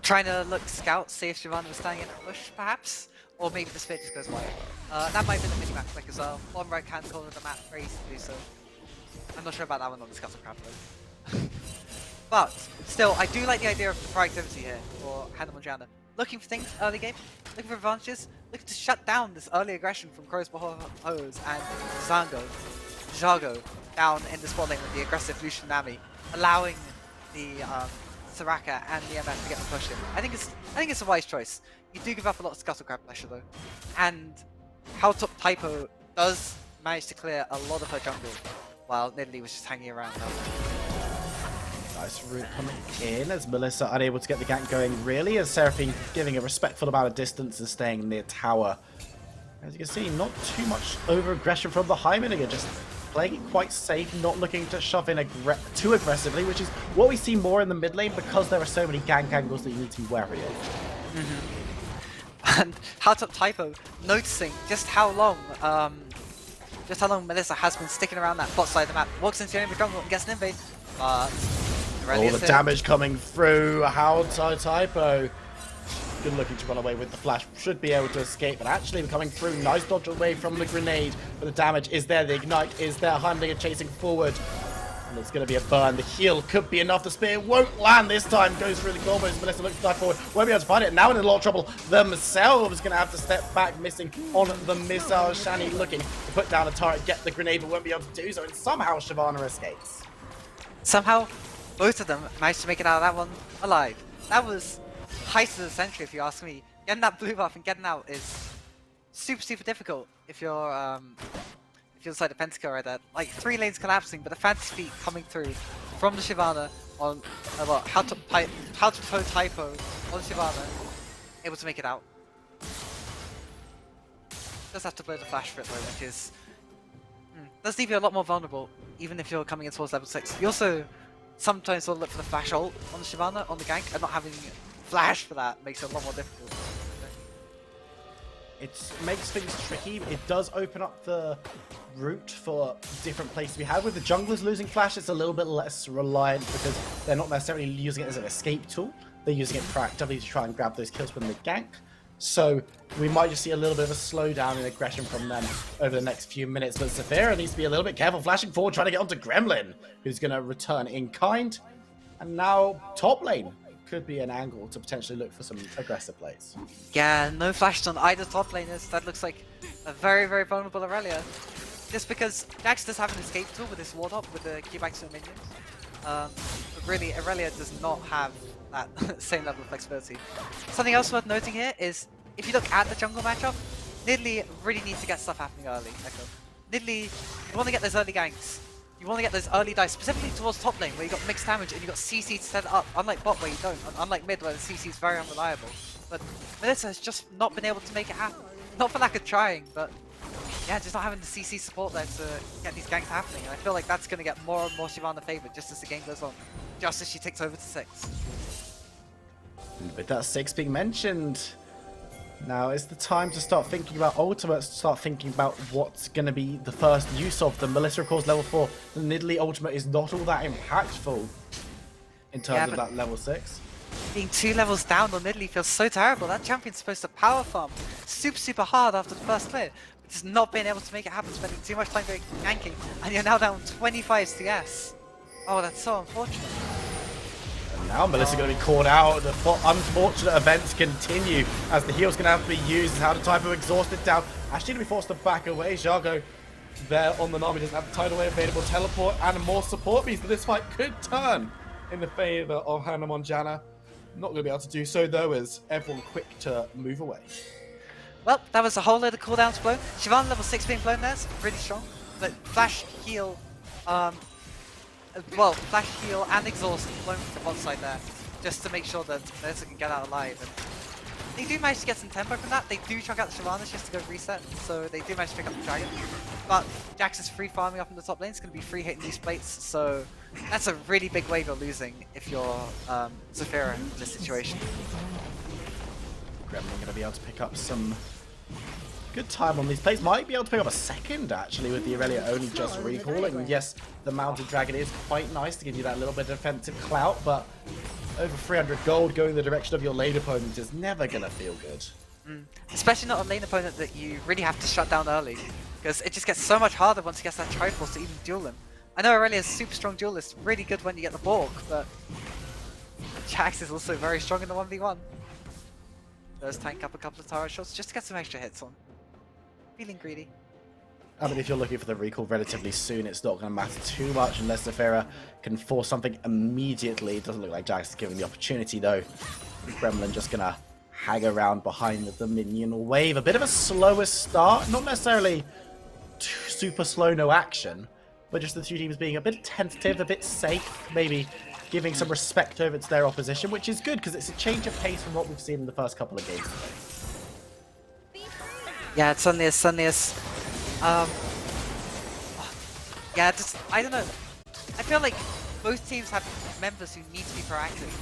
Trying to look scout, see if Shyvana was standing in a bush, perhaps? Or maybe the spear just goes wide. That might have been the mini-map click as well. Bottom right hand corner of the map, very easy to do so. I'm not sure about that one on the Scuttle Crab though. But, still, I do like the idea of the proactivity here for Hannah Monjana. Looking for things early game, looking for advantages, looking to shut down this early aggression from Crow's Hose and Jago down in the spot lane with the aggressive Lucian Nami, allowing the Soraka and the MF to get the push in. I think it's a wise choice. You do give up a lot of Scuttle Crab pressure though, and how top Typo does manage to clear a lot of her jungle, while Nidalee was just hanging around. Nice route coming in as Melissa unable to get the gank going really, as Seraphine giving a respectful amount of distance and staying near tower. As you can see, not too much over aggression from the Heimerdinger, just playing it quite safe, not looking to shove in too aggressively, which is what we see more in the mid lane because there are so many gank angles that you need to be wary of. And how top Typo noticing just how long Melissa has been sticking around that bot side of the map, walks into the enemy jungle and gets an invade. But all the damage coming through, how Typo Good looking to run away with the flash. Should be able to escape, but actually coming through. Nice dodge away from the grenade, but the damage is there. The ignite is there. Heimlinger chasing forward. And it's going to be a burn. The heal could be enough. The spear won't land this time. Goes through the combos. Melissa looks to dive forward. Won't be able to find it. Now in a lot of trouble themselves. Going to have to step back. Missing on the missile. Shani looking to put down a turret. Get the grenade, but won't be able to do so. And somehow Shyvana escapes. Somehow, both of them managed to make it out of that one alive. That was heist of the century, if you ask me. Getting that blue buff and getting out is super, super difficult if you're inside the pentakill right there. Like 3 lanes collapsing, but the fantasy feet coming through from the Shyvana on how to throw typo on Shyvana, able to make it out. Does have to blow the flash for it though, which is does leave you a lot more vulnerable, even if you're coming in towards level 6. You also sometimes will look for the flash ult on the Shyvana on the gank, and not having flash for that makes it a lot more difficult. It makes things tricky. It does open up the route for different places we have. With the junglers losing flash, it's a little bit less reliant because they're not necessarily using it as an escape tool. They're using it proactively to try and grab those kills when they gank. So we might just see a little bit of a slowdown in aggression from them over the next few minutes. But Zafira needs to be a little bit careful, flashing forward, trying to get onto Gremlin, who's going to return in kind. And now top lane could be an angle to potentially look for some aggressive plays. Yeah, no flashes on either top laners. That looks like a very, very vulnerable Aurelia. Just because Jax does have an escape tool with his ward up with the Q back to the minions. But really, Aurelia does not have that same level of flexibility. Something else worth noting here is, if you look at the jungle matchup, Nidalee really needs to get stuff happening early. Nidalee, you want to get those early ganks. You want to get those early dice, specifically towards top lane, where you got mixed damage and you got CC to set it up, unlike bot where you don't, and unlike mid where the CC is very unreliable. But Melissa has just not been able to make it happen. Not for lack of trying, but yeah, just not having the CC support there to get these ganks happening. And I feel like that's going to get more and more Shyvana favored just as the game goes on, just as she takes over to 6. With that 6 being mentioned, now is the time to start thinking about ultimates, to start thinking about what's going to be the first use of them. Melissa, of course, level 4. The Nidalee ultimate is not all that impactful in terms of that level 6. Being 2 levels down on Nidalee feels so terrible. That champion's supposed to power farm super, super hard after the first clear, but just not being able to make it happen, spending too much time doing ganking, and you're now down 25 CS. Oh, that's so unfortunate. Now Melissa going to be caught out. The unfortunate events continue as the heal's going to have to be used. How to type of exhausted down. Actually going to be forced to back away. Jargo there on the Nami doesn't have the tidal wave available. Teleport and more support means that this fight could turn in the favor of Hannah Monjana. Not going to be able to do so though, as everyone quick to move away. Well, that was a whole load of cooldowns blown. Shyvana level 6 being blown there is really strong. But flash heal, flash heal and exhaust blown from the bot side there, just to make sure that Melissa can get out alive. And they do manage to get some tempo from that. They do chuck out the Shyvana just to go reset, so they do manage to pick up the dragon. But Jax is free farming up in the top lane. It's going to be free hitting these plates, so that's a really big wave you're losing if you're Zafira in this situation. Gremlin going to be able to pick up some good time on these plays. Might be able to pick up a second, actually, with the Aurelia only just recalling. And yes, the Mounted Dragon is quite nice to give you that little bit of defensive clout, but over 300 gold going the direction of your lane opponent is never going to feel good. Especially not a lane opponent that you really have to shut down early, because it just gets so much harder once he gets that Triforce to even duel him. I know Aurelia is a super strong duelist, really good when you get the Bork, but Jax is also very strong in the 1v1. Does tank up a couple of turret shots just to get some extra hits on. Feeling greedy. I mean, if you're looking for the recall relatively soon, it's not going to matter too much unless Zafira can force something immediately. It doesn't look like Jax is giving the opportunity, though. Gremlin just going to hang around behind the minion wave. A bit of a slower start. Not necessarily super slow, no action, but just the two teams being a bit tentative, a bit safe, maybe giving some respect over to their opposition, which is good because it's a change of pace from what we've seen in the first couple of games today. Yeah, it's Sunnius. Yeah, just, I don't know. I feel like both teams have members who need to be proactive.